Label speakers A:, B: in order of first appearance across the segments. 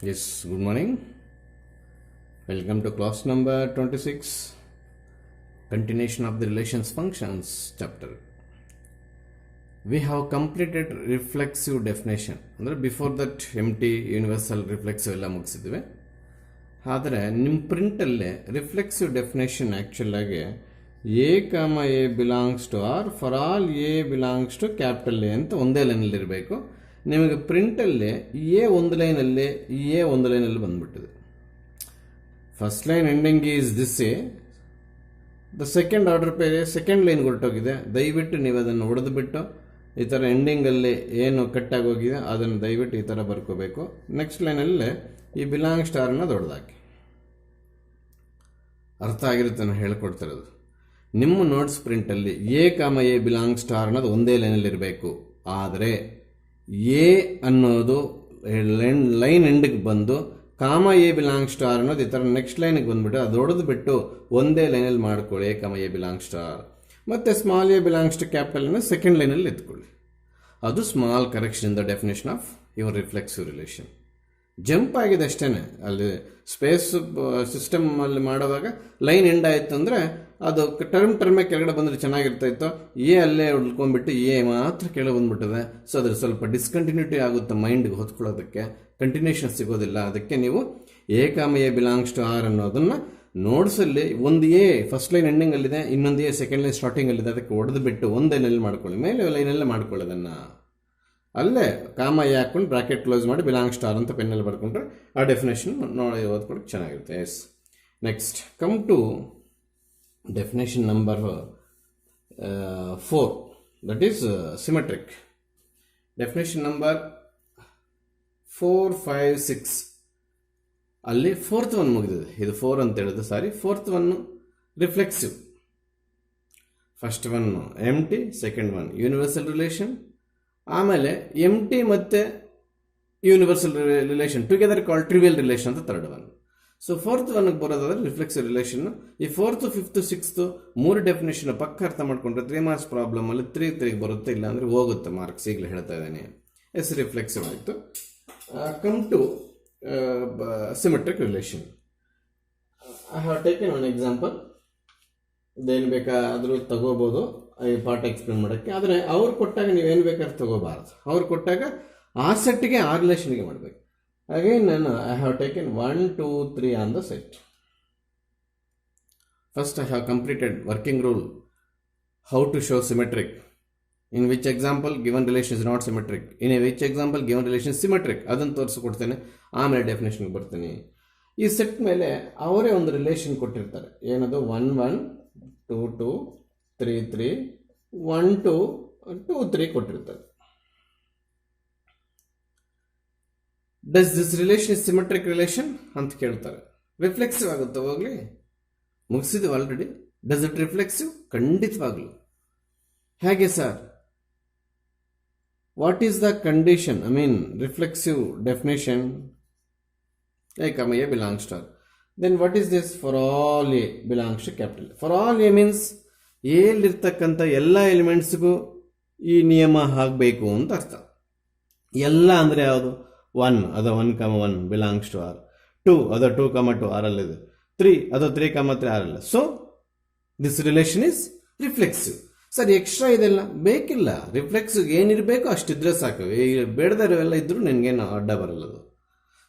A: Yes, good morning. Welcome to class number 26, continuation of the relations functions chapter. We have completed reflexive definition. ಅಂದರೆ before that empty universal reflexive ಎಲ್ಲ ಮುಗಿಸಿದ್ವಿ. ಆದರೆ ನಿಮ್ಮ ಪ್ರಿಂಟಲ್ಲೇ reflexive definition actual ಆಗಿ A comma A belongs to R for all A belongs to capital A ಅಂತ ಒಂದೇ ಲೈನಲ್ಲಿ ಇರಬೇಕು. ನಿಮಗೆ ಪ್ರಿಂಟಲ್ಲೇ ಎ ಒಂದು ಲೈನಲ್ಲಿ ಎ ಒಂದು ಲೈನಲ್ಲಿ ಬಂದ್ಬಿಟ್ಟಿದೆ. First line ending is this A, the second order pair second line ಹೊರಟೋಗಿದೆ. ದಯವಿಟ್ಟು ನೀವು ಅದನ್ನು ಹೊಡೆದುಬಿಟ್ಟು ಈ ಥರ ಎಂಡಿಂಗಲ್ಲಿ ಏನು ಕಟ್ಟಾಗೋಗಿದೆ ಅದನ್ನು ದಯವಿಟ್ಟು ಈ ಥರ ಬರ್ಕೋಬೇಕು. ನೆಕ್ಸ್ಟ್ ಲೈನಲ್ಲೇ ಈ ಬಿಲಾಂಗ್ ಸ್ಟಾರ್ನ ದೊಡ್ಡದಾಕಿ. ಅರ್ಥ ಆಗಿರುತ್ತೆ ನಾನು ಹೇಳ್ಕೊಡ್ತಿರೋದು. ನಿಮ್ಮ notes ಪ್ರಿಂಟಲ್ಲಿ A comma A belong star ಅನ್ನೋದು ಒಂದೇ ಲೈನಲ್ಲಿ ಇರಬೇಕು. ಆದರೆ ಎ ಅನ್ನೋದು ಲೈನ್ ಎಂಡಿಗೆ ಬಂದು ಕಾಮ ಎ ಬಿಲಾಂಗ್ ಸ್ಟಾರ್ ಅನ್ನೋದು ಈ ಥರ ನೆಕ್ಸ್ಟ್ ಲೈನಿಗೆ ಬಂದುಬಿಟ್ಟು ಅದು ಹೊಡೆದು ಬಿಟ್ಟು ಒಂದೇ ಲೈನಲ್ಲಿ ಮಾಡ್ಕೊಳ್ಳಿ A comma A belong star. ಮತ್ತು small A belongs to capital ಅನ್ನೋ ಸೆಕೆಂಡ್ ಲೈನಲ್ಲಿ ಎತ್ಕೊಳ್ಳಿ. ಅದು small correction in the definition of your reflexive relation. Jump ಆಗಿದೆ ಅಷ್ಟೇ. ಅಲ್ಲಿ ಸ್ಪೇಸ್ ಸಿಸ್ಟಮಲ್ಲಿ ಮಾಡುವಾಗ ಲೈನ್ ಎಂಡ್ ಆಯಿತು ಅಂದರೆ ಅದು ಟರ್ಮೇ ಕೆಳಗಡೆ ಬಂದರೆ ಚೆನ್ನಾಗಿರ್ತಾಯಿತ್ತು. ಎ ಅಲ್ಲೇ ಉಳ್ಕೊಂಡ್ಬಿಟ್ಟು ಎ ಮಾತ್ರ ಕೆಳಗೆ ಬಂದ್ಬಿಟ್ಟಿದೆ. ಸೊ ಅದ್ರ ಸ್ವಲ್ಪ ಡಿಸ್ಕಂಟಿನ್ಯೂಟಿ ಆಗುತ್ತೆ, ಮೈಂಡ್ಗೆ ಹೊತ್ಕೊಳ್ಳೋದಕ್ಕೆ ಕಂಟಿನ್ಯೂಷನ್ ಸಿಗೋದಿಲ್ಲ. ಅದಕ್ಕೆ ನೀವು A comma A belongs to R ಅನ್ನೋದನ್ನು ನೋಟ್ಸಲ್ಲಿ ಒಂದು ಎ ಫಸ್ಟ್ ಲೈನ್ ಎಂಡಿಂಗಲ್ಲಿದೆ, ಇನ್ನೊಂದು ಎ ಸೆಕೆಂಡ್ ಲೈನ್ ಸ್ಟಾರ್ಟಿಂಗಲ್ಲಿದೆ. ಅದಕ್ಕೆ ಹೊಡೆದು ಬಿಟ್ಟು ಒಂದೇ ಲೈನಲ್ಲಿ ಮಾಡ್ಕೊಳ್ಳಿ, ಮೇಲೆ ಲೈನಲ್ಲೇ ಮಾಡ್ಕೊಳ್ಳೋದನ್ನು ಅಲ್ಲೇ ಕಾಮ ಎ ಹಾಕ್ಕೊಂಡು ಬ್ರಾಕೆಟ್ ಕ್ಲೋಸ್ ಮಾಡಿ ಬಿಲಾಂಗ್ ಸ್ಟಾರ್ ಅಂತ ಪೆನ್ನಲ್ಲಿ ಬರ್ಕೊಂಡ್ರೆ ಆ ಡೆಫಿನೇಷನ್ ನೋಡಿ ಓದ್ಕೊಳಕ್ಕೆ ಚೆನ್ನಾಗಿರುತ್ತೆ. Yes, next come to definition number 4, that is symmetric. Definition number 4, 5, 6 ಅಲ್ಲಿ ಫೋರ್ತ್ ಒನ್ ಮುಗಿದಿದೆ. ಇದು 4 ಅಂತ ಹೇಳಿದೆ, sorry. Fourth one reflexive. First one M T, second one universal relation. ಆಮೇಲೆ ಎಮ್ ಟಿ ಮತ್ತು universal relation together called trivial relation ಅಂತ third one. So fourth ಒನ್ಗೆ ಬರೋದಾದ್ರೆ ರಿಫ್ಲೆಕ್ಸಿವ್ ರಿಲೇಷನ್. ಈ 4th, 5th, 6th 3 ಡೆಫಿನೇಷನ್ ಪಕ್ಕ ಅರ್ಥ ಮಾಡ್ಕೊಂಡ್ರೆ 3 ಮಾರ್ಕ್ಸ್ ಪ್ರಾಬ್ಲಮಲ್ಲಿ 3 ಬರುತ್ತೆ, ಇಲ್ಲ ಅಂದರೆ ಹೋಗುತ್ತೆ ಮಾರ್ಕ್ಸ್. ಈಗಲೇ ಹೇಳ್ತಾ ಇದ್ದೇನೆ. ಎಸ್, ರಿಫ್ಲೆಕ್ಸಿವ್ ಆಯಿತು. Come to symmetric relation. I have taken one example. ಇದೇನು ಬೇಕಾದರೂ ತಗೋಬೋದು ಈ ಪಾಠ ಎಕ್ಸ್ಪ್ಲೇನ್ ಮಾಡೋಕ್ಕೆ. ಆದರೆ ಅವ್ರು ಕೊಟ್ಟಾಗ ನೀವೇನು ಬೇಕಾದ್ರೂ ತಗೋಬಾರ್ದು. ಅವ್ರು ಕೊಟ್ಟಾಗ ಆ ಸೆಟ್ಗೆ ಆ ರಿಲೇಷನ್ಗೆ ಮಾಡಬೇಕು. ಹಾಗೆ ನಾನು I have taken 1, 2, 3 on the set. First I have completed working rule how to show symmetric. In which example given relation is not symmetric, in which example given relation symmetric, ಅದನ್ನು ತೋರಿಸ್ಕೊಡ್ತೇನೆ. ಆಮೇಲೆ ಡೆಫಿನೇಷನ್ಗೆ ಬರ್ತೀನಿ. ಈ ಸೆಟ್ ಮೇಲೆ ಅವರೇ ಒಂದು relation ಕೊಟ್ಟಿರ್ತಾರೆ. ಏನದು 1, 1, 2, 2, 3, 3, 1, 2, 2, 3 ಕೊಟ್ಟಿರ್ತಾರೆ. Does this relation is symmetric relation ಅಂತ ಕೇಳ್ತಾರೆ. ರಿಫ್ಲೆಕ್ಸಿವ್ ಆಗುತ್ತೆ, ಹೋಗ್ಲಿ, ಮುಗಿಸಿದ್ವಿ ಆಲ್ರೆಡಿ. Does it reflexive? ಖಂಡಿತವಾಗ್ಲು. ಹೇಗೆ sir? What is the condition? I mean reflexive definition A comma A belongs to R. Then what is this? For all A belongs to capital. For all A means ಎಲ್ಲಿರ್ತಕ್ಕಂಥ ಎಲ್ಲ ಎಲಿಮೆಂಟ್ಸ್ಗೂ ಈ ನಿಯಮ ಆಗಬೇಕು ಅಂತ ಅರ್ಥ. ಎಲ್ಲ ಅಂದರೆ ಯಾವುದು? 1 ಅದು 1, 1 ಬಿಲಾಂಗ್ಸ್ ಟು ಆರ್. 2 ಅದು 2, 2 ಆರಲ್ಲಿದೆ. 3 ಅದು 3, 3 ಆರಲ್ಲ. So this relation is reflexive. Sir, extra ಇದೆಲ್ಲ ಬೇಕಿಲ್ಲ. ರಿಫ್ಲೆಕ್ಸಿವ್ ಏನಿರಬೇಕು ಅಷ್ಟಿದ್ರೆ ಸಾಕು. ಬೇಡದವೆಲ್ಲ ಇದ್ರೂ ನಿನಗೇನು ಅಡ್ಡ ಬರಲ್ಲದು.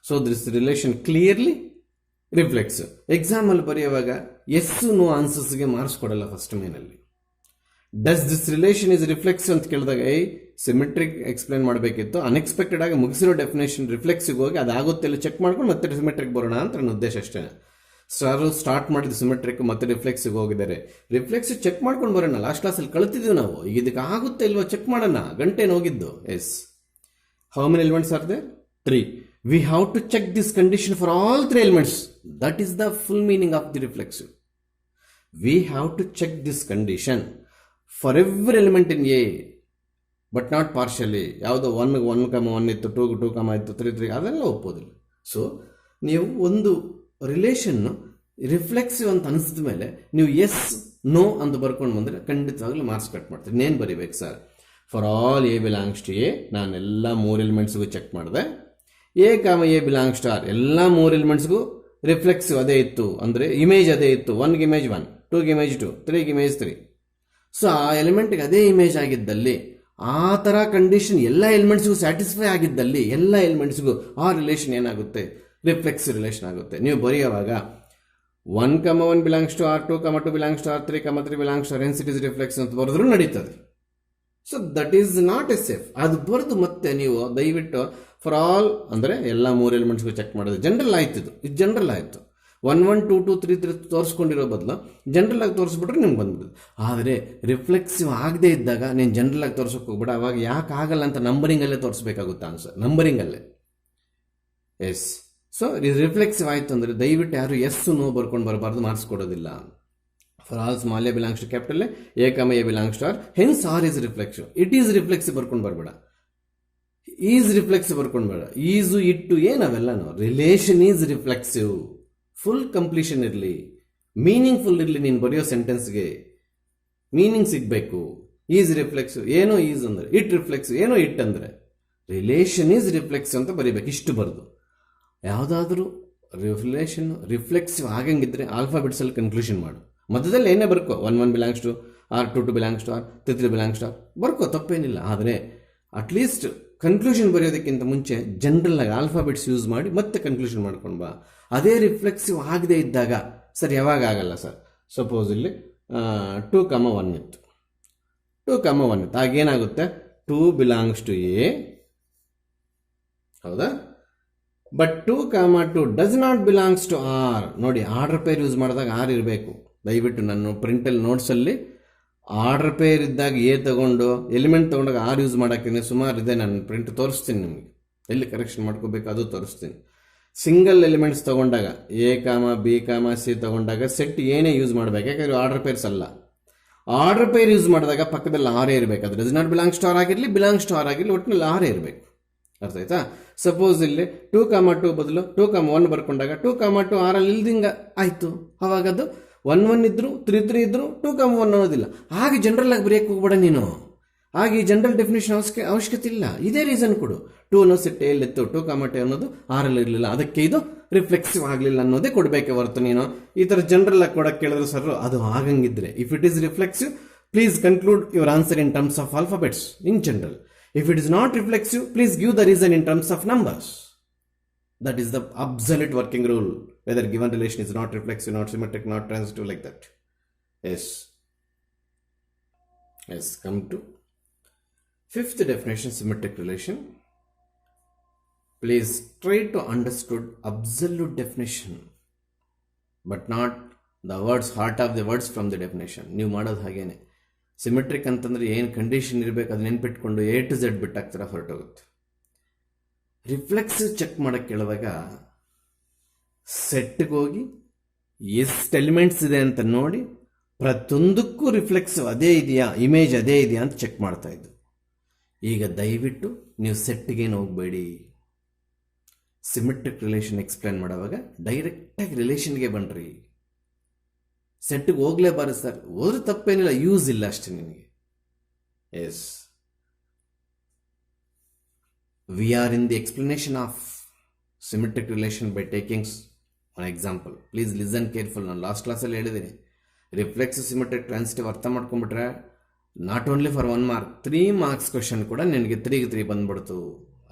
A: So this relation clearly reflexive. ಎಕ್ಸಾಮಲ್ಲಿ ಬರೆಯುವಾಗ ಎಸ್ ನೋ ಆನ್ಸರ್ಸ್ಗೆ ಮಾರ್ಕ್ಸ್ ಕೊಡಲ್ಲ ಫಸ್ಟ್ ಮೇನಲ್ಲಿ. Does this relation is reflexive ಅಂತ ಕೇಳಿದಾಗ ಸಿಮೆಟ್ರಿಕ್ ಎಕ್ಸ್ಪ್ಲೇನ್ ಮಾಡಬೇಕಿತ್ತು. ಅನ್ಎಕ್ಸ್ಪೆಕ್ಟೆಡ್ ಆಗಿ ಮುಗಿಸಿರೋ ಡೆಫಿನೇಷನ್ ರಿಫ್ಲೆಕ್ಸಿವ್ ಹೋಗಿ ಅದಾಗುತ್ತೆ ಇಲ್ಲ ಚೆಕ್ ಮಾಡ್ಕೊಂಡು ಮತ್ತೆ ಸಿಮೆಟ್ರಿಕ್ ಬರೋಣ ಅಂತ ನನ್ನ ಉದ್ದೇಶ ಅಷ್ಟೇ. ಸರ್ ಸ್ಟಾರ್ಟ್ ಮಾಡಿದ್ದು ಸಿಮೆಟ್ರಿಕ್ ಮತ್ತೆ ರಿಫ್ಲೆಕ್ಸಿವ್ ಹೋಗಿದ್ದಾರೆ. ರಿಫ್ಲೆಕ್ಸಿವ್ ಚೆಕ್ ಮಾಡ್ಕೊಂಡು ಬರೋಣ. ಲಾಸ್ಟ್ ಕ್ಲಾಸಲ್ಲಿ ಕಳ್ತಿದ್ದೀವಿ ನಾವು. ಈಗ ಇದಕ್ಕೆ ಆಗುತ್ತೆ ಇಲ್ವಾ ಚೆಕ್ ಮಾಡೋಣ. ಗಂಟೆನ ಹೋಗಿದ್ದು. Yes, how many elements are there? 3. We have to check this condition for all 3 elements. That is the full meaning of the reflexive. We have to check this condition for every element in A, but not partially. ಯಾವುದೋ 1, 1, 1 ಇತ್ತು, 2, 2, ಇತ್ತು, 3, 3 ಅದೆಲ್ಲ ಒಪ್ಪೋದಿಲ್ಲ. So ನೀವು ಒಂದು relation reflexive ಅಂತ ಅನಿಸಿದ ಮೇಲೆ ನೀವು ಎಸ್ ನೋ ಅಂತ ಬರ್ಕೊಂಡು ಬಂದರೆ ಖಂಡಿತವಾಗ್ಲೂ ಮಾರ್ಕ್ಸ್ ಕಟ್ ಮಾಡ್ತೀರಿ. ಇನ್ನೇನು ಬರೀಬೇಕು sir? For all A belongs to A, ನಾನೆಲ್ಲ 3 ಎಲಿಮೆಂಟ್ಸ್ಗೂ ಚೆಕ್ ಮಾಡಿದೆ. A comma A belongs to R, ಎಲ್ಲ 3 ಎಲಿಮೆಂಟ್ಸ್ಗೂ ರಿಫ್ಲೆಕ್ಸಿವ್ ಅದೇ ಇತ್ತು, ಅಂದರೆ ಇಮೇಜ್ ಅದೇ ಇತ್ತು. 1ಗೆ ಇಮೇಜ್ 1, 2ಗೆ ಇಮೇಜ್ 2, 3ಗೆ ಇಮೇಜ್ 3. ಸೊ ಆ ಎಲಿಮೆಂಟ್ಗೆ ಅದೇ ಇಮೇಜ್ ಆಗಿದ್ದಲ್ಲಿ, ಆ ಥರ ಕಂಡೀಷನ್ ಎಲ್ಲ ಎಲಿಮೆಂಟ್ಸ್ಗೂ ಸ್ಯಾಟಿಸ್ಫೈ ಆಗಿದ್ದಲ್ಲಿ, ಎಲ್ಲ ಎಲಿಮೆಂಟ್ಸ್ಗೂ ಆ ರಿಲೇಷನ್ ಏನಾಗುತ್ತೆ, ರಿಫ್ಲೆಕ್ಸಿವ್ ರಿಲೇಷನ್ ಆಗುತ್ತೆ. ನೀವು ಬರೆಯುವಾಗ 1, 1 belongs to R, 2, 2 belongs to R, 3, 3 belongs to R, hence it is reflexive ಅಂತ ಬರೆದ್ರೂ ನಡೀತದೆ. So that is not a safe. ಅದು ಬರೆದು ಮತ್ತೆ ನೀವು ದಯವಿಟ್ಟು ಫಾರ್ ಆಲ್ ಅಂದರೆ ಎಲ್ಲ 3 ಎಲಿಮೆಂಟ್ಸ್ಗೂ ಚೆಕ್ ಮಾಡೋದು. ಜನರಲ್ ಆಯ್ತು, ಇದು ಜನರಲ್ ಆಯಿತು. 1, 1, 2, 2, 3, 3 ತೋರಿಸ್ಕೊಂಡಿರೋ ಬದಲು ಜನರಲ್ ಆಗಿ ತೋರಿಸ್ಬಿಟ್ರೆ ನಿಮ್ಗೆ ಬಂದ್ಬಿಡುದು. ಆದರೆ ರಿಫ್ಲೆಕ್ಸಿವ್ ಆಗದೆ ಇದ್ದಾಗ ನೀನು ಜನರಲ್ ಆಗಿ ತೋರಿಸೋಕೆ ಹೋಗ್ಬೇಡ. ಅವಾಗ ಯಾಕೆ ಆಗಲ್ಲ ಅಂತ ನಂಬರಿಂಗಲ್ಲೇ ತೋರಿಸ್ಬೇಕಾಗುತ್ತೆ ಆನ್ಸರ್, ನಂಬರಿಂಗಲ್ಲೇ. ಎಸ್, ಸೊ ಇದು ರಿಫ್ಲೆಕ್ಸಿವ್ ಆಯಿತು ಅಂದರೆ ದಯವಿಟ್ಟು ಯಾರು ಎಸ್ ನೋ ಬರ್ಕೊಂಡು ಬರಬಾರ್ದು, ಮಾರ್ಕ್ಸ್ ಕೊಡೋದಿಲ್ಲ. For all small A belongs to capital A comma A belongs to R, hence R is reflexive. It is reflexive ಬರ್ಕೊಂಡು ಬರಬೇಡ, ಈಸ್ ರಿಫ್ಲೆಕ್ಸಿವ್ ಬರ್ಕೊಂಡು ಬೇಡ. ಈಸು ಇಟ್ಟು ಏನವೆಲ್ಲನೂ relation is reflexive. Full completion ಇರಲಿ, meaningful ಇರಲಿ. ನೀನು ಬರೆಯೋ ಸೆಂಟೆನ್ಸ್ಗೆ ಮೀನಿಂಗ್ ಸಿಗಬೇಕು. ಈಸ್ ರಿಫ್ಲೆಕ್ಸಿವ್, ಏನೋ ಈಸ್ ಅಂದರೆ, ಇಟ್ ರಿಫ್ಲೆಕ್ಸಿವ್, ಏನೋ ಇಟ್ ಅಂದರೆ ರಿಲೇಷನ್ ಈಸ್ ರಿಫ್ಲೆಕ್ಸಿವ್ ಅಂತ ಬರೀಬೇಕು. ಇಷ್ಟು ಬರೆದು ಯಾವುದಾದ್ರೂ ರಿಫ್ಲೆಕ್ಸಿವ್ ಆಗಂಗಿದ್ರೆ ಆಲ್ಫಾಬೆಟ್ಸಲ್ಲಿ ಕನ್ಕ್ಲೂಷನ್ ಮಾಡು. ಮಧ್ಯದಲ್ಲಿ ಏನೇ ಬರ್ಕೋ, 1, 1 belongs to R, 2, 2 belongs to R, 3, 3 belongs to R ಬರ್ಕೋ, ತಪ್ಪೇನಿಲ್ಲ. ಆದರೆ ಅಟ್ಲೀಸ್ಟ್ ಕನ್ಕ್ಲೂಷನ್ ಬರೆಯೋದಕ್ಕಿಂತ ಮುಂಚೆ ಜನರಲ್ ಆಗಿ ಆಲ್ಫಾಬೆಟ್ಸ್ ಯೂಸ್ ಮಾಡಿ ಮತ್ತೆ ಕನ್ಕ್ಲೂಷನ್ ಮಾಡ್ಕೊಂಡು ಬಾ. ಅದೇ ರಿಫ್ಲೆಕ್ಸಿವ್ ಆಗದೆ ಇದ್ದಾಗ ಸರ್ ಯಾವಾಗ ಆಗಲ್ಲ ಸರ್, ಸಪೋಸ್ ಇಲ್ಲಿ 2, 1 ಇತ್ತು, 2, 1 ಇತ್ತು, ಆಗೇನಾಗುತ್ತೆ 2 ಬಿಲಾಂಗ್ಸ್ ಟು ಎ, ಹೌದಾ? But 2, 2 does not belongs to R. ನೋಡಿ, ಆರ್ಡರ್ ಪೇರ್ ಯೂಸ್ ಮಾಡಿದಾಗ ಆರ್ ಇರಬೇಕು. ದಯವಿಟ್ಟು ನನ್ನ ಪ್ರಿಂಟಲ್ಲಿ ನೋಟ್ಸಲ್ಲಿ ಆರ್ಡರ್ ಪೇರ್ ಇದ್ದಾಗ ಎ ತಗೊಂಡು ಎಲಿಮೆಂಟ್ ತೊಗೊಂಡಾಗ ಆರ್ ಯೂಸ್ ಮಾಡೋಕ್ಕೆ ಸುಮಾರು ಇದೆ. ನಾನು ಪ್ರಿಂಟ್ ತೋರಿಸ್ತೀನಿ ನಿಮಗೆ, ಎಲ್ಲಿ ಕರೆಕ್ಷನ್ ಮಾಡ್ಕೋಬೇಕು ಅದು ತೋರಿಸ್ತೀನಿ. ಸಿಂಗಲ್ ಎಲಿಮೆಂಟ್ಸ್ ತೊಗೊಂಡಾಗ A comma B comma C ತೊಗೊಂಡಾಗ ಸೆಟ್ ಏನೇ ಯೂಸ್ ಮಾಡಬೇಕು, ಯಾಕಂದರೆ ಆರ್ಡರ್ ಪೇರ್ಸ್ ಅಲ್ಲ. ಆರ್ಡರ್ ಪೇರ್ ಯೂಸ್ ಮಾಡಿದಾಗ ಪಕ್ಕದಲ್ಲಿ ಆರೇ ಇರಬೇಕು. ಅದು does not belongs to R ಆಗಿರಲಿ, ಬಿಲಾಂಗ್ಸ್ ಟು ಆರ್ ಆಗಿರಲಿ, ಒಟ್ಟಿನಲ್ಲಿ ಆರೇ ಇರಬೇಕು. ಅರ್ಥ ಆಯ್ತಾ? ಸಪೋಸ್ ಇಲ್ಲಿ 2, 2 ಬದಲು 2, 1 ಬರ್ಕೊಂಡಾಗ 2, 2 ಆರಲ್ಲಿ ಇಲ್ದಿಂಗ ಆಯಿತು. ಅವಾಗ ಅದು 1, 1 ಇದ್ರು, 3, 3 ಇದ್ರು, 2, 1 ಅನ್ನೋದಿಲ್ಲ. ಹಾಗೆ ಜನರಲ್ ಆಗಿ ಬರೆಯಕ್ಕೆ ಹೋಗ್ಬೇಡ ನೀನು. ಹಾಗೆ ಈ ಜನರಲ್ ಡೆಫಿನೇಷನ್ ಅವಶ್ಯಕತೆ ಇಲ್ಲ. ಇದೇ ರೀಸನ್ ಕೊಡು. 2 ಅನ್ನೋ ಸೆಟ್ ಎಲ್ಲಿತ್ತು, 2, 2 ಅನ್ನೋದು ಆರಲ್ಲಿ ಇರಲಿಲ್ಲ, ಅದಕ್ಕೆ ಇದು ರಿಫ್ಲೆಕ್ಸಿವ್ ಆಗಲಿಲ್ಲ ಅನ್ನೋದೇ ಕೊಡಬೇಕೆ ಹೊರತು ನೀನು ಈ ಥರ ಜನರಲ್ ಆಗಿ ಕೊಡಕ್ಕೆ ಕೇಳಿದ್ರೆ ಸರ್ ಅದು ಆಗಂಗಿದ್ರೆ, if it is reflexive please conclude your answer in terms of alphabets in general. If it is not reflexive, please give the reason in terms of numbers. That is the absolute working rule. Whether given relation is not reflexive, not symmetric, not transitive, like that. Yes. Yes. Come to fifth definition, symmetric relation. Please try to understood absolute definition, but not the words, heart of the words from the definition. ನೀವು ಮಾಡೋದು ಹಾಗೇನೆ. Symmetric ಅಂತಂದರೆ ಏನು condition ಇರಬೇಕು ಅದು ನೆನ್ಪಿಟ್ಕೊಂಡು A to Z ಬಿಟ್ಟಾಗ್ತಾರೆ, ಹೊರಟೋಗುತ್ತೆ. Reflexive check ಮಾಡೋಕ್ಕೆ ಕೇಳಿದಾಗ ಸೆಟ್ಗೆ ಹೋಗಿ ಎಷ್ಟು ಎಲಿಮೆಂಟ್ಸ್ ಇದೆ ಅಂತ ನೋಡಿ ಪ್ರತಿಯೊಂದಕ್ಕೂ ರಿಫ್ಲೆಕ್ಸಿವ್ ಅದೇ ಇದೆಯಾ, ಇಮೇಜ್ ಅದೇ ಇದೆಯಾ ಅಂತ ಚೆಕ್ ಮಾಡ್ತಾಯಿದ್ದು. ಈಗ ದಯವಿಟ್ಟು ನೀವು ಸೆಟ್ಗೇನು ಹೋಗಬೇಡಿ. ಸಿಮೆಟ್ರಿಕ್ ರಿಲೇಷನ್ ಎಕ್ಸ್ಪ್ಲೇನ್ ಮಾಡೋವಾಗ ಡೈರೆಕ್ಟಾಗಿ ರಿಲೇಷನ್ಗೆ ಬನ್ನಿರಿ. ಸೆಟ್ಗೆ ಹೋಗ್ಲೇಬಾರದು ಸರ್, ಹೋದ್ರೆ ತಪ್ಪೇನಿಲ್ಲ, ಯೂಸ್ ಇಲ್ಲ ಅಷ್ಟೇ ನಿಮಗೆ. Yes, we are in the explanation of symmetric relation by taking one example. Please listen careful. ನಾನು ಲಾಸ್ಟ್ ಕ್ಲಾಸಲ್ಲಿ ಹೇಳಿದ್ದೀನಿ, ರಿಫ್ಲೆಕ್ಸಿವ್ ಸಿಮೆಟ್ರಿಕ್ ಟ್ರಾನ್ಸಿಟಿವ್ ಅರ್ಥ ಮಾಡ್ಕೊಂಡ್ಬಿಟ್ರೆ not only for 1 mark, 3 marks question ಕೂಡ ನಿನಗೆ 3ಗೆ 3 ಬಂದ್ಬಿಡ್ತು.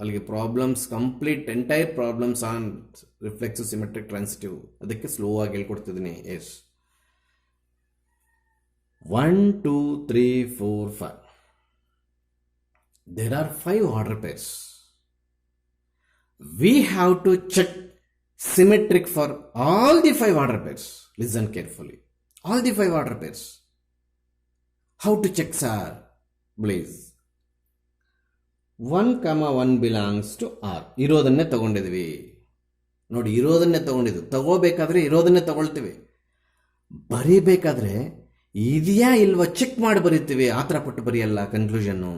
A: ಅಲ್ಲಿಗೆ problems complete entire problems on reflexive symmetric transitive. ಅದಕ್ಕೆ ಸ್ಲೋ ಆಗಿ ಹೇಳ್ಕೊಡ್ತಿದ್ದೀನಿ. Yes, 1, 2, 3, 4, 5. There are 5 order pairs. We have to check symmetric for all the 5 order pairs. Listen carefully. All the 5 order pairs. How to check, sir? Please. 1, 1 belongs to R. ಇರೋದನ್ನೇ ತಗೊಂಡಿದ್ವಿ ನೋಡಿ, ಇರೋದನ್ನೇ ತಗೊಂಡಿದ್ವಿ. ತಗೋಬೇಕಾದ್ರೆ ಇರೋದನ್ನೇ ತಗೊಳ್ತೀವಿ. ಬರೀಬೇಕಾದ್ರೆ ಇದೆಯಾ ಇಲ್ವಾ check ಮಾಡಿ ಬರೀತೀವಿ, ಆ ಥರ ಪಟ್ಟು ಬರೆಯಲ್ಲ ಕನ್ಕ್ಲೂಷನ್ನು.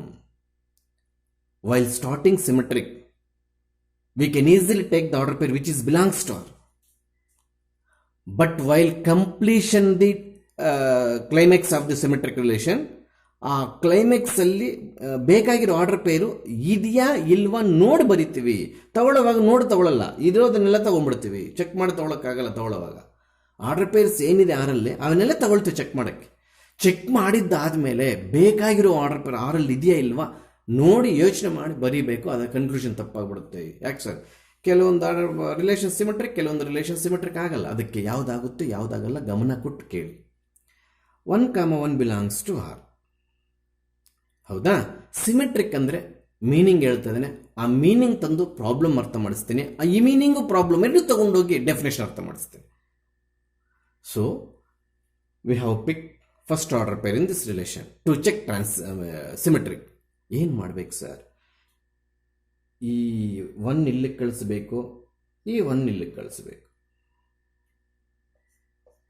A: While starting symmetric we can easily take the order pair which is belongs to R. But while completion the climax of the symmetric relation, ಆ ಕ್ಲೈಮ್ಯಾಕ್ಸಲ್ಲಿ ಬೇಕಾಗಿರೋ ಆರ್ಡರ್ ಪೇರು ಇದೆಯಾ ಇಲ್ವಾ ನೋಡಿ ಬರಿತೀವಿ. ತಗೊಳ್ಳೋವಾಗ ನೋಡಿ ತಗೊಳ್ಳಲ್ಲ, ಇರೋದನ್ನೆಲ್ಲ ತೊಗೊಂಡ್ಬಿಡ್ತೀವಿ. ಚೆಕ್ ಮಾಡಿ ತೊಗೊಳಕ್ಕಾಗಲ್ಲ. ತಗೊಳ್ಳೋವಾಗ ಆರ್ಡರ್ ಪೇರ್ಸ್ ಏನಿದೆ ಆರಲ್ಲಿ ಅವನ್ನೆಲ್ಲ ತಗೊಳ್ತೀವಿ ಚೆಕ್ ಮಾಡೋಕ್ಕೆ. ಚೆಕ್ ಮಾಡಿದ್ದಾದಮೇಲೆ ಬೇಕಾಗಿರೋ ಆರ್ಡರ್ ಪೇರ್ ಆರಲ್ಲಿ ಇದೆಯಾ ಇಲ್ವಾ ನೋಡಿ ಯೋಚನೆ ಮಾಡಿ ಬರೀಬೇಕು. ಅದರ ಕನ್ಕ್ಲೂಷನ್ ತಪ್ಪಾಗ್ಬಿಡುತ್ತೆ. ಯಾಕೆ ಸರ್, ಕೆಲವೊಂದು ರಿಲೇಷನ್ ಸಿಮೆಟ್ರಿಕ್, ಕೆಲವೊಂದು ರಿಲೇಷನ್ ಸಿಮೆಟ್ರಿಕ್ ಆಗಲ್ಲ. ಅದಕ್ಕೆ ಯಾವುದಾಗುತ್ತೆ ಯಾವುದಾಗಲ್ಲ ಗಮನ ಕೊಟ್ಟು ಕೇಳಿ. 1, 1 ಬಿಲಾಂಗ್ಸ್ ಟು ಆರ್. ಹೌದಾ? ಸಿಮೆಟ್ರಿಕ್ ಅಂದರೆ ಮೀನಿಂಗ್ ಹೇಳ್ತದೇನೆ, ಆ ಮೀನಿಂಗ್ ತಂದು ಪ್ರಾಬ್ಲಮ್ ಅರ್ಥ ಮಾಡಿಸ್ತೀನಿ. ಈ ಮೀನಿಂಗು ಪ್ರಾಬ್ಲಮ್ ಎರಡು ತಗೊಂಡೋಗಿ ಡೆಫಿನೇಷನ್ ಅರ್ಥ ಮಾಡಿಸ್ತೀನಿ. So we have pick first order pair in this relation to check symmetric. ಏನು ಮಾಡ್ಬೇಕು ಸರ್? ಈ 1 ಇಲ್ಲಿಗೆ ಕಳಿಸ್ಬೇಕು, ಈ 1 ಇಲ್ಲಿಗೆ ಕಳಿಸ್ಬೇಕು.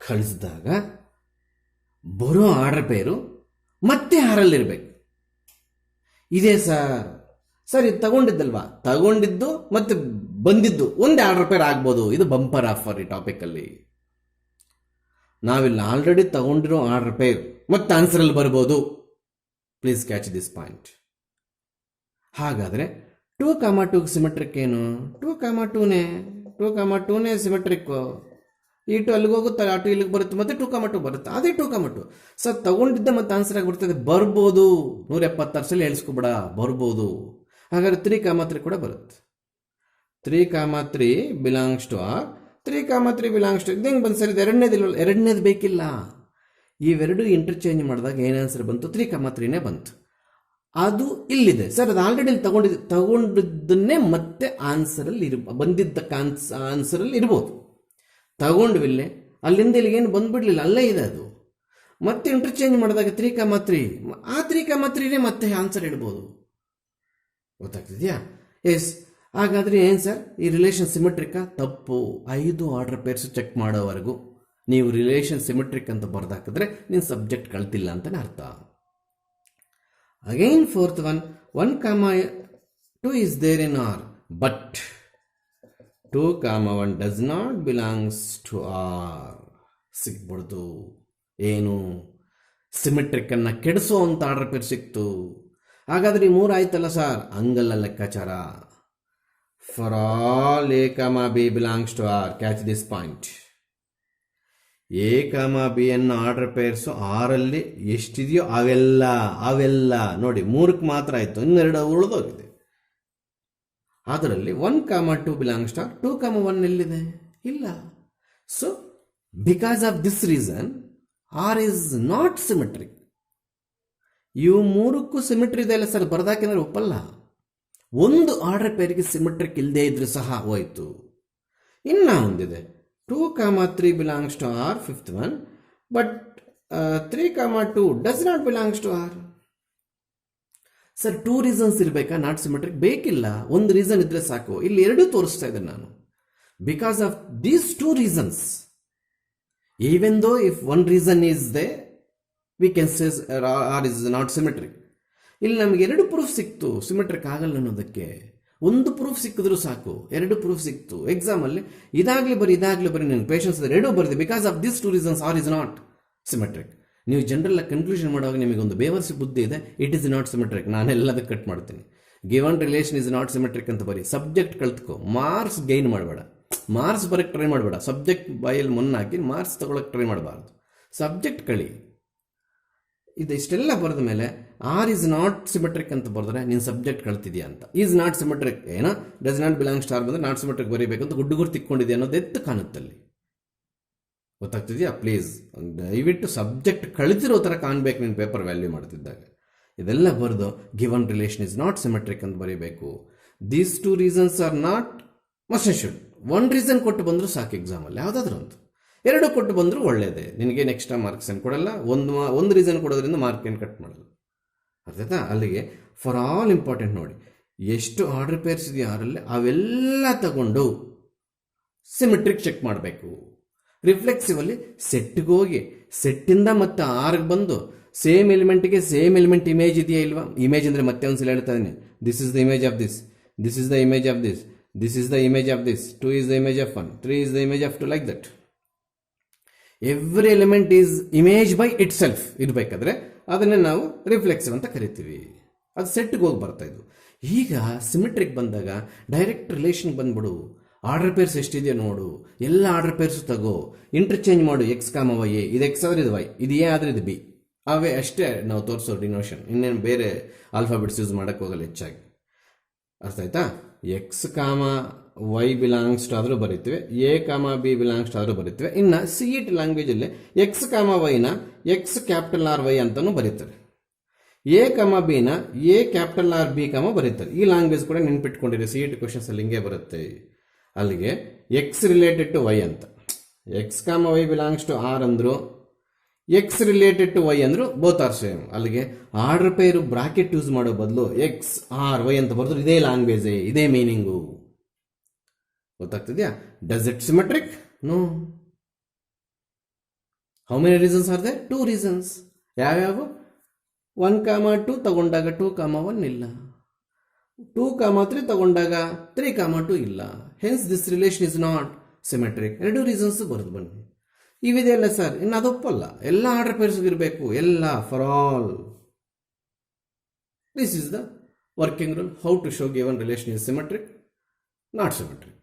A: ಕಳಿಸಿದಾಗ ಬರೋ ಆರ್ಡರ್ ಪೇರು ಮತ್ತೆ ಆರಲ್ಲಿರ್ಬೇಕು. ಇದೇ ಸರ್ ಇದು ತಗೊಂಡಿದ್ದಲ್ವಾ, ತಗೊಂಡಿದ್ದು ಮತ್ತೆ ಬಂದಿದ್ದು ಒಂದೇ ಆರ್ಡರ್ ಪೇರ್ ಆಗ್ಬೋದು. ಇದು ಬಂಪರ್ ಆಫರ್ ಈ ಟಾಪಿಕಲ್ಲಿ. ನಾವಿಲ್ಲಿ ಆಲ್ರೆಡಿ ತಗೊಂಡಿರೋ ಆರ್ಡರ್ ಪೇರ್ ಮತ್ತೆ ಆನ್ಸರಲ್ಲಿ ಬರ್ಬೋದು. Please catch this point. ಹಾಗಾದರೆ 2, 2 ಸಿಮೆಟ್ರಿಕ್ ಏನು? 2, 2ನೇ ಸಿಮೆಟ್ರಿಕ್ಕು. ಈ 2 ಅಲ್ಲಿಗೆ ಹೋಗುತ್ತೆ, ಆ 2 ಇಲ್ಲಿಗೆ ಬರುತ್ತೆ, ಮತ್ತೆ 2, 2 ಬರುತ್ತೆ. ಅದೇ 2, 2 ಸರ್ ತಗೊಂಡಿದ್ದ ಮತ್ತೆ ಆನ್ಸರ್ ಆಗಿಬಿಡ್ತದೆ. ಬರ್ಬೋದು, 176 ಸಲ ಹೇಳ್ಸ್ಕೊಬೇಡ, ಬರ್ಬೋದು. ಹಾಗಾದ್ರೆ 3, 3 ಕೂಡ ಬರುತ್ತೆ. 3, 3 belongs to R, 3, 3 belongs to. ಇದು ಹೆಂಗೆ ಬಂದು ಸರ್? ಇದು ಎರಡನೇದು ಬೇಕಿಲ್ಲ. ಇವೆರಡು ಇಂಟರ್ಚೇಂಜ್ ಮಾಡಿದಾಗ ಏನು ಆನ್ಸರ್ ಬಂತು? 3, 3ನೇ ಬಂತು. ಅದು ಇಲ್ಲಿದೆ ಸರ್, ಅದು ಆಲ್ರೆಡಿ ಇಲ್ಲಿ ತಗೊಂಡಿದ್ದನ್ನೇ ಮತ್ತೆ ಆನ್ಸರಲ್ಲಿ ಬಂದಿದ್ದ ಆನ್ಸರಲ್ಲಿ ಇರ್ಬೋದು. ತಗೊಂಡ್ವಿಲ್ಲೇ ಅಲ್ಲಿಂದ ಇಲ್ಲಿಗೇನು ಬಂದ್ಬಿಡ್ಲಿಲ್ಲ, ಅಲ್ಲೇ ಇದೆ ಅದು. ಮತ್ತೆ ಇಂಟರ್ಚೇಂಜ್ ಮಾಡಿದಾಗ 3, 3 ಆ 3, 3ನೇ ಮತ್ತೆ ಆನ್ಸರ್ ಇಡ್ಬೋದು. ಗೊತ್ತಾಗ್ತಿದೆಯಾ? ಎಸ್. ಹಾಗಾದರೆ ಏನು ಸರ್, ಈ ರಿಲೇಷನ್ ಸಿಮೆಟ್ರಿಕಾ? ತಪ್ಪು. 5 ಆರ್ಡರ್ ಪೇರ್ಸ್ ಚೆಕ್ ಮಾಡೋವರೆಗೂ ನೀವು ರಿಲೇಷನ್ ಸಿಮೆಟ್ರಿಕ್ ಅಂತ ಬರ್ದಾಕಿದ್ರೆ ನೀನು ಸಬ್ಜೆಕ್ಟ್ ಕಳ್ತಿಲ್ಲ ಅಂತಲೇ ಅರ್ಥ. Again fourth one, 1, 2 is there in R, but 2, 1 does not belongs to R. ಸಿಗ್ಬಿಡ್ದು. ಏನು? ಸಿಮೆಟ್ರಿಕ್ ಅನ್ನ ಕೆಡಿಸೋ ಅಂತ ಆರ್ಡರ್ ಪೇರ್ ಸಿಕ್ತು. ಹಾಗಾದ್ರೆ 3 ಆಯ್ತಲ್ಲ ಸರ್? ಹಂಗಲ್ಲ ಲೆಕ್ಕಾಚಾರ. For all A, B belongs to R. Catch this point. A, B ಅನ್ನೋ ಆರ್ಡರ್ ಪೇರ್ಸು ಆರಲ್ಲಿ ಎಷ್ಟಿದೆಯೋ ಅವೆಲ್ಲ ನೋಡಿ 3ಕ್ಕೆ ಮಾತ್ರ ಆಯಿತು, ಇನ್ನೆರಡು ಉಳಿದೋಗಿದೆ. ಅದರಲ್ಲಿ 1, 2 ಬಿಲಾಂಗ್ಸ್ ಟು ಆರ್, 2, 1 ಎಲ್ಲಿದೆ? ಇಲ್ಲ. So because of this reason R is not symmetric. ಇವು 3ಕ್ಕೂ ಸಿಮೆಟ್ರಿ ಇದೆ ಅಲ್ಲ ಸರ್, ಬರ್ದಾಕೆಂದ್ರೆ ಒಪ್ಪಲ್ಲ. ಒಂದು ಆರ್ಡರ್ ಪೇರಿಗೆ ಸಿಮೆಟ್ರಿಕ್ ಇಲ್ಲದೆ ಇದ್ರೆ ಸಹ ಹೋಯ್ತು. ಇನ್ನ ಒಂದಿದೆ 2, 3 belongs to R, fifth one, but 3, 2 does not belongs to R. Sir 2 reasons ಇರಬೇಕಾ ನಾಟ್ ಸಿಮೆಟ್ರಿಕ್? ಬೇಕಿಲ್ಲ, ಒಂದು ರೀಸನ್ ಇದ್ರೆ ಸಾಕು. ಇಲ್ಲಿ 2 ತೋರಿಸ್ತಾ ಇದ್ದೇನೆ ನಾನು. Because of these 2 reasons, even though if 1 reason is they we can say R is not symmetric. ಇಲ್ಲಿ ನಮಗೆ 2 ಪ್ರೂಫ್ ಸಿಕ್ತು ಸಿಮೆಟ್ರಿಕ್ ಆಗಲ್ಲ ಅನ್ನೋದಕ್ಕೆ. ಒಂದು ಪ್ರೂಫ್ ಸಿಕ್ಕಿದ್ರು ಸಾಕು, 2 ಪ್ರೂಫ್ ಸಿಕ್ತು. ಎಕ್ಸಾಮಲ್ಲಿ ಇದಾಗಲಿ ಬರೀ ನನ್ನ ಪೇಷನ್ಸ್ 2 ಬರೆದಿ. Because of this 2 reasons R is not symmetric. ನೀವು ಜನರಲ್ ಕನ್ಕ್ಲೂಷನ್ ಮಾಡುವಾಗ ನಿಮಗೊಂದು ಬೇವರ್ಸಿ ಬುದ್ಧಿ ಇದೆ, ಇಟ್ ಇಸ್ ನಾಟ್ ಸಿಮೆಟ್ರಿಕ್. ನಾನೆಲ್ಲದಕ್ಕೆ ಕಟ್ ಮಾಡ್ತೀನಿ. Given relation is not symmetric ಅಂತ ಬರೀ. ಸಬ್ಜೆಕ್ಟ್ ಕಲ್ತ್ಕೋ, ಮಾರ್ಕ್ಸ್ ಗೈನ್ ಮಾಡಬೇಡ, ಮಾರ್ಕ್ಸ್ ಬರೋಕ್ಕೆ ಟ್ರೈ ಮಾಡಬೇಡ. ಸಬ್ಜೆಕ್ಟ್ ಬಾಯಲ್ಲಿ ಮೊನ್ನ ಹಾಕಿ ಮಾರ್ಕ್ಸ್ ತಗೊಳಕ್ಕೆ ಟ್ರೈ ಮಾಡಬಾರ್ದು. ಸಬ್ಜೆಕ್ಟ್ ಕಳಿ. ಇದು ಇಷ್ಟೆಲ್ಲ ಬರೆದ ಮೇಲೆ ಆರ್ ಇಸ್ ನಾಟ್ ಸಿಮೆಟ್ರಿಕ್ ಅಂತ ಬರೆದ್ರೆ ನೀನು ಸಬ್ಜೆಕ್ಟ್ ಕಳ್ತಿದ್ಯಾ ಅಂತ. ಈಸ್ ನಾಟ್ ಸಿಮೆಟ್ರಿಕ್ ಏನೋ ಡಸ್ ನಾಟ್ ಬಿಲಾಂಗ್ ಸ್ಟಾರ್ ಬಂದರೆ ನಾಟ್ ಸಿಮೆಟ್ರಿಕ್ ಬರೀಬೇಕು ಅಂತ ಗುಡ್ಡುಗುರು ತಿಕ್ಕೊಂಡಿದ್ಯಾ ಅನ್ನೋದು ಎತ್ತು ಕಾಣುತ್ತಲ್ಲಿ. ಗೊತ್ತಾಗ್ತಿದ್ಯಾ? ಪ್ಲೀಸ್ ದಯವಿಟ್ಟು ಸಬ್ಜೆಕ್ಟ್ ಕಳಿತಿರೋ ಥರ ಕಾಣಬೇಕು ನೀನು ಪೇಪರ್ ವ್ಯಾಲ್ಯೂ ಮಾಡ್ತಿದ್ದಾಗ. ಇದೆಲ್ಲ ಬರೆದು given relation is not symmetric ಅಂತ ಬರೀಬೇಕು. These 2 reasons R not must should. 1 reason ಕೊಟ್ಟು ಬಂದರೂ ಸಾಕು ಎಕ್ಸಾಮಲ್ಲಿ, ಯಾವುದಾದ್ರೂ ಒಂದು. 2 ಕೊಟ್ಟು ಬಂದರೂ ಒಳ್ಳೆಯದೇ, ನಿನಗೇನು ಎಕ್ಸ್ಟ್ರಾ ಮಾರ್ಕ್ಸ್ ಏನು ಕೊಡಲ್ಲ. ಒಂದು ರೀಸನ್ ಕೊಡೋದ್ರಿಂದ ಮಾರ್ಕ್ ಏನು ಕಟ್ ಮಾಡಲ್ಲ. ಅರ್ಥಾಯ್ತಾ? ಅಲ್ಲಿಗೆ ಫಾರ್ ಆಲ್ ಇಂಪಾರ್ಟೆಂಟ್ ನೋಡಿ, ಎಷ್ಟು ಆರ್ಡರ್ ಪೇರ್ಸ್ ಇದೆಯೋ ಆರಲ್ಲಿ ಅವೆಲ್ಲ ತಗೊಂಡು ಸಿಮೆಟ್ರಿಕ್ ಚೆಕ್ ಮಾಡಬೇಕು. ರಿಫ್ಲೆಕ್ಸಿವಲ್ಲಿ ಸೆಟ್ಗೆ ಹೋಗಿ ಸೆಟ್ಟಿಂದ ಮತ್ತೆ ಆರ್ಗೆ ಬಂದು ಸೇಮ್ ಎಲಿಮೆಂಟ್ಗೆ ಸೇಮ್ ಎಲಿಮೆಂಟ್ ಇಮೇಜ್ ಇದೆಯಾ ಇಲ್ವಾ? ಇಮೇಜ್ ಅಂದರೆ ಮತ್ತೆ ಒಂದ್ಸಲ ಹೇಳ್ತಾ ಇದ್ದೀನಿ. This is the image of this, this is the image of this, this is the image of this, 2 is the image of 1, 3 is the image of 2, like that. Every element is image by it self ಇರಬೇಕಾದ್ರೆ ಅದನ್ನೇ ನಾವು reflexive ಅಂತ ಕರಿತೀವಿ. ಅದು ಸೆಟ್ಗೆ ಹೋಗಿ ಬರ್ತಾ ಇದ್ವು. ಈಗ ಸಿಮೆಟ್ರಿಕ್ ಬಂದಾಗ ಡೈರೆಕ್ಟ್ ರಿಲೇಷನ್ ಬಂದ್ಬಿಡು, ಆರ್ಡರ್ ಪೇರ್ಸ್ ಎಷ್ಟಿದೆಯೋ ನೋಡು, ಎಲ್ಲ ಆರ್ಡರ್ ಪೇರ್ಸು ತಗೋ, ಇಂಟರ್ಚೇಂಜ್ ಮಾಡು, ಎಕ್ಸ್ ಕಾಮ ವೈ, ಇದು ಎಕ್ಸ್ ಆದರೆ ಇದು ವೈ, ಇದು ಎ ಆದರೆ ಇದು ಬಿ, ಅವೇ ಅಷ್ಟೇ ನಾವು ತೋರಿಸೋ ಡಿನೋಷನ್. ಇನ್ನೇನು ಬೇರೆ ಆಲ್ಫಾಬೆಟ್ಸ್ ಯೂಸ್ ಮಾಡೋಕ್ಕೆ ಹೋಗಲ್ಲ ಹೆಚ್ಚಾಗಿ. ಅರ್ಥ ಆಯ್ತಾ? ಎಕ್ಸ್ ಕಾಮ ವೈ ಬಿಲಾಂಗ್ಸ್ ಟು ಆದರೂ ಬರೀತೀವಿ, A comma B belongs to ಆದರೂ ಬರೀತೀವಿ. ಇನ್ನು ಸಿ ಇ ಟಿ ಲ್ಯಾಂಗ್ವೇಜಲ್ಲಿ ಎಕ್ಸ್ ಕಾಮ ವೈನ ಎಕ್ಸ್ ಕ್ಯಾಪಿಟಲ್ ಆರ್ ವೈ ಅಂತಲೂ ಬರೀತಾರೆ, ಎ ಕಮ ಬಿನ ಎ ಕ್ಯಾಪಿಟಲ್ ಆರ್ ಬಿ ಕಮ ಬರೀತಾರೆ. ಈ ಲ್ಯಾಂಗ್ವೇಜ್ ಕೂಡ ನೆನ್ಪಿಟ್ಕೊಂಡಿರಿ, ಸಿ ಇ ಟಿ ಕ್ವಶನ್ಸ್ ಅಲ್ಲಿ ಹಿಂಗೆ ಬರುತ್ತೆ. ಅಲ್ಲಿಗೆ ಎಕ್ಸ್ ರಿಲೇಟೆಡ್ ಟು ವೈ ಅಂತ, ಎಕ್ಸ್ ಕಾಮ ವೈ ಬಿಲಾಂಗ್ಸ್ ಟು ಆರ್ ಅಂದರು, ಎಕ್ಸ್ ರಿಲೇಟೆಡ್ ಟು ವೈ ಅಂದರು, ಬೋತ್ ಆರ್ ಸೇಮ್. ಅಲ್ಲಿಗೆ ಆರ್ಡರ್ ಪೇರು ಬ್ರಾಕೆಟ್ ಯೂಸ್ ಮಾಡೋ ಬದಲು ಎಕ್ಸ್ ಆರ್ ವೈ ಅಂತ ಬರೆದ್ರು ಇದೇ ಲ್ಯಾಂಗ್ವೇಜೇ, ಇದೇ ಮೀನಿಂಗು. ಗೊತ್ತಾಗ್ತಿದ್ಯಾ? Does it symmetric? No. How many reasons are they? 2 reasons. ಯಾವ್ಯಾವು? 1,2 ತಗೊಂಡಾಗ 2,1 ಇಲ್ಲ, 2,3 ತಗೊಂಡಾಗ 3,2 ಇಲ್ಲ. Hence this relation is not symmetric. 2 reasons ಬರೆದು ಬನ್ನಿ. ಇವಿದೆಯಲ್ಲ ಸರ್, ಇನ್ನು ಅದೊಪ್ಪಲ್ಲ, ಎಲ್ಲ ಆರ್ಡರ್ ಪೇರ್ಸ್ಗೆ ಇರಬೇಕು, ಎಲ್ಲ for all. This is the working rule. How to show given relation is symmetric, not symmetric.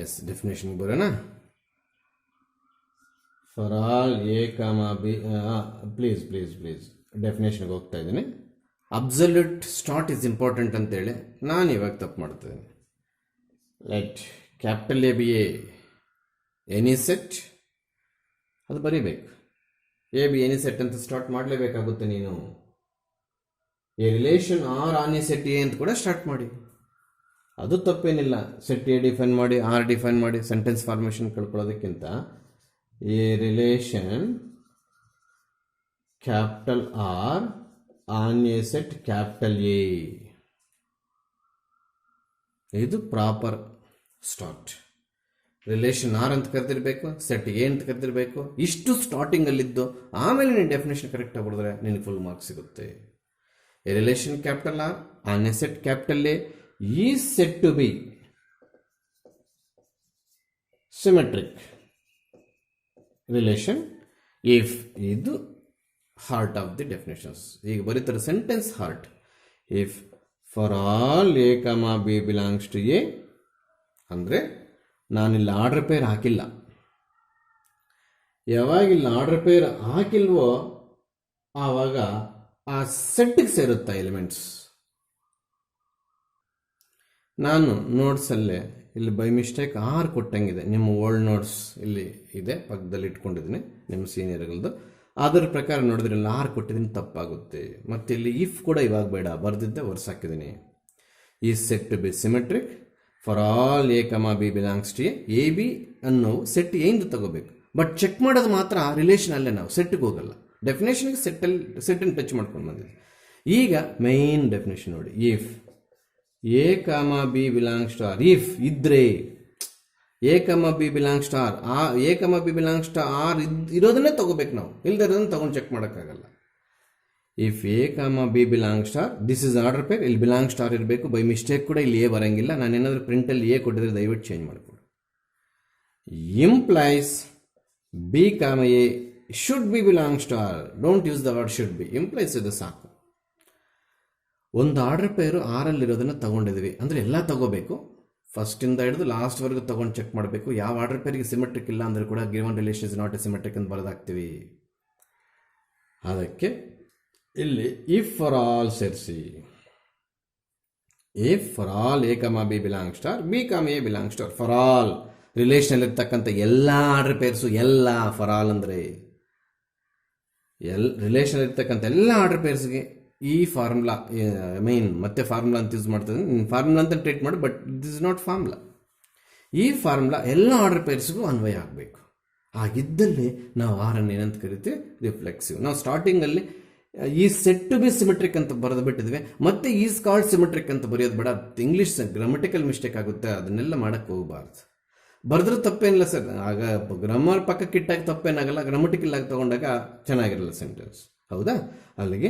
A: Yes, ಡೆಫಿನೇಷನ್ಗೆ ಬರೋಣ. For all A comma B, please ಡೆಫಿನೇಷನ್ಗೆ ಹೋಗ್ತಾ ಇದ್ದೀನಿ. ಅಬ್ಸಲ್ಯೂಟ್ ಸ್ಟಾರ್ಟ್ ಇಸ್ ಇಂಪಾರ್ಟೆಂಟ್ ಅಂತೇಳಿ ನಾನು ಇವಾಗ ತಪ್ಪು ಮಾಡ್ತಾಯಿದ್ದೀನಿ. Let capital A B A any set, ಅದು ಬರೀಬೇಕು. ಎ ಬಿ ಎನಿ ಸೆಟ್ ಅಂತ ಸ್ಟಾರ್ಟ್ ಮಾಡಲೇಬೇಕಾಗುತ್ತೆ ನೀನು. A relation R on A set A ಅಂತ ಕೂಡ ಸ್ಟಾರ್ಟ್ ಮಾಡಿ, ಅದು ತಪ್ಪೇನಿಲ್ಲ. ಸೆಟ್ ಎ ಡಿಫೈನ್ ಮಾಡಿ, ಆರ್ ಡಿಫೈನ್ ಮಾಡಿ, ಸೆಂಟೆನ್ಸ್ ಫಾರ್ಮೇಷನ್ ಕಳ್ಕೊಳ್ಳೋದಕ್ಕಿಂತ A relation capital R on A set capital A, ಇದು ಪ್ರಾಪರ್ ಸ್ಟಾರ್ಟ್. ರಿಲೇಷನ್ ಆರ್ ಅಂತ ಕರೆದಿರಬೇಕು, ಸೆಟ್ ಎ ಅಂತ ಕರೆದಿರಬೇಕು. ಇಷ್ಟು ಸ್ಟಾರ್ಟಿಂಗಲ್ಲಿದ್ದು ಆಮೇಲೆ ನೀನು ಡೆಫಿನೇಷನ್ ಕರೆಕ್ಟಾಗಿ ಬರೆದ್ರೆ ನಿನಗೆ ಫುಲ್ ಮಾರ್ಕ್ಸ್ ಸಿಗುತ್ತೆ. A relation capital R on A set capital A is said to be symmetric relation if, ಇದು ಹಾರ್ಟ್ ಆಫ್ ದಿ ಡೆಫಿನೇಷನ್ಸ್. ಈಗ ಬರೀತಾರೆ sentence heart. If for all A comma B belongs to A ಅಂದರೆ ನಾನಿಲ್ಲಿ order peer ಹಾಕಿಲ್ಲ. ಯಾವಾಗ ಇಲ್ಲಿ order peer ಹಾಕಿಲ್ವೋ ಆವಾಗ ಆ ಸೆಟ್ಗೆ ಸೇರುತ್ತಾ ಎಲಿಮೆಂಟ್ಸ್. ನಾನು ನೋಟ್ಸಲ್ಲೇ ಇಲ್ಲಿ ಬೈ ಮಿಸ್ಟೇಕ್ 6 ಕೊಟ್ಟಂಗಿದೆ. ನಿಮ್ಮ ಓಲ್ಡ್ ನೋಟ್ಸ್ ಇಲ್ಲಿ ಇದೆ, ಪಕ್ಕದಲ್ಲಿ ಇಟ್ಕೊಂಡಿದ್ದೀನಿ ನಿಮ್ಮ ಸೀನಿಯರ್ಗಳದ್ದು. ಅದರ ಪ್ರಕಾರ ನೋಡಿದ್ರೆ ಇಲ್ಲಿ 6 ಕೊಟ್ಟಿದ್ದೀನಿ, ತಪ್ಪಾಗುತ್ತೆ. ಮತ್ತು ಇಲ್ಲಿ ಇಫ್ ಕೂಡ ಇವಾಗ ಬೇಡ, ಬರೆದಿದ್ದೆ ವರ್ಸಾಕಿದ್ದೀನಿ. ಈ set to be symmetric for all A comma B belongs to A B ಅನ್ನೋ ಸೆಟ್ ಏಂದು ತಗೋಬೇಕು. ಬಟ್ ಚೆಕ್ ಮಾಡೋದು ಮಾತ್ರ ರಿಲೇಷನ್ ಅಲ್ಲೇ, ನಾವು ಸೆಟ್ಗೆ ಹೋಗಲ್ಲ. ಡೆಫಿನೇಷನ್ಗೆ ಸೆಟ್ಟನ್ನು ಟಚ್ ಮಾಡ್ಕೊಂಡು ಬಂದಿದ್ದೆ. ಈಗ ಮೇನ್ ಡೆಫಿನೇಷನ್ ನೋಡಿ. If A comma B belongs to R, if ಇದ್ರೆ A comma B belongs to R, A comma B belongs to R ಇರೋದನ್ನೇ ತಗೋಬೇಕು ನಾವು, ಇಲ್ಲದೆ ಇರೋದನ್ನು ತಗೊಂಡು ಚೆಕ್ ಮಾಡೋಕ್ಕಾಗಲ್ಲ. If A comma B belongs to R, this is order pair, ಇಲ್ಲಿ belongs to R ಇರಬೇಕು. ಬೈ ಮಿಸ್ಟೇಕ್ ಕೂಡ ಇಲ್ಲಿ ಎ ಬರೋಂಗಿಲ್ಲ. ನಾನು ಏನಾದರೂ ಪ್ರಿಂಟಲ್ಲಿ ಎ ಕೊಟ್ಟಿದ್ರೆ ದಯವಿಟ್ಟು ಚೇಂಜ್ ಮಾಡಿಕೊಡು. Implies B comma A should be belongs to R, don't use the word should be, implies ಇದು ಸಾಕು. ಒಂದು ಆರ್ಡರ್ ಪೇರು ಆರಲ್ಲಿರೋದನ್ನು ತಗೊಂಡಿದ್ವಿ ಅಂದರೆ ಎಲ್ಲ ತಗೋಬೇಕು, ಫಸ್ಟಿಂದ ಹಿಡಿದು ಲಾಸ್ಟ್ವರೆಗೂ ತೊಗೊಂಡು ಚೆಕ್ ಮಾಡಬೇಕು. ಯಾವ ಆರ್ಡರ್ ಪೇರಿಗೆ ಸಿಮೆಟ್ರಿಕ್ ಇಲ್ಲ ಅಂದರೆ ಕೂಡ given relation is not a symmetric ಅಂತ ಬರೆದಾಗ್ತೀವಿ. ಅದಕ್ಕೆ ಇಲ್ಲಿ ಇಫ್ ಫಾರ್ ಆಲ್ ಸೇರಿಸಿ, if for all A comma B belongs to R, B comma A belongs to R, for all relation ಇರ್ತಕ್ಕಂಥ ಎಲ್ಲ ಆರ್ಡರ್ ಪೇರ್ಸು, ಎಲ್ಲ ಫಾರ್ ಆಲ್ ಅಂದರೆ relation ಇರ್ತಕ್ಕಂಥ ಎಲ್ಲ ಆರ್ಡರ್ ಪೇರ್ಸ್ಗೆ ಈ ಫಾರ್ಮುಲಾ ಮೈನ್, ಮತ್ತೆ ಫಾರ್ಮುಲಾ ಅಂತ ಯೂಸ್ ಮಾಡ್ತದೆ. ಫಾರ್ಮುಲಾ ಅಂತ ಟ್ರೀಟ್ ಮಾಡಿ, but this is not formula. ಈ ಫಾರ್ಮುಲಾ ಎಲ್ಲ ಆರ್ಡರ್ ಪೇರ್ಸ್ಗೂ ಅನ್ವಯ ಆಗಬೇಕು. ಹಾಗಿದ್ದಲ್ಲಿ ನಾವು ಆರನ್ನು ಏನಂತ ಕರಿತೀವಿ? ರಿಫ್ಲೆಕ್ಸಿವ್. ನಾವು ಸ್ಟಾರ್ಟಿಂಗಲ್ಲಿ ಈ ಸೆಟ್ ಟು ಬಿ ಸಿಮೆಟ್ರಿಕ್ ಅಂತ ಬರೆದು ಬಿಟ್ಟಿದ್ವಿ, ಮತ್ತೆ ಈಸ್ ಕಾಲ್ಡ್ ಸಿಮೆಟ್ರಿಕ್ ಅಂತ ಬರೆಯೋದು ಬೇಡ. ಇಂಗ್ಲೀಷ್ ಗ್ರಾಮಟಿಕಲ್ ಮಿಸ್ಟೇಕ್ ಆಗುತ್ತೆ, ಅದನ್ನೆಲ್ಲ ಮಾಡೋಕ್ಕೆ ಹೋಗಬಾರ್ದು. ಬರೆದ್ರೂ ತಪ್ಪೇನಿಲ್ಲ ಸರ್, ಆಗ ಗ್ರಾಮರ್ ಪಕ್ಕಕ್ಕೆ ಇಟ್ಟಾಗ ತಪ್ಪೇನಾಗಲ್ಲ, ಗ್ರಾಮಟಿಕಲ್ ಆಗಿ ತೊಗೊಂಡಾಗ ಚೆನ್ನಾಗಿರಲ್ಲ ಸೆಂಟೆನ್ಸ್. ಹೌದಾ? ಅಲ್ಲಿಗೆ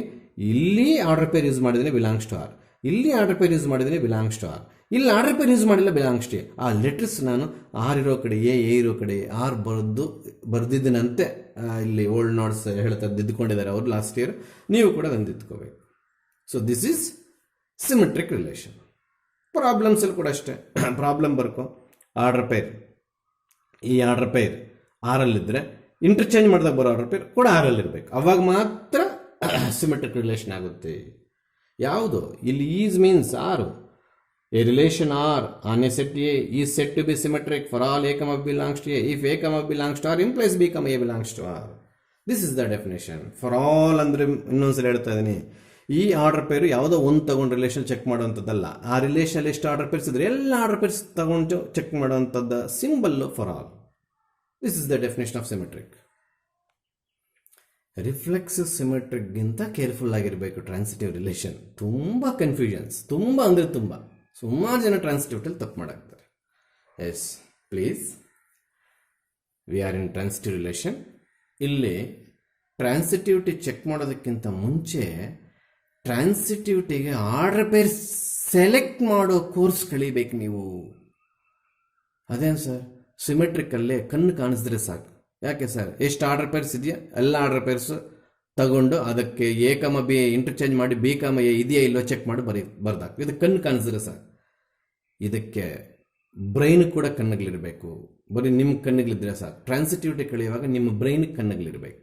A: ಇಲ್ಲಿ ಆರ್ಡರ್ ಪೇರ್ ಯೂಸ್ ಮಾಡಿದ್ದೀನಿ ಬಿಲಾಂಗ್ಸ್ ಟು ಆರ್, ಇಲ್ಲಿ ಆರ್ಡರ್ ಪೇರ್ ಯೂಸ್ ಮಾಡಿದ್ದೀನಿ ಬಿಲಾಂಗ್ಸ್ ಟು ಆರ್, ಇಲ್ಲಿ ಆರ್ಡರ್ ಪೇರ್ ಯೂಸ್ ಮಾಡಿಲ್ಲ ಬಿಲಾಂಗ್ಸ್ ಟು ಎ. ಆ ಲೆಟರ್ಸ್ ನಾನು ಆರ್ ಇರೋ ಕಡೆ ಎ ಇರೋ ಕಡೆ ಆರ್ ಬರೆದಿದ್ದನಂತೆ ಇಲ್ಲಿ ಓಲ್ಡ್ ನೋಟ್ಸ್ ಹೇಳ್ತಾ ತಿದ್ದುಕೊಂಡಿದ್ದಾರೆ ಅವರು ಲಾಸ್ಟ್ ಇಯರ್, ನೀವು ಕೂಡ ಅದನ್ನು ತಿದ್ದುಕೋಬೇಕು. So this is symmetric relation. ಪ್ರಾಬ್ಲಮ್ಸಲ್ಲಿ ಕೂಡ ಅಷ್ಟೇ, ಪ್ರಾಬ್ಲಮ್ ಬರ್ಕೋ ಆರ್ಡರ್ ಪೇರ್, ಈ ಆರ್ಡರ್ ಪೇರ್ ಆರಲ್ಲಿದ್ದರೆ ಇಂಟರ್ಚೇಂಜ್ ಮಾಡಿದಾಗ ಬರೋ ಆರ್ಡರ್ ಪೇರ್ ಕೂಡ ಆರಲ್ಲಿರಬೇಕು, ಅವಾಗ ಮಾತ್ರ ಸಿಮೆಟ್ರಿಕ್ ರಿಲೇಷನ್ ಆಗುತ್ತೆ. ಯಾವುದು ಇಲ್ಲಿ ಈಸ್ ಮೀನ್ಸ್ ಆರು. A relation R on a set A is said to be symmetric for all A, belongs to A if A, belongs to R implies B, A belongs to R. This is the definition. For all ಅಂದರೆ ಇನ್ನೊಂದ್ಸಲ ಹೇಳ್ತಾ ಇದ್ದೀನಿ, ಈ order ಪೇರು ಯಾವುದೋ ಒಂದು ತಗೊಂಡು relation check ಮಾಡುವಂಥದ್ದಲ್ಲ. ಆ ರಿಲೇಷನ್ ಎಷ್ಟು ಆರ್ಡರ್ ಪೇರ್ಸ್ ಇದ್ರೆ ಎಲ್ಲ ಆರ್ಡರ್ ಪೇರ್ಸ್ ತಗೊಂಡು ಚೆಕ್ ಮಾಡುವಂಥದ್ದು symbol for all. This is the definition of symmetric. Reflexive ಸಿಮೆಟ್ರಿಕ್ಗಿಂತ ಕೇರ್ಫುಲ್ ಆಗಿರಬೇಕು ಟ್ರಾನ್ಸಿಟಿವ್ ರಿಲೇಷನ್. ತುಂಬ ಕನ್ಫ್ಯೂಷನ್ಸ್, ತುಂಬ ಅಂದರೆ ತುಂಬ, ಸುಮಾರು ಜನ ಟ್ರಾನ್ಸಿಟಿವಿಟಿಯಲ್ಲಿ ತಪ್ಪು ಮಾಡಾಕ್ತಾರೆ. Yes please, we are in transitive relation. ಇಲ್ಲಿ ಟ್ರಾನ್ಸಿಟಿವಿಟಿ ಚೆಕ್ ಮಾಡೋದಕ್ಕಿಂತ ಮುಂಚೆ ಟ್ರಾನ್ಸಿಟಿವಿಟಿಗೆ ಆರ್ಡರ್ ಪೇರ್ ಸೆಲೆಕ್ಟ್ ಮಾಡೋ ಕೋರ್ಸ್ ಕಲಿಬೇಕು ನೀವು. ಅದೇನು ಸರ್, ಸಿಮೆಟ್ರಿಕಲ್ಲೇ ಕಣ್ಣು ಕಾಣಿಸಿದ್ರೆ ಸಾಕು. ಯಾಕೆ ಸರ್, ಎಷ್ಟು ಆರ್ಡರ್ ಪೇರ್ಸ್ ಇದೆಯಾ ಎಲ್ಲ ಆರ್ಡರ್ ಪೇರ್ಸ್ ತಗೊಂಡು ಅದಕ್ಕೆ ಎ, ಬಿ ಇಂಟರ್ಚೇಂಜ್ ಮಾಡಿ ಬಿ, ಎ ಇದೆಯಾ ಇಲ್ಲೋ ಚೆಕ್ ಮಾಡಿ ಬರ್ದಾಕು. ಇದು ಕಣ್ಣು ಕಾಣಿಸಿದ್ರೆ ಸಾಕು. ಇದಕ್ಕೆ ಬ್ರೈನ್ ಕೂಡ ಕಣ್ಣುಗಳಿರಬೇಕು. ಬರೀ ನಿಮ್ಮ ಕಣ್ಣುಗಳಿದ್ರೆ ಸಾಕು. ಟ್ರಾನ್ಸಿಟಿವಿಟಿ ಕಳೆಯುವಾಗ ನಿಮ್ಮ ಬ್ರೈನಿಗೆ ಕಣ್ಣುಗಳಿರಬೇಕು,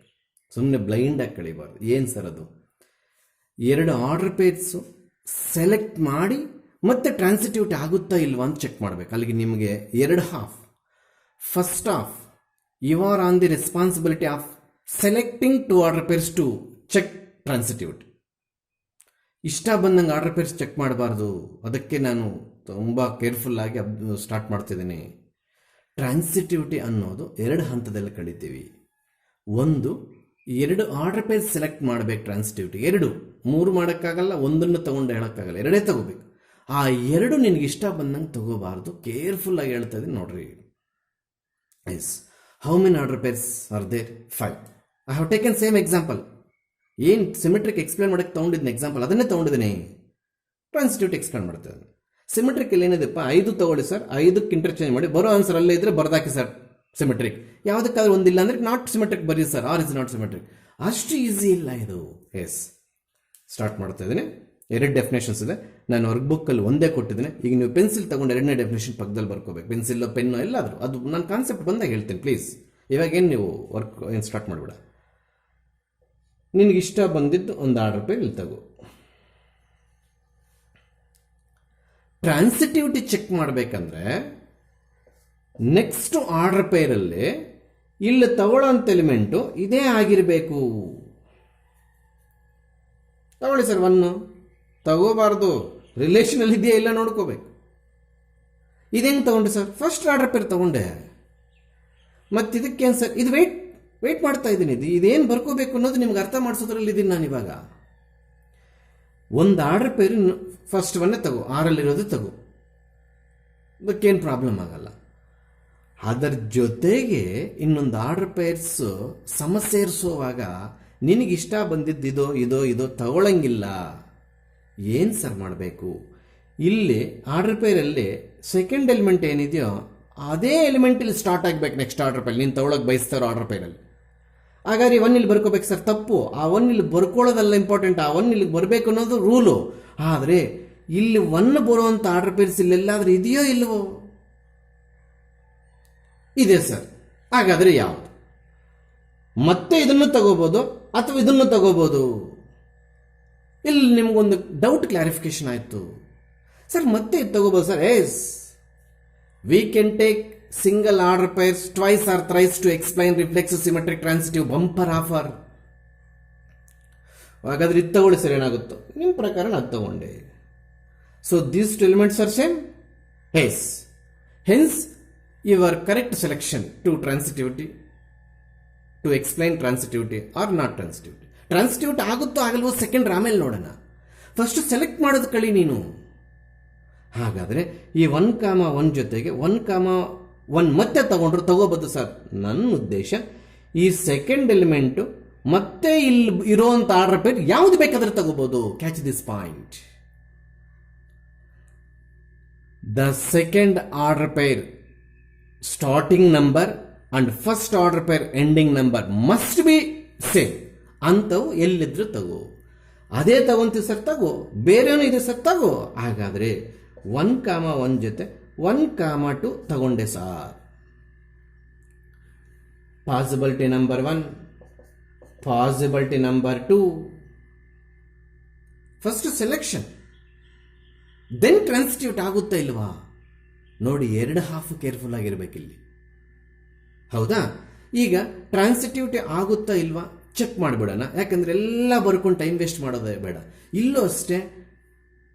A: ಸುಮ್ಮನೆ ಬ್ಲೈಂಡಾಗಿ ಕಳಿಬಾರ್ದು. ಏನು ಸರ್ ಅದು, ಎರಡು ಆರ್ಡರ್ ಪೇರ್ಸು ಸೆಲೆಕ್ಟ್ ಮಾಡಿ ಮತ್ತೆ ಟ್ರಾನ್ಸಿಟಿವಿಟಿ ಆಗುತ್ತಾ ಇಲ್ವಾ ಅಂತ ಚೆಕ್ ಮಾಡಬೇಕು. ಅಲ್ಲಿಗೆ ನಿಮಗೆ ಎರಡು half. First half you are on the responsibility of selecting two order pairs to check transitivity. ಇಷ್ಟ ಬಂದಂಗೆ ಆರ್ಡರ್ ಪೇರ್ಸ್ ಚೆಕ್ ಮಾಡಬಾರ್ದು. ಅದಕ್ಕೆ ನಾನು ತುಂಬ ಕೇರ್ಫುಲ್ಲಾಗಿ ಸ್ಟಾರ್ಟ್ ಮಾಡ್ತಿದ್ದೀನಿ. ಟ್ರಾನ್ಸಿಟಿವಿಟಿ ಅನ್ನೋದು ಎರಡು ಹಂತದಲ್ಲಿ ಕಳಿತೀವಿ. ಒಂದು, ಎರಡು ಆರ್ಡರ್ ಪೇರ್ಸ್ ಸೆಲೆಕ್ಟ್ ಮಾಡಬೇಕು. ಟ್ರಾನ್ಸಿಟಿವಿಟಿ ಎರಡು, ಮೂರು ಮಾಡೋಕ್ಕಾಗಲ್ಲ, ಒಂದನ್ನು ತೊಗೊಂಡು ಹೇಳೋಕ್ಕಾಗಲ್ಲ, ಎರಡೇ ತಗೋಬೇಕು. ಆ ಎರಡು ನಿನಗೆ ಇಷ್ಟ ಬಂದಂಗೆ ತಗೋಬಾರ್ದು. ಕೇರ್ಫುಲ್ಲಾಗಿ ಹೇಳ್ತಾ ಇದ್ದೀನಿ ನೋಡ್ರಿ. Yes, how many order pairs are there? 5. I have taken same example. ಏನು ಸಿಮೆಟ್ರಿಕ್ ಎಕ್ಸ್ಪ್ಲೇನ್ ಮಾಡೋಕ್ಕೆ ತೊಗೊಂಡಿದ್ದೀನಿ ಎಕ್ಸಾಂಪಲ್, ಅದನ್ನೇ ತೊಗೊಂಡಿದ್ದೀನಿ. ಟ್ರಾನ್ಸಿಟಿವಿಟಿ ಎಕ್ಸ್ಪ್ಲೇನ್ ಮಾಡ್ತಾ ಇದ್ದೀನಿ. ಸಿಮೆಟ್ರಿಕಲ್ಲಿ ಏನಿದೆಪ್ಪ, 5 ತಗೊಳ್ಳಿ ಸರ್, 5ಕ್ಕೆ ಇಂಟರ್ಚೇಂಜ್ ಮಾಡಿ ಬರೋ ಆನ್ಸರ್ ಅಲ್ಲೇ ಇದ್ರೆ ಬರ್ದಾಕಿ ಸರ್ ಸಿಮೆಟ್ರಿಕ್. ಯಾವುದಕ್ಕಾದ್ರೂ ಒಂದಿಲ್ಲ ಅಂದರೆ ನಾಟ್ ಸಿಮೆಟ್ರಿಕ್ ಬರೀ sir, R is not symmetric. ಅಷ್ಟು ಈಸಿ ಇಲ್ಲ ಇದು. ಎಸ್, ಸ್ಟಾರ್ಟ್ ಮಾಡ್ತಾ ಇದ್ದೀನಿ. 2 ಡೆಫಿನೇಷನ್ಸ್ ಇದೆ. ನಾನು ವರ್ಕ್ ಬುಕ್ಕಲ್ಲಿ ಒಂದೇ ಕೊಟ್ಟಿದ್ದೀನಿ. ಈಗ ನೀವು ಪೆನ್ಸಿಲ್ ತಗೊಂಡು 2ನೇ ಡೆಫಿನೇಷನ್ ಪಕ್ಕದಲ್ಲಿ ಬರ್ಕೋಬೇಕು. ಪೆನ್ಸಿಲ್, ಪೆನ್ನು ಎಲ್ಲಾದರೂ ಅದು ನಾನು ಕಾನ್ಸೆಪ್ಟ್ ಬಂದಾಗ ಹೇಳ್ತೀನಿ ಪ್ಲೀಸ್. ಇವಾಗೇನು ನೀವು ವರ್ಕ್ ಏನು ಸ್ಟಾರ್ಟ್ ಮಾಡಿಬಿಡ. ನಿನಗಿಷ್ಟ ಬಂದಿದ್ದು ಒಂದು ಆರ್ಡರ್ ಪೇರ್ ಇಲ್ಲಿ ತಗೋ. ಟ್ರಾನ್ಸಿಟಿವಿಟಿ ಚೆಕ್ ಮಾಡಬೇಕಂದ್ರೆ ನೆಕ್ಸ್ಟ್ ಆರ್ಡರ್ ಪೇರಲ್ಲಿ ಇಲ್ಲಿ ತಗೊಳ್ಳೋಂಥ ಎಲಿಮೆಂಟು ಇದೇ ಆಗಿರಬೇಕು. ತಗೊಳ್ಳಿ ಸರ್, 1 ತಗೋಬಾರ್ದು, ರಿಲೇಷನಲ್ಲಿ ಇದೆಯಾ ಇಲ್ಲ ನೋಡ್ಕೋಬೇಕು. ಇದೇನು ತಗೊಂಡೆ ಸರ್? ಫಸ್ಟ್ ಆರ್ಡರ್ ಪೇರ್ ತಗೊಂಡೆ. ಮತ್ತು ಇದಕ್ಕೇನು ಸರ್, ಇದು ವೆಯ್ಟ್ ಮಾಡ್ತಾ ಇದ್ದೀನಿ. ಇದೇನು ಬರ್ಕೋಬೇಕು ಅನ್ನೋದು ನಿಮ್ಗೆ ಅರ್ಥ ಮಾಡಿಸೋದ್ರಲ್ಲಿ ಇದ್ದೀನಿ ನಾನು ಇವಾಗ. ಒಂದು ಆರ್ಡರ್ ಪೇರ್ ಫಸ್ಟ್ ಒನ್ನೇ ತಗೋ, 6ರಲ್ಲಿರೋದು ತಗೋ, ಅದಕ್ಕೇನು ಪ್ರಾಬ್ಲಮ್ ಆಗಲ್ಲ. ಅದರ ಜೊತೆಗೆ ಇನ್ನೊಂದು ಆರ್ಡರ್ ಪೇರ್ಸ್ ಸೇರಿಸುವಾಗ ನಿನಗಿಷ್ಟ ಬಂದಿದ್ದು ಇದೋ ತಗೊಳ್ಳಂಗಿಲ್ಲ. ಏನು ಸರ್ ಮಾಡಬೇಕು? ಇಲ್ಲಿ ಆರ್ಡರ್ ಪೇರಲ್ಲಿ ಸೆಕೆಂಡ್ ಎಲಿಮೆಂಟ್ ಏನಿದೆಯೋ ಅದೇ ಎಲಿಮೆಂಟ್ ಇಲ್ಲಿ ಸ್ಟಾರ್ಟ್ ಆಗಬೇಕು ನೆಕ್ಸ್ಟ್ ಆರ್ಡರ್ ಪೇರ್. ನೀನು ತಗೊಳಕ್ಕೆ ಬಯಸ್ತಾರೋ ಆರ್ಡರ್ ಪೇರಲ್ಲಿ. ಹಾಗಾದ್ರೆ 1 ಇಲ್ಲಿ ಬರ್ಕೋಬೇಕು ಸರ್, ತಪ್ಪು. ಆ 1 ಇಲ್ಲಿ ಬರ್ಕೊಳ್ಳೋದಲ್ಲ ಇಂಪಾರ್ಟೆಂಟ್, ಆ 1 ಇಲ್ಲಿಗೆ ಬರಬೇಕು ಅನ್ನೋದು ರೂಲು. ಆದರೆ ಇಲ್ಲಿ 1 ಬರುವಂಥ ಆರ್ಡರ್ ಪೇರ್ಸ್ ಇಲ್ಲೆಲ್ಲಾದ್ರೂ ಇದೆಯೋ ಇಲ್ಲವೋ? ಇದೆ ಸರ್. ಹಾಗಾದರೆ ಯಾವುದು? ಮತ್ತೆ ಇದನ್ನು ತಗೋಬೋದು ಅಥವಾ ಇದನ್ನು ತಗೋಬೋದು. ಇಲ್ಲಿ ನಿಮಗೊಂದು ಡೌಟ್ ಕ್ಲಾರಿಫಿಕೇಶನ್ ಆಯಿತು ಸರ್. ಮತ್ತೆ ಇದು ತಗೋಬೋದು sir. Yes, we can take single order pairs twice or thrice to explain reflexive symmetric transitive bumper offer. ಹಾಗಾದ್ರೆ ಇದು ತಗೊಳ್ಳಿ ಸರ್, ಏನಾಗುತ್ತೋ ನಿಮ್ಮ ಪ್ರಕಾರ ನಾನು ತಗೊಂಡೆ. So these 2 elements are same. Yes, hence your correct selection to transitivity to explain transitivity or not transitivity. Transitivity ಆಗುತ್ತೋ ಆಗಲ್ವೋ ಸೆಕೆಂಡ್ ಆಮೇಲೆ ನೋಡೋಣ. ಫಸ್ಟ್ ಸೆಲೆಕ್ಟ್ ಮಾಡೋದು ಕಳಿ ನೀನು. ಹಾಗಾದರೆ ಈ 1,1 ಜೊತೆಗೆ 1,1 ಮತ್ತೆ ತಗೋಬೋದು ಸರ್. ನನ್ನ ಉದ್ದೇಶ ಈ ಸೆಕೆಂಡ್ ಎಲಿಮೆಂಟು ಮತ್ತೆ ಇಲ್ಲಿ ಇರೋವಂಥ ಆರ್ಡರ್ ಪೇರ್ ಯಾವುದು ಬೇಕಾದ್ರೆ ತಗೋಬೋದು. Catch this point. The second order pair starting number and first order pair ending number must be same ಅಂಥವು ಎಲ್ಲಿದ್ರು ತಗೋ. ಅದೇ ತಗೊಂತೀವಿ ಸರ್ ತಗೋ, ಬೇರೆನೂ ಇದೆ ಸರ್ ತಗೋ. ಹಾಗಾದರೆ 1,1 ಜೊತೆ 1,2 ತಗೊಂಡೆ sir. Possibility number 1, possibility number 2, first selection, then transitive ಆಗುತ್ತಾ ಇಲ್ವಾ ನೋಡಿ. 2 ಹಾಫ್ ಕೇರ್ಫುಲ್ ಆಗಿರ್ಬೇಕಿಲ್ಲಿ. ಹೌದಾ? ಈಗ ಟ್ರಾನ್ಸಿಟ್ಯೂಟ್ ಆಗುತ್ತಾ ಇಲ್ವಾ ಚೆಕ್ ಮಾಡಿಬಿಡೋಣ. ಯಾಕಂದ್ರೆ ಎಲ್ಲ ಬರ್ಕೊಂಡು ಟೈಮ್ ವೇಸ್ಟ್ ಮಾಡೋದೇ ಬೇಡ. ಇಲ್ಲೂ ಅಷ್ಟೇ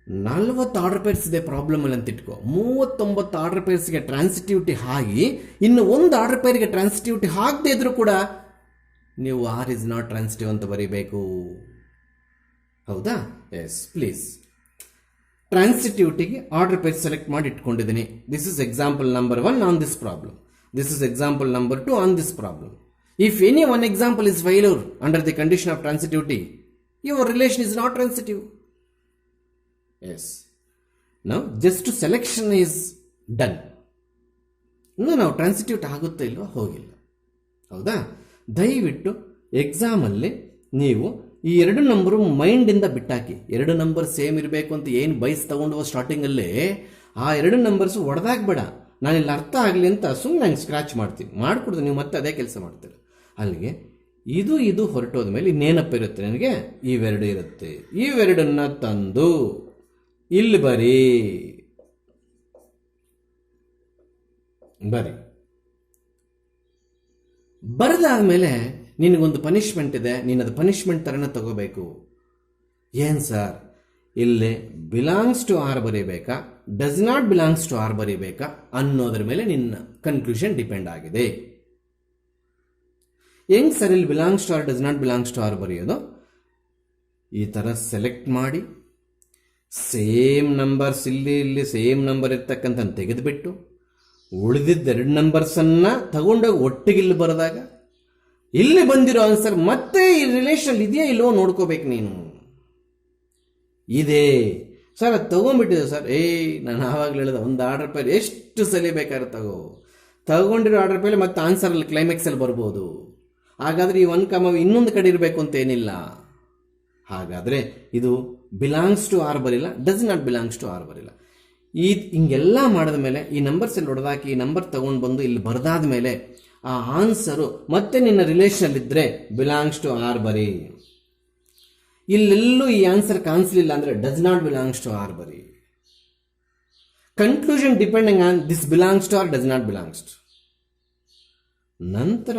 A: 40 ಆರ್ಡರ್ ಪೇರ್ಸ್ ಇದೆ ಪ್ರಾಬ್ಲಮ್ ಅಲ್ಲಿ ಅಂತ ಇಟ್ಕೋ. 39 ಆರ್ಡರ್ ಪೇರ್ಸ್ಗೆ ಟ್ರಾನ್ಸಿಟ್ಯೂಟಿ ಆಗಿ ಇನ್ನು ಒಂದು ಆರ್ಡರ್ ಪೇರ್ಗೆ ಟ್ರಾನ್ಸಿಟ್ಯೂಟಿ ಆಗದೆ ಇದ್ರೂ ಕೂಡ ನೀವು ಆರ್ ಇಸ್ ನಾಟ್ ಟ್ರಾನ್ಸಿಟಿವ್ ಅಂತ ಬರೀಬೇಕು. ಹೌದಾ? Yes please. ಟ್ರಾನ್ಸಿಟ್ಯೂಟಿಗೆ ಆರ್ಡರ್ ಪೇರ್ ಸೆಲೆಕ್ಟ್ ಮಾಡಿ ಇಟ್ಕೊಂಡಿದ್ದೀನಿ. This is example number 1 on this problem. This is example number 2 on this problem. If any one example is failure under the condition of transitivity, your relation is not transitive. Yes. Now, just selection is done. ನಾವು ಟ್ರಾನ್ಸಿಟ್ಯೂಟ್ ಆಗುತ್ತಾ ಇಲ್ವಾ? ಹೋಗಿಲ್ಲ. ಹೌದಾ? ದಯವಿಟ್ಟು ಎಕ್ಸಾಮಲ್ಲಿ ನೀವು ಈ 2 number ಮೈಂಡಿಂದ ಬಿಟ್ಟಾಕಿ. 2 number same ಇರಬೇಕು ಅಂತ ಏನು ಬೈಸ್ ತಗೊಂಡು ಸ್ಟಾರ್ಟಿಂಗಲ್ಲೇ ಆ 2 ನಂಬರ್ಸ್ ಹೊಡೆದಾಗಬೇಡ. ನಾನಿಲ್ಲಿ ಅರ್ಥ ಆಗಲಿ ಅಂತ ಸುಮ್ಮನೆ ನಂಗೆ ಸ್ಕ್ರಾಚ್ ಮಾಡ್ತೀನಿ, ಮಾಡಿಕೊಡ್ದು ನೀವು ಮತ್ತೆ ಅದೇ ಕೆಲಸ ಮಾಡ್ತೀರ. ಅಲ್ಲಿಗೆ ಇದು ಹೊರಟೋದ ಮೇಲೆ ಇನ್ನೇನಪ್ಪ ಇರುತ್ತೆ ನನಗೆ? ಇವೆರಡು ಇರುತ್ತೆ. ಇವೆರಡನ್ನ ತಂದು ಇಲ್ಲಿ ಬರೀ ಬರೆದಾದ್ಮೇಲೆ ನಿನಗೊಂದು ಪನಿಷ್ಮೆಂಟ್ ಇದೆ. ನೀನು ಅದು ಪನಿಷ್ಮೆಂಟ್ ಥರನೇ ತಗೋಬೇಕು. ಏನು ಸರ್ ಇಲ್ಲಿ ಬಿಲಾಂಗ್ಸ್ ಟು ಆರ್ ಬರೀಬೇಕಾ, does not belongs to R ಬರೀಬೇಕಾ ಅನ್ನೋದ್ರ ಮೇಲೆ ನಿನ್ನ ಕನ್ಕ್ಲೂಷನ್ ಡಿಪೆಂಡ್ ಆಗಿದೆ. ಹೆಂಗ್ ಸರ್ ಇಲ್ಲಿ belongs to R does not belongs to R ಬರೆಯೋದು? ಈ ಥರ ಸೆಲೆಕ್ಟ್ ಮಾಡಿ ಸೇಮ್ ನಂಬರ್ಸ್ ಇಲ್ಲಿ ಸೇಮ್ ನಂಬರ್ ಇರ್ತಕ್ಕಂಥ ತೆಗೆದುಬಿಟ್ಟು ಉಳಿದಿದ್ದ 2 ನಂಬರ್ಸನ್ನು ತಗೊಂಡೋಗಿ ಒಟ್ಟಿಗೆ ಇಲ್ಲಿ ಬರೆದಾಗ ಇಲ್ಲಿ ಬಂದಿರೋ ಆನ್ಸರ್ ಮತ್ತೆ ಈ ರಿಲೇಷನ್ ಇದೆಯಾ ಇಲ್ಲೋ ನೋಡ್ಕೋಬೇಕು ನೀನು. ಇದೆ ಸರ್, ಅದು ತಗೊಂಡ್ಬಿಟ್ಟಿದೆ ಸರ್. ನಾನು ಆವಾಗಲೇ ಹೇಳಿದೆ ಒಂದು ಆರ್ಡರ್ ಪೇರ್ ಎಷ್ಟು ಸಲ ಬೇಕಾದ್ರೆ ತಗೊಂಡಿರೋ ಆರ್ಡರ್ ಪೇರ್ ಮತ್ತೆ ಆನ್ಸರಲ್ಲಿ ಕ್ಲೈಮ್ಯಾಕ್ಸಲ್ಲಿ ಬರ್ಬೋದು. ಹಾಗಾದರೆ ಈ 1, ಇನ್ನೊಂದು ಕಡೆ ಇರಬೇಕು ಅಂತ ಏನಿಲ್ಲ. ಹಾಗಾದರೆ ಇದು ಬಿಲಾಂಗ್ಸ್ ಟು ಆರ್ ಬರಿಲ್ಲ, does not belongs to R ಬರಿಲ್ಲ. ಹಿಂಗೆಲ್ಲ ಮಾಡಿದ ಮೇಲೆ ಈ ನಂಬರ್ಸಲ್ಲಿ ಹೊಡೆದಾಕಿ ಈ ನಂಬರ್ ತಗೊಂಡು ಬಂದು ಇಲ್ಲಿ ಬರೆದಾದ ಮೇಲೆ ಆ ಆನ್ಸರು ಮತ್ತೆ ನಿನ್ನ ರಿಲೇಷನಲ್ಲಿದ್ದರೆ ಬಿಲಾಂಗ್ಸ್ ಟು ಆರ್ ಬರಿ. ಇಲ್ಲೆಲ್ಲೂ ಈ ಆನ್ಸರ್ ಕಾಣಿಸ್ಲಿಲ್ಲ ಅಂದರೆ does not belongs to R ಬರಿ. Conclusion depending on this belongs to R does not belongs to. ನಂತರ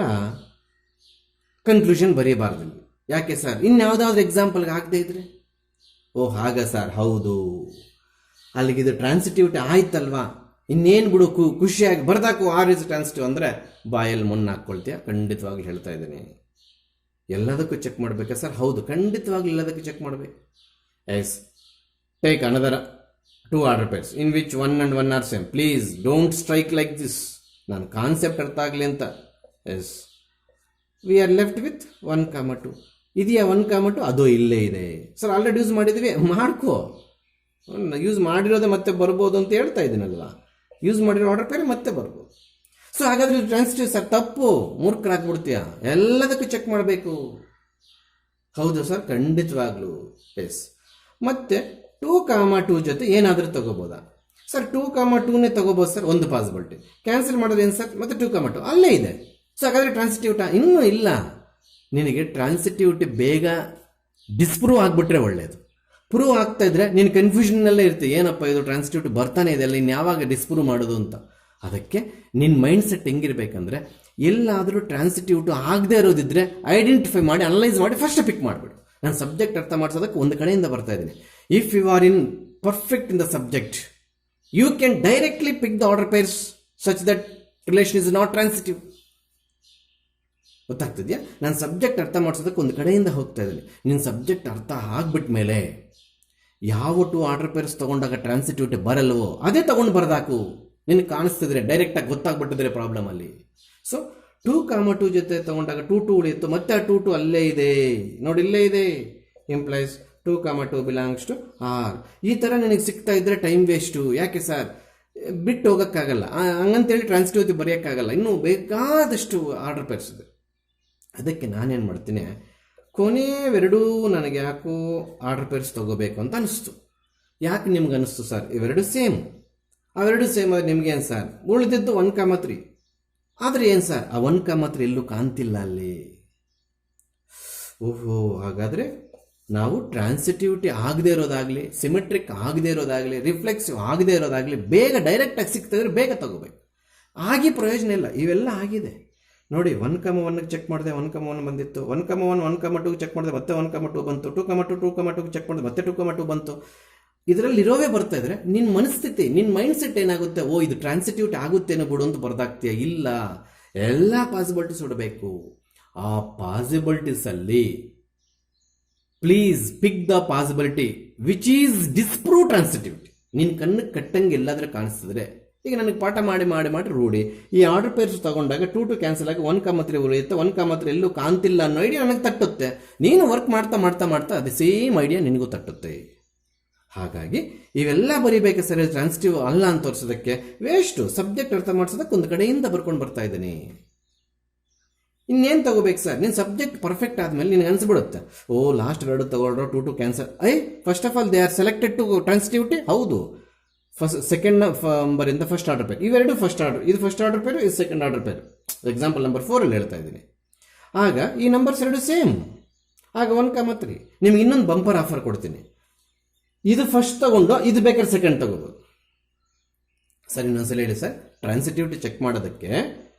A: ಕನ್ಕ್ಲೂಷನ್ ಬರೀಬಾರ್ದು. ಯಾಕೆ ಸರ್? ಇನ್ಯಾವುದಾದ್ರೂ ಎಕ್ಸಾಂಪಲ್ಗೆ ಆಗದೆ ಇದ್ರೆ ಹಾಗ ಸರ್, ಹೌದು ಅಲ್ಲಿಗಿದು ಟ್ರಾನ್ಸಿಟಿವಿಟಿ ಆಯ್ತಲ್ವಾ, ಇನ್ನೇನು ಬಿಡು ಖುಷಿಯಾಗಿ ಬರ್ದಾಕು ಆರ್ ಇಸ್ ಟ್ರಾನ್ಸಿಟಿವ್ ಅಂದರೆ ಬಾಯಲ್ಲಿ ಮುನ್ನ ಹಾಕ್ಕೊಳ್ತೀಯ. ಖಂಡಿತವಾಗ್ಲೂ ಹೇಳ್ತಾ ಇದ್ದೀನಿ. ಎಲ್ಲದಕ್ಕೂ ಚೆಕ್ ಮಾಡಬೇಕಾ ಸರ್? ಹೌದು, ಖಂಡಿತವಾಗ್ಲೂ ಎಲ್ಲದಕ್ಕೂ ಚೆಕ್ ಮಾಡಬೇಕು. Yes, take another 2 order pairs in which 1 and 1 are same. Please don't strike like this. ನಾನು ಕಾನ್ಸೆಪ್ಟ್ ಅರ್ಥ ಆಗಲಿ ಅಂತ. Yes, we are left with 1, 2. ಇದೆಯಾ 1, 2? ಅದು ಇಲ್ಲೇ ಇದೆ ಸರ್. ಆಲ್ರೆಡಿ ಯೂಸ್ ಮಾಡಿದ್ವಿ, ಮಾಡ್ಕೋ. ಯೂಸ್ ಮಾಡಿರೋದೇ ಮತ್ತೆ ಬರ್ಬೋದು ಅಂತ ಹೇಳ್ತಾ ಇದ್ದೀನಲ್ವಾ. ಯೂಸ್ ಮಾಡಿರೋ ಆರ್ಡರ್ ಪೇರ್ ಮತ್ತೆ ಬರ್ಬೋದು. ಸೊ ಹಾಗಾದ್ರೆ ಟ್ರಾನ್ಸಿಟಿವ್ ಸರ್ ತಪ್ಪು, ಮೂರ್ಖರಾಗ್ಬಿಡ್ತೀಯ. ಎಲ್ಲದಕ್ಕೂ ಚೆಕ್ ಮಾಡಬೇಕು. ಹೌದು ಸರ್, ಖಂಡಿತವಾಗ್ಲು. ಎಸ್, ಮತ್ತೆ 2, 2 ಜೊತೆ ಏನಾದರೂ ತಗೋಬೋದಾ ಸರ್? 2, 2ನೇ ತಗೋಬೋದು ಸರ್. ಒಂದು ಪಾಸಿಬಿಲಿಟಿ. ಕ್ಯಾನ್ಸಲ್ ಮಾಡೋದು ಏನು ಸರ್? ಮತ್ತೆ 2, 2 ಅಲ್ಲೇ ಇದೆ. ಸೊ ಹಾಗಾದ್ರೆ ಟ್ರಾನ್ಸಿಟಿವಿಟಾ? ಇನ್ನೂ ಇಲ್ಲ. ನಿನಗೆ ಟ್ರಾನ್ಸಿಟಿವಿಟಿ ಬೇಗ ಡಿಸ್ಪ್ರೂವ್ ಆಗಿಬಿಟ್ರೆ ಒಳ್ಳೆಯದು. ಪ್ರೂವ್ ಆಗ್ತಾ ಇದ್ರೆ ನೀನು ಕನ್ಫ್ಯೂಷನ್ನಲ್ಲೇ ಇರ್ತೀವಿ. ಏನಪ್ಪ ಇದು ಟ್ರಾನ್ಸಿಟಿವಿಟಿ ಬರ್ತಾನೆ ಇದೆ ಅಲ್ಲ, ಇನ್ನು ಯಾವಾಗ ಡಿಸ್ಪ್ರೂವ್ ಮಾಡೋದು ಅಂತ. ಅದಕ್ಕೆ ನಿನ್ನ ಮೈಂಡ್ ಸೆಟ್ ಹೆಂಗಿರ್ಬೇಕಂದ್ರೆ, ಎಲ್ಲಾದರೂ ಟ್ರಾನ್ಸಿಟಿವಿಟಿ ಆಗದೆ ಇರೋದಿದ್ರೆ ಐಡೆಂಟಿಫೈ ಮಾಡಿ, ಅನಲೈಸ್ ಮಾಡಿ ಫಸ್ಟ್ ಪಿಕ್ ಮಾಡಿಬಿಡು. ನಾನು ಸಬ್ಜೆಕ್ಟ್ ಅರ್ಥ ಮಾಡಿಸೋದಕ್ಕೆ ಒಂದು ಕಡೆಯಿಂದ ಬರ್ತಾ ಇದ್ದೀನಿ. If you are in perfect in the subject, you can directly pick the order pairs such that relation is not transitive. ಗೊತ್ತಾಗ್ತಿದ್ಯಾ? ನಾನು ಸಬ್ಜೆಕ್ಟ್ ಅರ್ಥ ಮಾಡಿಸೋದಕ್ಕೆ ಒಂದು ಕಡೆಯಿಂದ ಹೋಗ್ತಾ ಇದ್ದೀನಿ. ನಿನ್ನ ಸಬ್ಜೆಕ್ಟ್ ಅರ್ಥ ಆಗ್ಬಿಟ್ಟ ಮೇಲೆ ಯಾವ 2 ಆರ್ಡರ್ ಪೇರ್ಸ್ ತೊಗೊಂಡಾಗ ಟ್ರಾನ್ಸಿಟಿವಿಟಿ ಬರಲ್ವೋ ಅದೇ ತೊಗೊಂಡು ಬರದಾಕು. ನಿನಗೆ ಕಾಣಿಸ್ತಿದ್ರೆ, ಡೈರೆಕ್ಟಾಗಿ ಗೊತ್ತಾಗ್ಬಿಟ್ಟಿದ್ರೆ ಪ್ರಾಬ್ಲಮ್ ಅಲ್ಲಿ. ಸೊ 2, 2 ಜೊತೆ ತೊಗೊಂಡಾಗ 2, 2 ಉಳಿಯಿತು. ಮತ್ತೆ ಆ 2, 2 ಅಲ್ಲೇ ಇದೆ ನೋಡಿ, ಇಲ್ಲೇ ಇದೆ. Implies 2, 2 belongs to R. ಈ ಥರ ನಿನಗೆ ಸಿಗ್ತಾ ಇದ್ರೆ ಟೈಮ್ ವೇಸ್ಟು. ಯಾಕೆ ಸರ್? ಬಿಟ್ಟು ಹೋಗೋಕ್ಕಾಗಲ್ಲ. ಹಂಗಂತೇಳಿ ಟ್ರಾನ್ಸಿಟಿವ್ ಬರೆಯೋಕ್ಕಾಗಲ್ಲ. ಇನ್ನೂ ಬೇಕಾದಷ್ಟು ಆರ್ಡರ್ ಪೇರ್ಸ್ ಇದೆ. ಅದಕ್ಕೆ ನಾನೇನು ಮಾಡ್ತೀನಿ, ಕೊನೆಯವೆರಡೂ ನನಗೆ ಯಾಕೋ ಆರ್ಡರ್ ಪೇರ್ಸ್ ತೊಗೋಬೇಕು ಅಂತ ಅನಿಸ್ತು. ಯಾಕೆ ನಿಮ್ಗೆ ಅನಿಸ್ತು ಸರ್? ಇವೆರಡು ಸೇಮ್. ಅವೆರಡು ಸೇಮ್ ಆದರೆ ನಿಮ್ಗೇನು ಸರ್? ಉಳಿದಿದ್ದು 1,3. ಆದರೆ ಏನು ಸರ್, ಆ 1,3 ಎಲ್ಲೂ ಕಾಣ್ತಿಲ್ಲ ಅಲ್ಲಿ. ಓಹೋ, ಹಾಗಾದರೆ ನಾವು ಟ್ರಾನ್ಸಿಟಿವಿಟಿ ಆಗದೆ ಇರೋದಾಗಲಿ, ಸಿಮೆಟ್ರಿಕ್ ಆಗದೆ ಇರೋದಾಗಲಿ, ರಿಫ್ಲೆಕ್ಸಿವ್ ಆಗದೆ ಇರೋದಾಗಲಿ ಬೇಗ ಡೈರೆಕ್ಟಾಗಿ ಸಿಗ್ತಿದ್ರೆ ಬೇಗ ತಗೋಬೇಕು. ಆಗಿ ಪ್ರಯೋಜನ ಇಲ್ಲ. ಇವೆಲ್ಲ ಆಗಿದೆ ನೋಡಿ. 1,1ಗೆ ಚೆಕ್ ಮಾಡಿದೆ, 1,1 ಬಂದಿತ್ತು. 1,1 1,2ಗೆ ಚೆಕ್ ಮಾಡಿದೆ, ಮತ್ತೆ 1,2 ಬಂತು. 2,2 2,2ಗೆ ಚೆಕ್ ಮಾಡಿದೆ, ಮತ್ತೆ 2,2 ಬಂತು. ಇದರಲ್ಲಿ ಇರೋವೇ ಬರ್ತಾ ಇದ್ರೆ ನಿನ್ನ ಮನಸ್ಥಿತಿ, ನಿನ್ನ ಮೈಂಡ್ ಸೆಟ್ ಏನಾಗುತ್ತೆ? ಓ, ಇದು ಟ್ರಾನ್ಸಿಟಿವಿಟಿ ಆಗುತ್ತೇನೋ ಬಿಡು ಅಂತ ಬರ್ದಾಗ್ತೀಯ. ಇಲ್ಲ, ಎಲ್ಲ ಪಾಸಿಬಿಲಿಟೀಸ್ ಇಡಬೇಕು. ಆ ಪಾಸಿಬಿಲಿಟೀಸಲ್ಲಿ please pick the possibility which is disprove transitivity. ನಿನ್ನ ಕಣ್ಣಿಗೆ ಕಟ್ಟಂಗೆ ಎಲ್ಲಾದರೂ ಕಾಣಿಸ್ತಿದ್ರೆ, ಈಗ ನನಗೆ ಪಾಠ ಮಾಡಿ ರೂಢಿ, ಈ ಆರ್ಡರ್ ಪೇರ್ಸ್ ತಗೊಂಡಾಗ 2 2 ಕ್ಯಾನ್ಸಲ್ ಆಗಿ 1,3 ಉಳಿಯುತ್ತೆ. 1,3 ಎಲ್ಲೂ ಕಾಣ್ತಿಲ್ಲ ಅನ್ನೋ ಐಡಿಯಾ ನನಗೆ ತಟ್ಟುತ್ತೆ. ನೀನು ವರ್ಕ್ ಮಾಡ್ತಾ ಮಾಡ್ತಾ ಮಾಡ್ತಾ ಅದು ಸೇಮ್ ಐಡಿಯಾ ನಿನಗೂ ತಟ್ಟುತ್ತೆ. ಹಾಗಾಗಿ ಇವೆಲ್ಲ ಬರೀಬೇಕು ಸರಿ, ಟ್ರಾನ್ಸಿಟಿವ್ ಅಲ್ಲ ಅಂತ ತೋರಿಸೋದಕ್ಕೆ ವೇಸ್ಟು. ಸಬ್ಜೆಕ್ಟ್ ಅರ್ಥ ಮಾಡಿಸೋದಕ್ಕೆ ಒಂದು ಕಡೆಯಿಂದ ಬರ್ಕೊಂಡು ಬರ್ತಾ ಇದ್ದೀನಿ. ಇನ್ನೇನು ತಗೋಬೇಕು ಸರ್? ನೀನು ಸಬ್ಜೆಕ್ಟ್ ಪರ್ಫೆಕ್ಟ್ ಆದಮೇಲೆ ನಿನಗೆ ಅನಿಸ್ಬಿಡುತ್ತೆ, ಓ ಲಾಸ್ಟ್ 2 ತಗೊಳ್ರೋ, 2 2 cancel. First of all they are selected to transitivity. ಹೌದು, ಸೆಕೆಂಡ್ ನಂಬರಿಂದ ಫಸ್ಟ್ ಆರ್ಡರ್ ಪೇರ್. ಇವೆರಡು ಫಸ್ಟ್ ಆರ್ಡರ್, ಇದು ಫಸ್ಟ್ ಆರ್ಡರ್ ಪೇರು, ಇದು second order pair. Example number 4 ಹೇಳ್ತಾ ಇದ್ದೀನಿ. ಆಗ ಈ ನಂಬರ್ಸ್ ಎರಡು ಸೇಮ್. ಆಗ 1,3. ನಿಮ್ಗೆ ಇನ್ನೊಂದು ಬಂಪರ್ ಆಫರ್ ಕೊಡ್ತೀನಿ. ಇದು ಫಸ್ಟ್ ತಗೊಂಡು ಇದು ಬೇಕಾದ್ರೆ ಸೆಕೆಂಡ್ ತಗೋಬೋದು. ಸರ್ ಇನ್ನೊಂದ್ಸಲ ಹೇಳಿ ಸರ್. ಟ್ರಾನ್ಸಿಟಿವಿಟಿ ಚೆಕ್ ಮಾಡೋದಕ್ಕೆ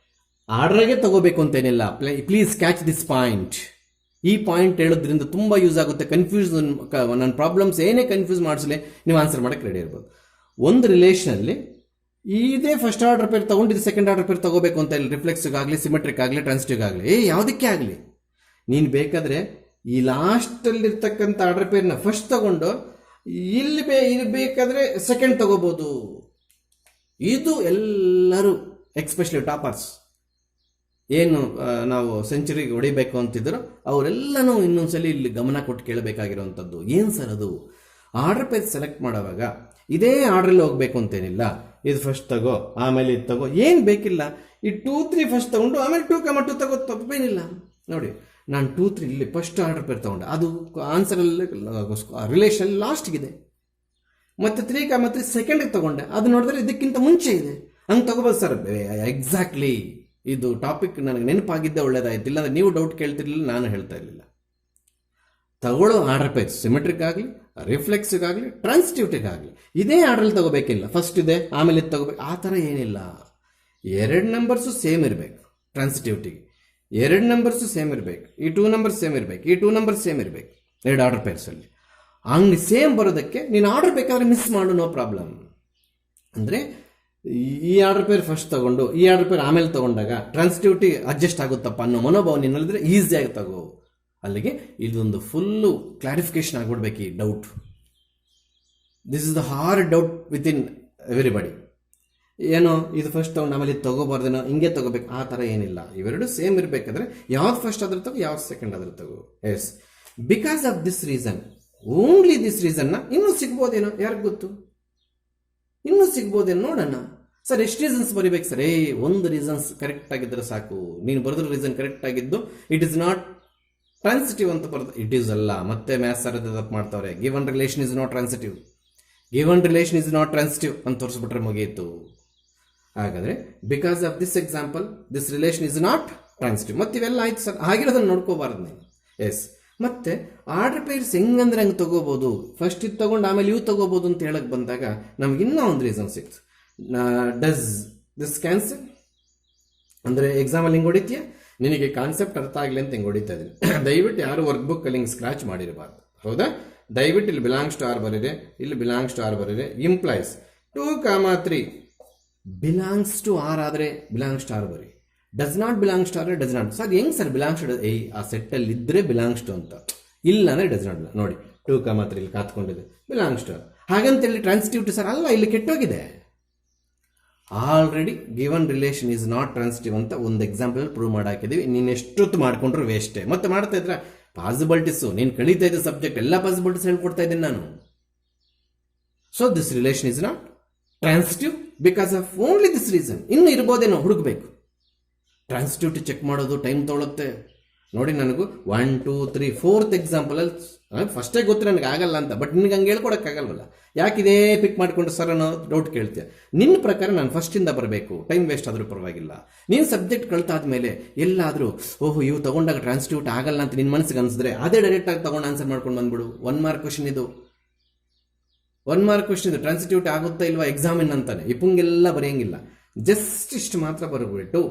A: ಆರ್ಡ್ರಾಗೆ ತಗೋಬೇಕು ಅಂತೇನಿಲ್ಲ. Please catch this point. ಈ ಪಾಯಿಂಟ್ ಹೇಳೋದ್ರಿಂದ ತುಂಬ ಯೂಸ್ ಆಗುತ್ತೆ. ಕನ್ಫ್ಯೂಷನ್, ನನ್ನ ಪ್ರಾಬ್ಲಮ್ಸ್ ಏನೇ ಕನ್ಫ್ಯೂಸ್ ಮಾಡಿಸಲಿ ನೀವು ಆನ್ಸರ್ ಮಾಡೋಕ್ಕೆ ರೆಡಿ ಇರ್ಬೋದು. ಒಂದು ರಿಲೇಷನಲ್ಲಿ ಇದೇ ಫಸ್ಟ್ ಆರ್ಡರ್ ಪೇರ್ ತಗೊಂಡು ಇದು ಸೆಕೆಂಡ್ ಆರ್ಡರ್ ಪೇರ್ ತಗೋಬೇಕು ಅಂತ ಇಲ್ಲ. ರಿಫ್ಲೆಕ್ಸಿವ್ ಆಗಲಿ, ಸಿಮೆಟ್ರಿಕ್ ಆಗಲಿ, ಟ್ರಾನ್ಸಿಟಿವ್ ಆಗಲಿ, ಯಾವುದಕ್ಕೆ ಆಗಲಿ, ನೀನು ಬೇಕಾದರೆ ಈ ಲಾಸ್ಟಲ್ಲಿರ್ತಕ್ಕಂಥ ಆರ್ಡರ್ ಪೇರ್ನ ಫಸ್ಟ್ ತಗೊಂಡು ಇಲ್ಲಿ ಬೇಕಾದರೆ ಸೆಕೆಂಡ್ ತಗೋಬೋದು. ಇದು ಎಲ್ಲರೂ ಎಕ್ಸ್ಪೆಷಲಿ ಟಾಪರ್ಸ್ ಏನು ನಾವು ಸೆಂಚುರಿಗೆ ಹೊಡಿಬೇಕು ಅಂತಿದ್ರು ಅವರೆಲ್ಲನೂ ಇನ್ನೊಂದ್ಸಲಿ ಇಲ್ಲಿ ಗಮನ ಕೊಟ್ಟು ಕೇಳಬೇಕಾಗಿರೋವಂಥದ್ದು. ಏನು ಸರ್ ಅದು? ಆರ್ಡರ್ ಪೇರ್ ಸೆಲೆಕ್ಟ್ ಮಾಡುವಾಗ ಇದೇ ಆರ್ಡ್ರಲ್ಲಿ ಹೋಗ್ಬೇಕು ಅಂತೇನಿಲ್ಲ. ಇದು ಫಸ್ಟ್ ತಗೋ, ಆಮೇಲೆ ಇದು ತಗೋ, ಏನು ಬೇಕಿಲ್ಲ. ಈ 2 3 ಫಸ್ಟ್ ತಗೊಂಡು ಆಮೇಲೆ 2,2 ತಗೋ, ತಪ್ಪೇನಿಲ್ಲ. ನೋಡಿ, ನಾನು 2 3 ಇಲ್ಲಿ ಫಸ್ಟ್ ಆರ್ಡರ್ ಪೇರ್ ತಗೊಂಡೆ, ಅದು ಆನ್ಸರಲ್ಲಿ ರಿಲೇಷನ್ ಲಾಸ್ಟ್ಗಿದೆ. ಮತ್ತು 3,3 ಸೆಕೆಂಡಿಗೆ ತಗೊಂಡೆ, ಅದು ನೋಡಿದ್ರೆ ಇದಕ್ಕಿಂತ ಮುಂಚೆ ಇದೆ. ಹಂಗೆ ತಗೋಬೋದು ಸರ್. ಎಕ್ಸಾಕ್ಟ್ಲಿ, ಇದು ಟಾಪಿಕ್ ನನಗೆ ನೆನಪಾಗಿದ್ದೆ ಒಳ್ಳೇದಾಯ್ತು. ಇಲ್ಲಾಂದ್ರೆ ನೀವು ಡೌಟ್ ಕೇಳ್ತಿರ್ಲಿಲ್ಲ, ನಾನು ಹೇಳ್ತಾ ಇರಲಿಲ್ಲ. ತಗೊಳ್ಳೋ ಆರ್ಡರ್ ಪೇರ್ ಸಿಮೆಟ್ರಿಕ್ ಆಗಲಿ, ರಿಫ್ಲೆಕ್ಸಿವ್ ಆಗಲಿ, ಟ್ರಾನ್ಸಿಟಿವಿಟಿಗಾಗಲಿ ಇದೇ ಆರ್ಡ್ರಲ್ಲಿ ತಗೋಬೇಕಿಲ್ಲ. ಫಸ್ಟ್ ಇದೆ ಆಮೇಲೆ ಇದು ತಗೋಬೇಕು, ಆ ಥರ ಏನಿಲ್ಲ. 2 ನಂಬರ್ಸು ಸೇಮ್ ಇರಬೇಕು. ಟ್ರಾನ್ಸಿಟಿವಿಟಿಗೆ 2 ನಂಬರ್ಸು ಸೇಮ್ ಇರಬೇಕು, ಈ 2 ನಂಬರ್ಸ್ ಸೇಮ್ ಇರಬೇಕು, ಈ 2 ನಂಬರ್ಸ್ ಸೇಮ್ ಇರಬೇಕು 2 ಆರ್ಡರ್ ಪೇರ್ಸಲ್ಲಿ. ಹಂಗೆ ಸೇಮ್ ಬರೋದಕ್ಕೆ ನೀನು ಆರ್ಡರ್ ಬೇಕಾದ್ರೆ ಮಿಸ್ ಮಾಡು, ನೋ ಪ್ರಾಬ್ಲಮ್. ಅಂದರೆ ಈ ಆರ್ಡರ್ ಪೇರ್ ಫಸ್ಟ್ ತಗೊಂಡು ಈ ಆರ್ಡರ್ ಪೇರ್ ಆಮೇಲೆ ತಗೊಂಡಾಗ ಟ್ರಾನ್ಸಿಟಿವಿಟಿ ಅಡ್ಜಸ್ಟ್ ಆಗುತ್ತಪ್ಪ ಅನ್ನೋ ಮನೋಭಾವ ನಿನ್ನಲ್ಲಿದ್ರೆ ಈಸಿಯಾಗಿ ತಗೋ. ಅಲ್ಲಿಗೆ ಇದೊಂದು ಫುಲ್ಲು ಕ್ಲಾರಿಫಿಕೇಶನ್ ಆಗಿಬಿಡ್ಬೇಕು ಈ doubt. This is the hard doubt with in everybody. ಏನೋ ಇದು ಫಸ್ಟ್ ತಗೊಂಡು ಆಮೇಲೆ ಇದು ತಗೋಬಾರ್ದೇನೋ, ಹಿಂಗೆ ತಗೋಬೇಕು, ಆ ಥರ ಏನಿಲ್ಲ. ಇವೆರಡು ಸೇಮ್ ಇರಬೇಕಾದ್ರೆ ಯಾವ್ದು ಫಸ್ಟ್ ಆದ್ರೆ ತಗೋ, ಯಾವ್ದು ಸೆಕೆಂಡ್ ಆದ್ರೆ ತಗೋ. Yes, because of this reason, only this ರೀಸನ್ನ ಇನ್ನೂ ಸಿಗ್ಬೋದೇನೋ, ಯಾರಿಗೆ ಗೊತ್ತು, ಇನ್ನೂ ಸಿಗ್ಬೋದೇನೋ ನೋಡೋಣ. ಸರ್ ಎಷ್ಟು ರೀಸನ್ಸ್ ಬರೀಬೇಕು ಸರ್? ಒಂದು ರೀಸನ್ಸ್ ಕರೆಕ್ಟ್ ಆಗಿದ್ರೆ ಸಾಕು. ನೀನು ಬರೆದ್ರ ರೀಸನ್ ಕರೆಕ್ಟ್ ಆಗಿದ್ದು ಇಟ್ ಇಸ್ ನಾಟ್ ಟ್ರಾನ್ಸಿಟಿವ್ ಅಂತ ಬರೋದು, ಇಟ್ ಈಸ್ ಅಲ್ಲ. ಮತ್ತೆ ಮ್ಯಾಥ್ಸ್ ಸರ್ ತಪ್ಪು ಮಾಡ್ತಾವ್ರೆ. Given relation is not transitive, given relation is not transitive ಅಂತ ತೋರಿಸ್ಬಿಟ್ರೆ ಮುಗಿಯಿತು. ಹಾಗಾದರೆ because of this example this relation is not transitive. ಮತ್ತೆ ಇವೆಲ್ಲ ಆಯ್ತು ಸರ್, ಆಗಿರೋದನ್ನು ನೋಡ್ಕೋಬಾರ್ದು ನೀವು. ಎಸ್, ಮತ್ತೆ ಆರ್ಡರ್ ಪೇರ್ಸ್ ಹೆಂಗಂದ್ರೆ ಹಂಗೆ ತಗೋಬೋದು, ಫಸ್ಟ್ ಇದು ತಗೊಂಡು ಆಮೇಲೆ ಇವು ತಗೋಬೋದು ಅಂತ ಹೇಳಕ್ಕೆ ಬಂದಾಗ ನಮ್ಗೆ ಇನ್ನೂ ಒಂದು ರೀಸನ್ ಸಿಕ್ತು. ಡಸ್ ದಿಸ್ ಕ್ಯಾನ್ಸಲ್ ಅಂದರೆ ಎಕ್ಸಾಮಲ್ಲಿ ಹಿಂಗೆ ಹೊಡಿತೀಯ, ನಿನಗೆ ಕಾನ್ಸೆಪ್ಟ್ ಅರ್ಥ ಆಗಲಿ ಅಂತ ಹಿಂಗೆ ಹೊಡಿತಾ ಇದ್ದೀನಿ. ದಯವಿಟ್ಟು ಯಾರು ವರ್ಕ್ ಬುಕ್ಕಲ್ಲಿ ಹಿಂಗೆ ಸ್ಕ್ರಾಚ್ ಮಾಡಿರಬಾರ್ದು, ಹೌದಾ? ದಯವಿಟ್ಟು ಇಲ್ಲಿ ಬಿಲಾಂಗ್ಸ್ ಟು ಆರ್ ಬರೀರಿ, ಇಲ್ಲಿ ಬಿಲಾಂಗ್ಸ್ ಟು ಆರ್ ಬರೀರಿ. ಇಂಪ್ಲಾಯ್ಸ್ 2,3 ಬಿಲಾಂಗ್ಸ್ ಟು ಆರ್ ಆದರೆ ಬಿಲಾಂಗ್ಸ್ ಟು ಆರ್ ಬರೀ. Does not belongs to R does not. Sir ಹೆಂಗೆ ಸರ್ ಬಿಲಾಂಗ್ಸ್ ಟು ಆ ಸೆಟ್ಟಲ್ಲಿ ಇದ್ದರೆ ಬಿಲಾಂಗ್ಸ್ ಟು ಅಂತ, ಇಲ್ಲ ಅಂದರೆ ಡಸ್ ನಾಟ್. ನೋಡಿ 2,3 ಇಲ್ಲಿ ಕಾತ್ಕೊಂಡಿದೆ, ಬಿಲಾಂಗ್ಸ್ ಟು ಆರ್. ಹಾಗಂತೇಳಿ ಟ್ರಾನ್ಸಿಟಿವಿಟಿ ಸರ್ ಅಲ್ಲ, ಇಲ್ಲಿ ಕೆಟ್ಟೋಗಿದೆ. Already given relation is not transitive ಅಂತ ಒಂದು ಎಕ್ಸಾಂಪಲ್ ಪ್ರೂವ್ ಮಾಡಾಕಿದ್ದೀವಿ. ನೀನು ಎಷ್ಟೊತ್ತು ಮಾಡ್ಕೊಂಡ್ರು ವೇಸ್ಟೇ. ಮತ್ತೆ ಮಾಡ್ತಾ ಇದ್ರೆ ಪಾಸಿಬಿಲಿಟೀಸು ನೀನು ಕಳೀತಾ ಇದ್ದ ಸಬ್ಜೆಕ್ಟ್ ಎಲ್ಲ ಪಾಸಿಬಿಲಿಟೀಸ್ ಹೇಳ್ಕೊಡ್ತಾ ಇದ್ದೀನಿ ನಾನು. So this relation is not transitive because of only this reason. ಇನ್ನು ಇರ್ಬೋದೇನೋ ಹುಡುಕ್ಬೇಕು. ಟ್ರಾನ್ಸಿಟಿವಿಟಿ ಚೆಕ್ ಮಾಡೋದು ಟೈಮ್ ತೊಗೊಳುತ್ತೆ ನೋಡಿ. ನನಗೂ 1 2 3 4th ಎಕ್ಸಾಂಪಲಲ್ಲಿ ಫಸ್ಟೇ ಗೊತ್ತು ನನಗೆ ಆಗಲ್ಲ ಅಂತ, ಬಟ್ ನಿನಗೆ ಹಂಗೆ ಹೇಳ್ಕೊಡೋಕ್ಕಾಗಲ್ವಲ್ಲ. ಯಾಕಿದೇ ಪಿಕ್ ಮಾಡಿಕೊಂಡು ಸರ್ ಅನ್ನೋ ಡೌಟ್ ಕೇಳ್ತೀಯ. ನಿನ್ನ ಪ್ರಕಾರ ನಾನು ಫಸ್ಟಿಂದ ಬರಬೇಕು, ಟೈಮ್ ವೇಸ್ಟ್ ಆದರೂ ಪರವಾಗಿಲ್ಲ. ನೀನು ಸಬ್ಜೆಕ್ಟ್ ಕಳ್ತಾದ್ಮೇಲೆ ಎಲ್ಲಾದರೂ ಓಹೋ ಇವು ತೊಗೊಂಡಾಗ ಟ್ರಾನ್ಸಿಟಿವಿಟಿ ಆಗಲ್ಲ ಅಂತ ನಿನ್ನ ಮನಸ್ಸಿಗೆ ಅನಿಸಿದ್ರೆ ಅದೇ ಡೈರೆಕ್ಟಾಗಿ ತೊಗೊಂಡು ಆನ್ಸರ್ ಮಾಡ್ಕೊಂಡು ಬಂದ್ಬಿಡು. 1 ಮಾರ್ಕ್ ಕ್ವಶನ್ ಇದು, 1 ಮಾರ್ಕ್ ಕ್ವಶನ್ ಇದು. ಟ್ರಾನ್ಸಿಟಿವಿಟಿ ಆಗುತ್ತಾ ಇಲ್ವಾ ಎಕ್ಸಾಮಿನ್ ಅಂತಾನೆ, ಇಪ್ಪಂಗೆಲ್ಲ ಬರೆಯಂಗಿಲ್ಲ. ಜಸ್ಟ್ ಇಷ್ಟು ಮಾತ್ರ ಬರಬಿಟ್ಟು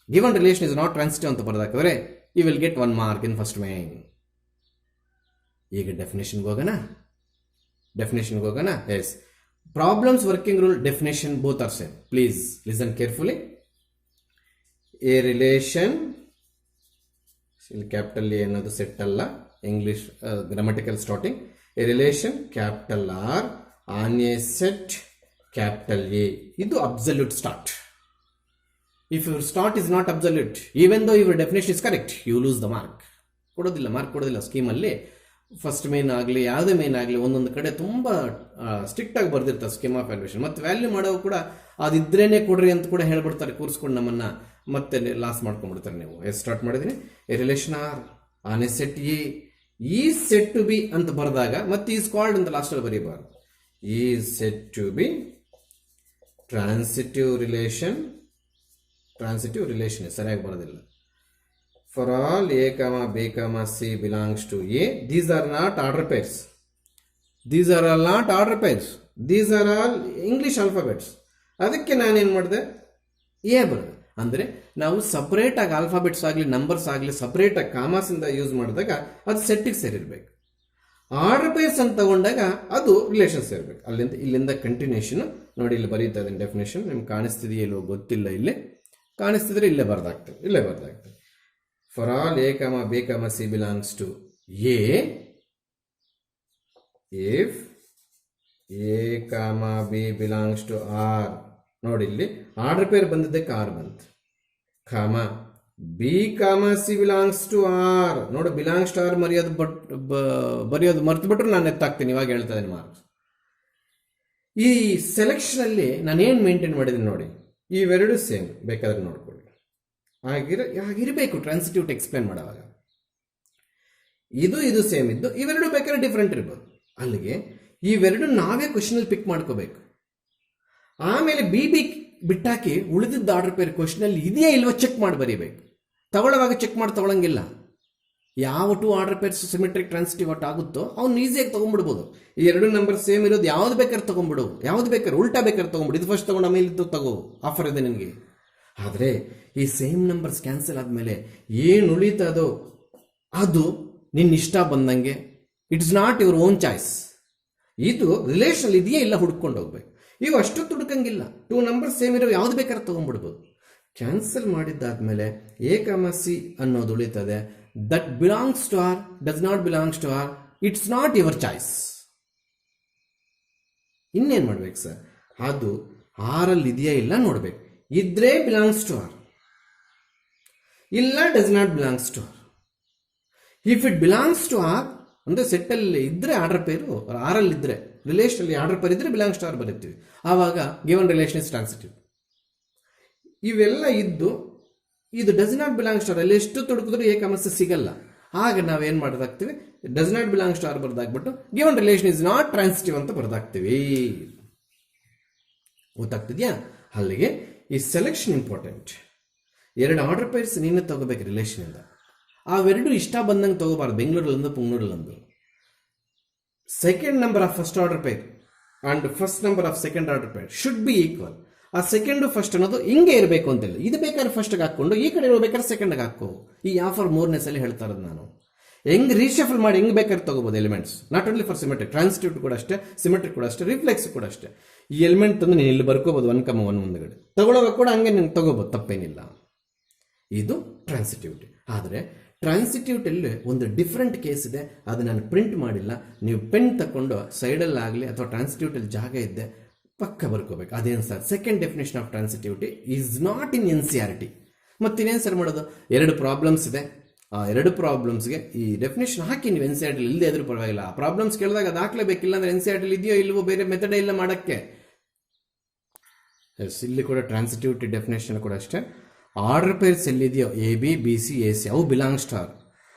A: given relation is not transitive ಅಂತ ಬರೆದಾಕಿದ್ರೆ you will get 1 mark in first main. ಈಗ ಡೆಫಿನೇಷನ್ಗೆ ಹೋಗೋಣ. Yes, problems working rule definition both are same. Please listen carefully. A relation, ಇಲ್ಲಿ ಕ್ಯಾಪಿಟಲ್ ಎ ಅನ್ನೋದು ಸೆಟ್ ಅಲ್ಲ, English grammatical starting. A relation capital R on A set capital A, ಇದು absolute start. If your start is not absolute, even though your definition is correct, you lose the mark. Mark ಕೊಡೋದಿಲ್ಲ ಸ್ಕೀಮಲ್ಲಿ. First main ಆಗಲಿ ಯಾವುದೇ main ಆಗಲಿ ಒಂದೊಂದು ಕಡೆ ತುಂಬ strict ಆಗಿ ಬರ್ದಿರ್ತಾರೆ scheme of valuation. ಮತ್ತು ವ್ಯಾಲ್ಯೂ ಮಾಡೋ ಕೂಡ ಅದಿದ್ರೇನೆ ಕೊಡ್ರಿ ಅಂತ ಕೂಡ ಹೇಳ್ಬಿಡ್ತಾರೆ, ಕೂರಿಸ್ಕೊಂಡು ನಮ್ಮನ್ನ ಮತ್ತೆ ಲಾಸ್ ಮಾಡ್ಕೊಂಡ್ಬಿಡ್ತಾರೆ. ನೀವು ಎಷ್ಟು ಸ್ಟಾರ್ಟ್ ಮಾಡಿದ್ರಿ, a relation R on A set A is said to be ಅಂತ ಬರೆದಾಗ ಮತ್ತೆ ಈಸ್ ಕಾಲ್ಡ್ ಅಂತ ಲಾಸ್ಟಲ್ಲಿ ಬರೀಬಾರ್ದು. Is said to be transitive relation ಸರಿಯಾಗಿ ಬರೋದಿಲ್ಲ. For all A comma B comma C belongs to A, these are not order pairs. These are all English alphabets. ಅದಕ್ಕೆ ನಾನೇನು ಮಾಡಿದೆ, ಎ ಬರೆದೆ. ಅಂದರೆ ನಾವು ಸಪ್ರೇಟ್ ಆಗಿ ಆಲ್ಫಾಬೆಟ್ಸ್ ಆಗಲಿ ನಂಬರ್ಸ್ ಆಗಲಿ ಸಪ್ರೇಟ್ ಆಗಿ ಕಾಮಾಸಿಂದ ಯೂಸ್ ಮಾಡಿದಾಗ ಅದು ಸೆಟ್ಟಿಗೆ ಸೇರಿರ್ಬೇಕು. ಆರ್ಡರ್ ಪೇರ್ಸ್ ಅಂತ ತಗೊಂಡಾಗ ಅದು ರಿಲೇಷನ್ ಸೇರ್ಬೇಕು. ಇಲ್ಲಿಂದ ಕಂಟಿನ್ಯೂಷನ್ ನೋಡಿ, ಇಲ್ಲಿ ಬರೀತಾ ಇದ್ದೀನಿ ಡೆಫಿನೇಷನ್. ನಿಮ್ಗೆ ಕಾಣಿಸ್ತಿದೆಯೋ ಇಲ್ವೋ ಗೊತ್ತಿಲ್ಲ, ಇಲ್ಲೇ ಕಾಣಿಸ್ತಿದ್ರೆ ಇಲ್ಲೇ ಬರ್ದಾಗ್ತದೆ. For all A comma B comma C belongs to A if A comma B belongs to R. ನೋಡಿ ಇಲ್ಲಿ ಆರ್ಡರ್ ಪೇರ್ ಬಂದಿದ್ದಕ್ಕೆ ಆರ್ ಬಂತು. Comma B comma C belongs to R. ನೋಡಿ ಬಿಲಾಂಗ್ಸ್ ಟು ಆರ್ ಬರೆಯೋದು ಮರ್ತು ಬಿಟ್ರು ನಾನು ಎತ್ತಾಗ್ತೀನಿ. ಇವಾಗ ಹೇಳ್ತಾ ಇದ್ದೀನಿ ಮಾರ್ಕ್ಸ್. ಈ ಸೆಲೆಕ್ಷನ್ ಅಲ್ಲಿ ನಾನೇನು ಮೇಂಟೈನ್ ಮಾಡಿದ್ದೀನಿ ನೋಡಿ, ಇವೆರಡು ಸೇಮ್ ಬೇಕಾದ್ರೆ ನೋಡ್ಕೊಳ್ಳಿ. ಹಾಗಿರಬೇಕು ಟ್ರಾನ್ಸಿಟಿವಿಟಿ ಎಕ್ಸ್ಪ್ಲೇನ್ ಮಾಡುವಾಗ. ಇದು ಸೇಮ್ ಇದ್ದು ಇವೆರಡು ಬೇಕಾದ್ರೆ ಡಿಫ್ರೆಂಟ್ ಇರ್ಬೋದು. ಅಲ್ಲಿಗೆ ಇವೆರಡು ನಾವೇ ಕ್ವಶನಲ್ಲಿ ಪಿಕ್ ಮಾಡ್ಕೋಬೇಕು. ಆಮೇಲೆ ಬಿ ಬಿಟ್ಟಾಕಿ ಉಳಿದಿದ್ದ ಆರ್ಡರ್ ಪೇರ್ ಕ್ವಶನಲ್ಲಿ ಇದೆಯಾ ಇಲ್ವೋ ಚೆಕ್ ಮಾಡಿ ಬರೀಬೇಕು. ತಗೊಳ್ಳೋವಾಗ ಚೆಕ್ ಮಾಡಿ ತಗೊಳಂಗಿಲ್ಲ. ಯಾವ 2 ಆರ್ಡರ್ ಪೇರ್ಸ್ ಸಿಮೆಟ್ರಿಕ್ ಟ್ರಾನ್ಸಿಟಿವ್ ಆಗುತ್ತೋ ಅವ್ನು ಈಸಿಯಾಗಿ ತೊಗೊಂಡ್ಬಿಡ್ಬೋದು. ಈ 2 ನಂಬರ್ ಸೇಮ್ ಇರೋದು ಯಾವ್ದು ಬೇಕಾದ್ರೆ ತೊಗೊಂಡ್ಬಿಡು, ಯಾವ್ದು ಬೇಕಾದ್ರೆ ಉಲ್ಟಾ ಬೇಕಾದ್ರೆ ತೊಗೊಂಡ್ಬಿಡು. ಇದು ಫಸ್ಟ್ ತೊಗೊಂಡು ಆಮೇಲೆ ಇದು ತಗೋ, ಆಫರ್ ಇದೆ ನಿನಗೆ. ಆದರೆ ಈ ಸೇಮ್ ನಂಬರ್ಸ್ ಕ್ಯಾನ್ಸಲ್ ಆದಮೇಲೆ ಏನು ಉಳಿತದೋ ಅದು ನಿನ್ನ ಇಷ್ಟ ಬಂದಂಗೆ, it's not your own choice. ಇದು ರಿಲೇಷನ್ ಇದೆಯೇ ಇಲ್ಲ ಹುಡ್ಕೊಂಡು ಹೋಗ್ಬೇಕು. ಇವು ಅಷ್ಟೊತ್ತು ಹುಡುಕಂಗಿಲ್ಲ. 2 ನಂಬರ್ ಸೇಮ್ ಇರೋ ಯಾವ್ದು ಬೇಕಾದ್ರೆ ತೊಗೊಂಡ್ಬಿಡ್ಬೋದು. ಕ್ಯಾನ್ಸಲ್ ಮಾಡಿದ್ದಾದ್ಮೇಲೆ ಎ ಕಾಮ ಸಿ ಅನ್ನೋದು ಉಳಿತದೆ. That belongs to R, does not belongs to R, it's not your choice. ಇನ್ನೇನು ಮಾಡ್ಬೇಕು ಸರ್, ಅದು ಆರಲ್ಲಿ ಇದೆಯಾ ಇಲ್ಲ ನೋಡ್ಬೇಕು. ಇದ್ರೆ ಬಿಲಾಂಗ್ಸ್ ಟು ಆರ್, ಇಲ್ಲ does not belongs to R. If it belongs to R ಅಂದರೆ ಸೆಟ್ಟಲ್ಲಿ ಇದ್ರೆ ಆರ್ಡರ್ ಪೇರು, ಆರಲ್ಲಿ ಇದ್ರೆ ರಿಲೇಷನಲ್ಲಿ ಆರ್ಡರ್ ಪೇರ್ ಇದ್ರೆ ಬಿಲಾಂಗ್ಸ್ ಟು ಆರ್ ಬರೀತೀವಿ. ಆವಾಗ ಗಿವನ್ ರಿಲೇಷನ್ ಇಸ್ ಟ್ರಾನ್ಸಿಟಿವ್. ಇವೆಲ್ಲ ಇದ್ದು ಇದು does not belongs to R ಅಲ್ಲಿ ಎಷ್ಟು ತೊಡಕಿದ್ರು ಎ ಕಾಮ ಸಿ ಸಿಗಲ್ಲ. ಆಗ ನಾವೇನು ಮಾಡೋದಾಗ್ತೀವಿ, does not belongs to R ಬರ್ದಾಕ್ಬಿಟ್ಟು given relation is not transitive ಅಂತ ಬರ್ದಾಕ್ತೀವಿ. ಗೊತ್ತಾಗ್ತಿದ್ಯಾ? ಅಲ್ಲಿಗೆ ಈ ಸೆಲೆಕ್ಷನ್ ಇಂಪಾರ್ಟೆಂಟ್. 2 ಆರ್ಡರ್ ಪೇರ್ಸ್ ನೀನು ತಗೋಬೇಕು ರಿಲೇಷನಿಂದ. ಅವೆರಡು ಇಷ್ಟ ಬಂದಂಗೆ ತಗೋಬಾರ್ದು. ಬೆಂಗಳೂರಲ್ಲೊಂದು ಪುಂಗ್ಳೂರಲ್ಲೊಂದು. Second number of first order pair and first number of second order pair should be equal. ಆ ಸೆಕೆಂಡು ಫಸ್ಟ್ ಅನ್ನೋದು ಹಿಂಗೆ ಇರಬೇಕು ಅಂತಿಲ್ಲ. ಇದು ಬೇಕಾದ್ರೆ ಫಸ್ಟ್ಗೆ ಹಾಕ್ಕೊಂಡು ಈ ಕಡೆ ಇರಬೇಕಾದ್ರೆ ಸೆಕೆಂಡ್ಗೆ ಹಾಕೋ. ಈ ಆಫರ್ 3ನೇ ಸಲ ಹೇಳ್ತಾ ಇರೋದು ನಾನು. ಹೆಂಗೆ ರೀಶಫಲ್ ಮಾಡಿ ಹೆಂಗೆ ಬೇಕಾದ್ರೆ ತಗೋಬೋದು elements. Not only for symmetric, transitive ಕೂಡ ಅಷ್ಟೇ, ಸಿಮೆಟ್ರಿಕ್ ಕೂಡ ಅಷ್ಟೇ, ರಿಫ್ಲೆಕ್ಸ್ ಕೂಡ ಅಷ್ಟೇ. ಈ ಎಲಿಮೆಂಟ್ ತಂದು ನೀನು ಇಲ್ಲಿ ಬರ್ಕೋಬೋದು 1,1 ಮುಂದಗಡೆ. ತಗೊಳ್ಳೋವಾಗ ಕೂಡ ಹಂಗೆ ನೀನು ತಗೋಬೋದು, ತಪ್ಪೇನಿಲ್ಲ. ಇದು ಟ್ರಾನ್ಸಿಟಿವಿಟಿ. ಆದರೆ ಟ್ರಾನ್ಸಿಟಿವಿಟಿಯಲ್ಲಿ ಒಂದು ಡಿಫ್ರೆಂಟ್ ಕೇಸ್ ಇದೆ, ಅದು ನಾನು ಪ್ರಿಂಟ್ ಮಾಡಿಲ್ಲ. ನೀವು ಪೆನ್ ತಗೊಂಡು ಸೈಡಲ್ಲಾಗಲಿ ಅಥವಾ ಟ್ರಾನ್ಸಿಟಿವಿಟಿಯಲ್ಲಿ ಜಾಗ ಇದ್ದೆ ಪಕ್ಕ ಬರ್ಕೋಬೇಕು. ಅದೇನು sir, second definition of transitivity is not in NCERT. ಮತ್ತಿನ್ನೇನು ಸರ್ ಮಾಡೋದು, 2 ಪ್ರಾಬ್ಲಮ್ಸ್ ಇದೆ. ಆ 2 ಪ್ರಾಬ್ಲಮ್ಸ್ಗೆ ಈ ಡೆಫಿನೇಷನ್ ಹಾಕಿ ನೀವು NCERT ಇಲ್ಲದೆ ಇದ್ರೂ ಪರವಾಗಿಲ್ಲ. ಆ ಪ್ರಾಬ್ಲಮ್ಸ್ ಕೇಳಿದಾಗ ಅದು ಹಾಕ್ಲೇಬೇಕಿಲ್ಲ. ಅಂದರೆ NCERT ಇದೆಯೋ ಇಲ್ವೋ ಬೇರೆ ಮೆಥಡೇ ಇಲ್ಲ ಮಾಡೋಕ್ಕೆ. ಎಸ್, ಇಲ್ಲಿ ಕೂಡ ಟ್ರಾನ್ಸಿಟಿವಿಟಿ ಡೆಫಿನೇಷನ್ ಕೂಡ ಅಷ್ಟೇ. ಆರ್ಡರ್ ಪೇರ್ಸ್ ಎಲ್ಲಿದೆಯೋ A B B C A C ಅವು belongs to R.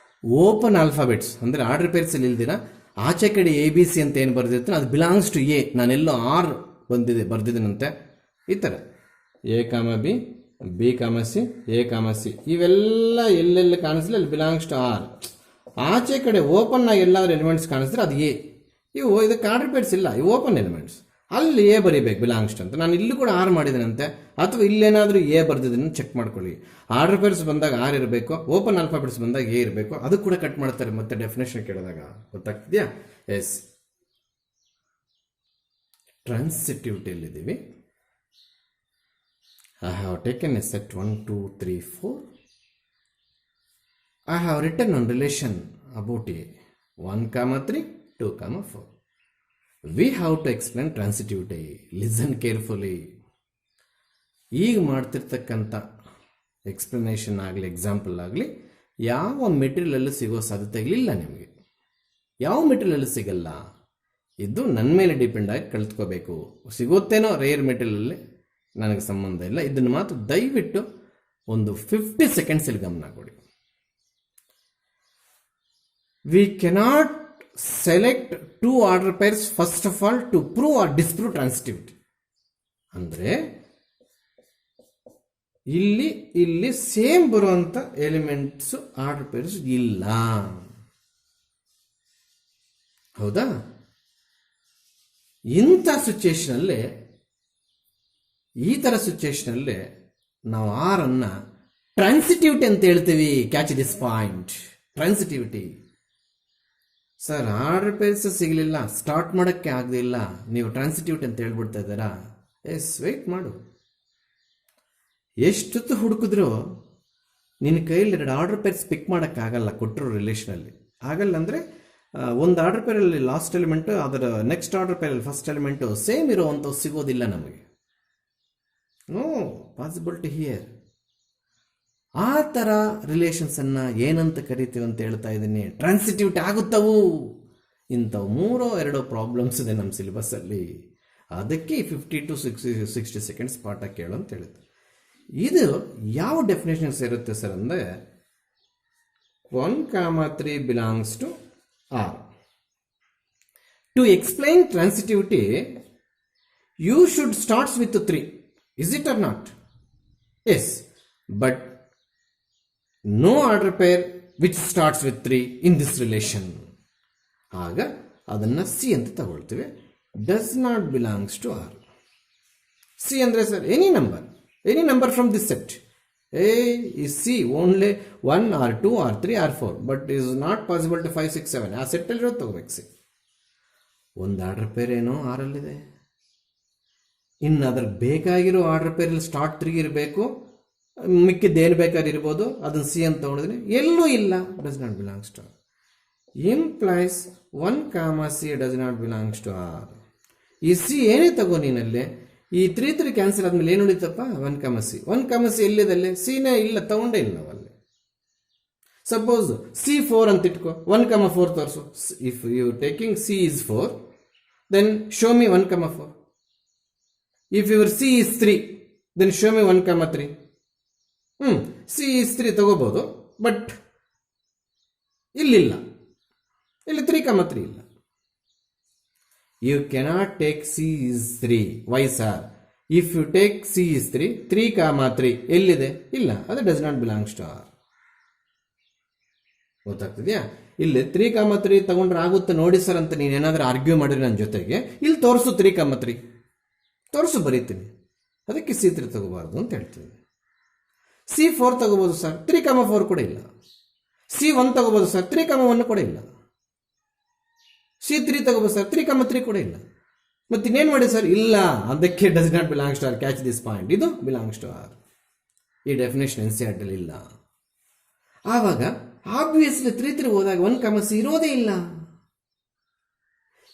A: Open alphabets ಅಂದರೆ ಆರ್ಡರ್ ಪೇರ್ಸ್ ಎಲ್ಲಿ ಇಲ್ದಿರ ಆಚೆ ಕಡೆ ಎ ಬಿ ಸಿ ಅಂತ ಏನು ಬರ್ದಿರ್ತಾನೆ ಅದು belongs to A. Naanello R ಬರ್ದಿದ್ದೀನಂತೆ ಈ ಥರ A comma B, B comma C, A comma C ಇವೆಲ್ಲ ಎಲ್ಲೆಲ್ಲಿ ಕಾಣಿಸ್ಲಿ ಅಲ್ಲಿ ಬಿಲಾಂಗ್ಸ್ ಟು ಆರ್. ಆಚೆ ಕಡೆ ಓಪನ್ ಆಗಿ ಎಲ್ಲಾದ್ರೂ ಎಲಿಮೆಂಟ್ಸ್ ಕಾಣಿಸಿದ್ರೆ ಅದು ಎ. ಇದಕ್ಕೆ ಆರ್ಡರ್ ಪೇರ್ಸ್ ಇಲ್ಲ, ಇವು ಓಪನ್ ಎಲಿಮೆಂಟ್ಸ್, ಅಲ್ಲಿ ಎ ಬರೀಬೇಕು ಬಿಲಾಂಗ್ಸ್ ಅಂತ. ನಾನು ಇಲ್ಲಿ ಕೂಡ ಆರ್ ಮಾಡಿದ್ದೇನಂತೆ ಅಥವಾ ಇಲ್ಲೇನಾದರೂ ಎ ಬರ್ದಿದ್ದೀನಿ ಚೆಕ್ ಮಾಡ್ಕೊಳ್ಳಿ. ಆರ್ಡರ್ ಪೇರ್ಸ್ ಬಂದಾಗ ಆರ್ ಇರಬೇಕು, ಓಪನ್ ಆಲ್ಫಾಬೆಟ್ಸ್ ಬಂದಾಗ ಎ ಇರಬೇಕು. ಅದು ಕೂಡ ಕಟ್ ಮಾಡ್ತಾರೆ ಮತ್ತೆ ಡೆಫಿನೇಷನ್ ಕೇಳಿದಾಗ, ಗೊತ್ತಾಗ್ತಿದೆಯಾ? S, ಟ್ರಾನ್ಸಿಟಿವಿಟಿಯಲ್ಲಿದ್ದೀವಿ. I have taken a set 1, 2, 3, 4. I have written one relation about A 1, 3, 2, 4. We have to explain transitivity. Listen carefully. ಈಗ ಮಾಡ್ತಿರ್ತಕ್ಕಂಥ ಎಕ್ಸ್ಪ್ಲನೇಷನ್ ಆಗಲಿ ಎಕ್ಸಾಂಪಲ್ ಆಗಲಿ ಯಾವ ಮೆಟೀರಿಯಲಲ್ಲೂ ಸಿಗೋ ಸಾಧ್ಯತೆಗಳಿಲ್ಲ ನಿಮಗೆ. ಯಾವ ಮೆಟೀರಿಯಲ್ ಸಿಗಲ್ಲ, ಇದು ನನ್ನ ಮೇಲೆ ಡಿಪೆಂಡ್ ಆಗಿ ಕಲ್ತ್ಕೋಬೇಕು. ಸಿಗುತ್ತೇನೋ ರೇರ್ ಮೆಟೀರಿಯಲಲ್ಲಿ, ನನಗೆ ಸಂಬಂಧ ಇಲ್ಲ. ಇದನ್ನು ಮಾತ್ರ ದಯವಿಟ್ಟು ಒಂದು 50 ಸೆಕೆಂಡ್ಸಲ್ಲಿ ಗಮನ ಕೊಡಿ. We cannot select 2 order pairs first of all to prove or disprove transitivity. ಅಂದರೆ ಇಲ್ಲಿ ಸೇಮ್ ಬರುವಂಥ ಎಲಿಮೆಂಟ್ಸ್ ಆರ್ಡರ್ ಪೇರ್ಸ್ ಇಲ್ಲ, ಹೌದಾ? ಇಂಥ ಸಿಚುಯೇಷನಲ್ಲಿ, ಈ ಥರ ಸಿಚುಯೇಷನಲ್ಲಿ ನಾವು ಆರನ್ನು ಟ್ರಾನ್ಸಿಟಿವಿಟಿ ಅಂತ ಹೇಳ್ತೀವಿ. Catch this point, transitivity. Sir order pairs ಸಿಗಲಿಲ್ಲ, ಸ್ಟಾರ್ಟ್ ಮಾಡೋಕ್ಕೆ ಆಗಲಿಲ್ಲ, ನೀವು ಟ್ರಾನ್ಸಿಟಿವಿಟಿ ಅಂತ ಹೇಳ್ಬಿಡ್ತಾ ಇದ್ದಾರಾ? ಎಸ್, ವೆಯ್ಟ್ ಮಾಡು. ಎಷ್ಟೊತ್ತು ಹುಡುಕಿದ್ರು ನಿನ್ನ ಕೈಯಲ್ಲಿ 2 ಆರ್ಡರ್ ಪೇರ್ಸ್ ಪಿಕ್ ಮಾಡೋಕ್ಕಾಗಲ್ಲ ಕೊಟ್ಟಿರೋ ರಿಲೇಷನಲ್ಲಿ. ಆಗಲ್ಲ ಅಂದರೆ ಒಂದು ಆರ್ಡರ್ ಪೇರಲ್ಲಿ ಲಾಸ್ಟ್ ಎಲಿಮೆಂಟು, ಅದರ ನೆಕ್ಸ್ಟ್ ಆರ್ಡರ್ ಪೇರಲ್ಲಿ ಫಸ್ಟ್ ಎಲಿಮೆಂಟು ಸೇಮ್ ಇರೋವಂಥವು ಸಿಗೋದಿಲ್ಲ ನಮಗೆ. No possibility here. ಆ ಥರ ರಿಲೇಷನ್ಸನ್ನು ಏನಂತ ಕರಿತೀವಿ ಅಂತ ಹೇಳ್ತಾ ಇದ್ದೀನಿ, ಟ್ರಾನ್ಸಿಟಿವಿಟಿ ಆಗುತ್ತವು. ಇಂಥವು 3-2 ಪ್ರಾಬ್ಲಮ್ಸ್ ಇದೆ ನಮ್ಮ ಸಿಲೆಬಸ್ಸಲ್ಲಿ. ಅದಕ್ಕೆ 50 to 60 ಸೆಕೆಂಡ್ಸ್ ಪಾಠ ಕೇಳು ಅಂತ ಹೇಳಿದ್ದು. ಇದು ಯಾವ ಡೆಫಿನೇಷನ್ ಸೇರುತ್ತೆ ಸರ್ ಅಂದರೆ 1, 3 belongs to R. To explain transitivity you should starts with 3. Is it or not? Yes, but no order pair which starts with 3 in this relation. ಆಗ ಅದನ್ನು ಸಿ ಅಂತ ತಗೊಳ್ತೀವಿ. Does not belongs to R. C ಅಂದರೆ sir any number from this set. A is C only 1 or 2 or 3 or 4, but it is not possible to 5, 6, 7. ಆ ಸೆಟ್ಟಲ್ಲಿರೋದು ತಗೋಬೇಕು C. ಒಂದು order peer ಏನೋ ಆರಲ್ಲಿದೆ, ಇನ್ನು ಅದ್ರ ಬೇಕಾಗಿರೋ ಆರ್ಡರ್ ಪೇರಲ್ಲಿ ಸ್ಟಾರ್ಟ್ 3 ಇರಬೇಕು, ಮಿಕ್ಕಿದ್ದು ಏನು ಬೇಕಾದ್ರೆ ಇರ್ಬೋದು. ಅದನ್ನು ಸಿ ಅಂತ ತೊಗೊಂಡಿದ್ರೆ ಎಲ್ಲೂ ಇಲ್ಲ, does not belongs to R. Implies 1, C does not belongs to R. ಈ ಸಿ ಏನೇ ತಗೋ ನೀನಲ್ಲಿ, ಈ 3 ಕ್ಯಾನ್ಸಲ್ ಆದ್ಮೇಲೆ ಏನು ಉಳಿತಪ್ಪ? 1, C ಎಲ್ಲಿದೆ? ಸಿನೇ ಇಲ್ಲ, ತಗೊಂಡೇ ಇಲ್ಲ ನಾವಲ್ಲಿ. ಸಪೋಸ್ C4 ಅಂತ ಇಟ್ಕೋ, 1, 4 ತೋರಿಸು. If you taking C is 4, then show me 1, 4. If your C is 3, then show me 1, 3. C is 3 ತಗೋಬಹುದು, ಬಟ್ ಇಲ್ಲಿಲ್ಲ, ಇಲ್ಲಿ 3, 3 ಇಲ್ಲ. You cannot take C is 3. Why sir? If you take C is 3, 3, 3 ಎಲ್ಲಿದೆ? ಇಲ್ಲ, ಅದು does not belongs to R. ಗೊತ್ತಾಗ್ತಿದೆಯಾ? ಇಲ್ಲಿ 3, 3 ತಗೊಂಡ್ರೆ ಆಗುತ್ತೆ ನೋಡಿ ಸರ್ ಅಂತ ನೀನೇನಾದ್ರೂ ಆರ್ಗ್ಯೂ ಮಾಡಿರಿ ನನ್ನ ಜೊತೆಗೆ, ಇಲ್ಲಿ ತೋರಿಸು 3, 3 ತೋರಿಸು, ಬರೀತೀನಿ. ಅದಕ್ಕೆ C3 ತಗೋಬಾರ್ದು ಅಂತ ಹೇಳ್ತೀವಿ. C4 ತಗೋಬೋದು ಸರ್, 3, 4 ಕೂಡ ಇಲ್ಲ. C1 ತಗೋಬೋದು ಸರ್, 3, 1 ಕೂಡ ಇಲ್ಲ. C3 ತಗೋಬೋದು ಸರ್, 3, 3 ಕೂಡ ಇಲ್ಲ. ಮತ್ತೆ ಇನ್ನೇನು ಮಾಡಿ ಸರ್? ಇಲ್ಲ, ಅದಕ್ಕೆ does not belongs to R. Catch this point, ಇದು ಬಿಲಾಂಗ್ಸ್ ಟು ಆರ್. ಈ ಡೆಫಿನೇಷನ್ NCERT ಅಲ್ಲಿ ಇಲ್ಲ. ಆವಾಗ ಆಬ್ವಿಯಸ್ಲಿ 3 ಹೋದಾಗ 1, C ಇರೋದೇ ಇಲ್ಲ.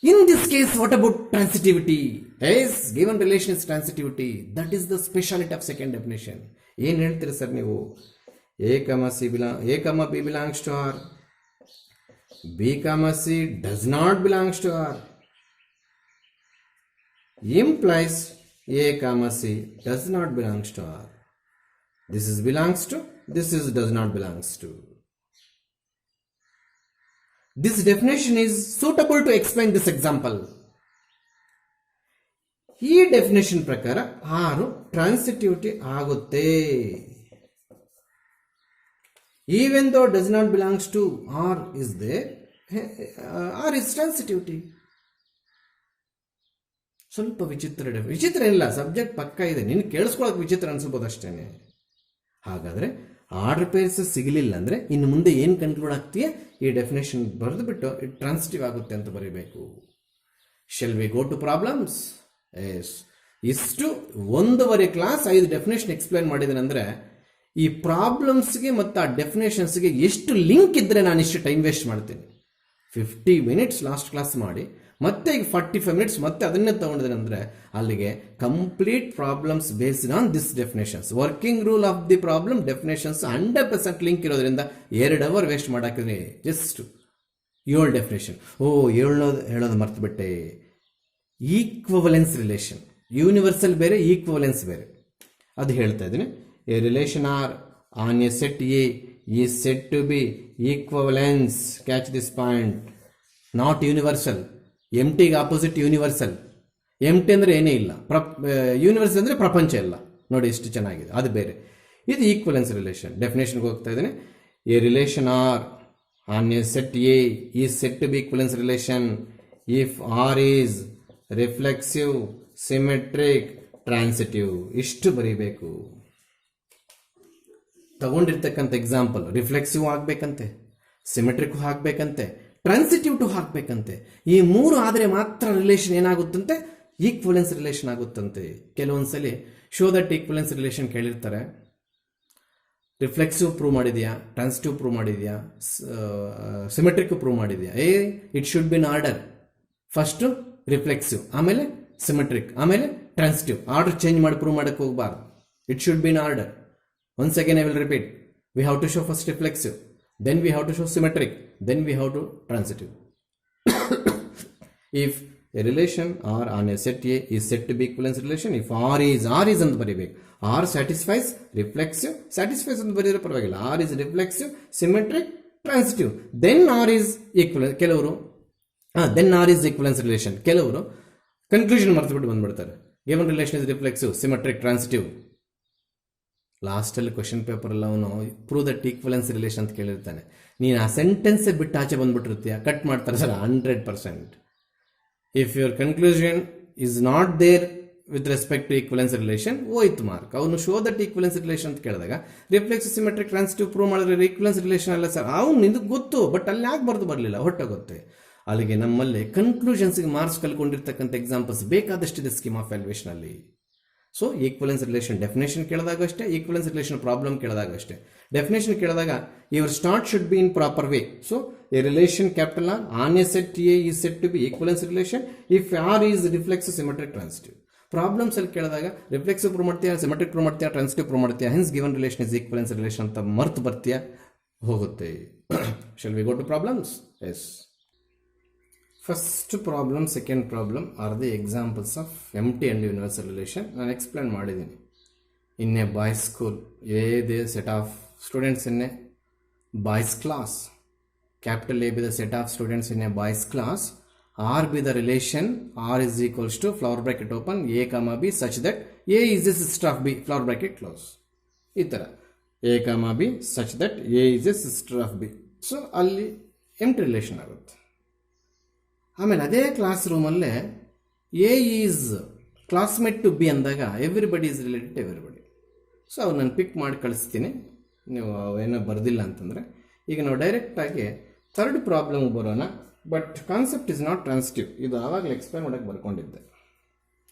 A: In this case, what about transitivity? Yes, given relation is transitivity. That is the speciality of second definition. ಏನು ಹೇಳ್ತೀರಿ ಸರ್ ನೀವು? A, B belongs to R. B, C does not belongs to R. Implies A comma C does not belongs to R. This is belongs to, this is does not belongs to. This definition is suitable to explain this example. ಈ definition ಪ್ರಕಾರ ಆರು transitivity ಆಗುತ್ತೆ. Even though does not belongs to R is there, R is transitivity. ಸ್ವಲ್ಪ ವಿಚಿತ್ರ ಇಲ್ಲ, subject ಪಕ್ಕ ಇದೆ, ನಿನ್ನ ಕೇಳಿಸ್ಕೊಳ್ಳೋಕೆ ವಿಚಿತ್ರ ಅನ್ಸ್ಬೋದು ಅಷ್ಟೇನೆ. ಹಾಗಾದರೆ ಆರ್ಡರ್ ಪೇರ್ಸ್ ಸಿಗಲಿಲ್ಲ ಅಂದರೆ ಇನ್ನು ಮುಂದೆ ಏನು ಕನ್ಕ್ಲೂಡ್ ಆಗ್ತೀಯ, ಈ ಡೆಫಿನೇಷನ್ ಬರೆದು ಬಿಟ್ಟು ಇಟ್ ಟ್ರಾನ್ಸಿಟಿವ್ ಆಗುತ್ತೆ ಅಂತ ಬರೀಬೇಕು. Shall we go to problems? Yes. ಇಷ್ಟು 1.5 ಕ್ಲಾಸ್ 5 ಡೆಫಿನೇಷನ್ ಎಕ್ಸ್ಪ್ಲೈನ್ ಮಾಡಿದ್ದೇನೆ ಅಂದರೆ ಈ ಪ್ರಾಬ್ಲಮ್ಸ್ಗೆ ಮತ್ತು ಆ ಡೆಫಿನೇಷನ್ಸ್ಗೆ ಎಷ್ಟು ಲಿಂಕ್ ಇದ್ದರೆ ನಾನು ಇಷ್ಟು ಟೈಮ್ ವೇಸ್ಟ್ ಮಾಡ್ತೀನಿ. 50 ಮಿನಿಟ್ಸ್ ಲಾಸ್ಟ್ ಕ್ಲಾಸ್ ಮಾಡಿ ಮತ್ತೆ ಈಗ 45 ಮಿನಿಟ್ಸ್ ಮತ್ತೆ ಅದನ್ನೇ ತಗೊಂಡಿದ್ದೇನೆ ಅಂದರೆ ಅಲ್ಲಿಗೆ complete problems based on this definitions. Working rule of the problem definitions 100% link ಇರೋದ್ರಿಂದ 2 ಅವರ್ ವೇಸ್ಟ್ ಮಾಡಾಕಿದ್ರೆ ಜಸ್ಟ್ 7 ಡೆಫಿನೇಷನ್. ಹೇಳೋದು ಮರ್ತು ಬಿಟ್ಟೆ. ಈಕ್ವಲೆನ್ಸ್ ರಿಲೇಷನ್, ಯೂನಿವರ್ಸಲ್ ಬೇರೆ, ಈಕ್ವಲೆನ್ಸ್ ಬೇರೆ, ಅದು ಹೇಳ್ತಾ ಇದ್ದೀನಿ. A relation R on A set A is said to be equivalence. Catch this point. Not universal. ಎಂಟಿಗೆ ಆಪೋಸಿಟ್ ಯೂನಿವರ್ಸಲ್. ಎಂಟಿ ಅಂದರೆ ಏನೇ ಇಲ್ಲ, ಯೂನಿವರ್ಸಲ್ ಅಂದರೆ ಪ್ರಪಂಚ ಇಲ್ಲ. ನೋಡಿ ಎಷ್ಟು ಚೆನ್ನಾಗಿದೆ, ಅದು ಬೇರೆ. ಇದು ಈಕ್ವಲೆನ್ಸ್ ರಿಲೇಷನ್. ಡೆಫಿನೇಷನ್ಗೆ ಹೋಗ್ತಾ ಇದ್ದೀನಿ. A relation R on A set A is said to be equivalence relation if R is reflexive, symmetric, transitive. ಇಷ್ಟು ಬರೀಬೇಕು. ತಗೊಂಡಿರ್ತಕ್ಕಂಥ ಎಕ್ಸಾಂಪಲ್ ರಿಫ್ಲೆಕ್ಸಿವ್ ಆಗಬೇಕಂತೆ, ಸಿಮೆಟ್ರಿಕ್ ಆಗಬೇಕಂತೆ, ಟ್ರಾನ್ಸಿಟಿವ್ ಟು ಹಾಕಬೇಕಂತೆ. ಈ 3 ಆದರೆ ಮಾತ್ರ ರಿಲೇಷನ್ ಏನಾಗುತ್ತಂತೆ, ಈಕ್ವಲೆನ್ಸ್ ರಿಲೇಷನ್ ಆಗುತ್ತಂತೆ. ಕೆಲವೊಂದ್ಸಲಿ ಶೋ ದಟ್ ಈಕ್ವಲೆನ್ಸ್ ರಿಲೇಷನ್ ಕೇಳಿರ್ತಾರೆ. ರಿಫ್ಲೆಕ್ಸಿವ್ ಪ್ರೂವ್ ಮಾಡಿದ್ಯಾ, ಟ್ರಾನ್ಸಿಟಿವ್ ಪ್ರೂವ್ ಮಾಡಿದ್ಯಾ, ಸಿಮೆಟ್ರಿಕ್ ಪ್ರೂವ್ ಮಾಡಿದ್ಯಾ? It should be in order. First reflexive, ಆಮೇಲೆ ಸಿಮೆಟ್ರಿಕ್, ಆಮೇಲೆ ಟ್ರಾನ್ಸಿಟಿವ್. ಆರ್ಡರ್ ಚೇಂಜ್ ಮಾಡಿ ಪ್ರೂವ್ ಮಾಡಕ್ಕೆ ಹೋಗಬಾರ್ದು. It should be in order. Once again I will repeat. We have to show first reflexive, then we have to show symmetric, then we have to transitive. If a relation R on a set A is said to be equivalence relation, if R is ಅಂತ ಬರೀಬೇಕು. R satisfies reflexive, satisfies ಅಂತ ಬರೀದ್ರೆ ಪರವಾಗಿಲ್ಲ. R is reflexive, symmetric, transitive. Then R is equivalent. ಕೆಲವರು then R is equivalence relation. ಕೆಲವರು conclusion ಮರ್ತುಬಿಟ್ಟು ಬಂದ್ಬಿಡ್ತಾರೆ. Given relation is reflexive, symmetric, transitive. ಲಾಸ್ಟಲ್ಲಿ question ಪೇಪರಲ್ಲಿ ಅವನು ಪ್ರೂವ್ ದಟ್ ಈಕ್ವಲೆನ್ಸ್ ರಿಲೇಷನ್ ಅಂತ ಕೇಳಿರ್ತಾನೆ. ನೀನು ಆ ಸೆಂಟೆನ್ಸೇ ಬಿಟ್ಟು ಆಚೆ ಬಂದ್ಬಿಟ್ಟಿರ್ತೀಯ, ಕಟ್ ಮಾಡ್ತಾರೆ sir 100%. If your conclusion is not there with respect to equivalence relation, ಹೋಯ್ತು ಮಾರ್ಕ್. ಅವನು ಶೋ ದಟ್ ಈಕ್ವಲೆನ್ಸ್ ರಿಲೇಷನ್ ಅಂತ ಕೇಳಿದಾಗ ರಿಫ್ಲೆಕ್ಸ್, ಸಿಮೆಟ್ರಿಕ್, ಟ್ರಾನ್ಸಿಟಿವ್ ಪ್ರೂವ್ ಮಾಡಿದ್ರೆ ಈಕ್ವಲೆನ್ಸ್ ರಿಲೇಷನ್ ಅಲ್ಲ ಸರ್. ಅವ್ನು ಇದು ಗೊತ್ತು, ಬಟ್ ಅಲ್ಲಿ ಯಾಕೆ ಬರಲಿಲ್ಲ, ಹೊಟ್ಟೋಗುತ್ತೆ. ಅಲ್ಲಿಗೆ ನಮ್ಮಲ್ಲಿ ಕನ್ಕ್ಲೂಷನ್ಸ್ಗೆ ಮಾರ್ಕ್ಸ್ ಕಲ್ಕೊಂಡಿರ್ತಕ್ಕಂಥ ಎಕ್ಸಾಂಪಲ್ಸ್ ಬೇಕಾದಷ್ಟಿದೆ ಸ್ಕೀಮ್ ಆಫ್ ವ್ಯಾಲ್ಯೂಯೇಷನ್ ಅಲ್ಲಿ. ಸೊ ಈಕ್ವಲೆನ್ಸ್ ರಿಲೇಷನ್ ಡೆಫಿನೇಷನ್ ಕೇಳಿದಾಗ ಅಷ್ಟೇ, ಈಕ್ವಲೆನ್ಸ್ ರಿಲೇಷನ್ ಪ್ರಾಬ್ಲಮ್ ಕೇಳಿದಾಗ ಅಷ್ಟೇ. ಡೆಫಿನೇಷನ್ ಕೇಳಿದಾಗ your start should be in proper way. So a relation capital R on A set A is said to be equivalence relation if R is reflex, symmetric, transitive. Problems ಅಲ್ಲಿ ಕೇಳಿದಾಗ reflexive prove ಮಾಡ್ತೀಯಾ, symmetric prove ಮಾಡ್ತೀಯಾ, transitive prove ಮಾಡ್ತೀಯಾ, hence given relation is equivalence relation ಅಂತ ಮರ್ತು ಬರ್ತೀಯಾ, ಹೋಗುತ್ತೆ. Shall we go to problems? Yes. First problem, second problem are the examples of empty and universal relation. ನಾನು ಎಕ್ಸ್ಪ್ಲೇನ್ ಮಾಡಿದ್ದೀನಿ. In a boys school, A the set of students in a boys class, capital A be the set of students in a boys class, R be the relation R is equals to flower bracket open A comma B such that A is the sister of B, flower bracket close. ಈ ಥರ A comma B such that A is a sister of B. So ಅಲ್ಲಿ empty relation ಆಗುತ್ತೆ. ಆಮೇಲೆ ಅದೇ class ರೂಮಲ್ಲೇ A is classmate to B ಅಂದಾಗ everybody is related to everybody. So ಅವ್ರು ನಾನು ಪಿಕ್ ಮಾಡಿ ಕಳಿಸ್ತೀನಿ, ನೀವು ಏನೋ ಬರೆದಿಲ್ಲ ಅಂತಂದರೆ. ಈಗ ನಾವು ಡೈರೆಕ್ಟಾಗಿ ಥರ್ಡ್ ಪ್ರಾಬ್ಲಮ್ಗೆ ಬರೋಣ. But concept is not transitive. ಇದು ಆವಾಗಲೇ ಎಕ್ಸ್ಪ್ಲೇನ್ ಮಾಡೋಕ್ಕೆ ಬರ್ಕೊಂಡಿದ್ದೆ.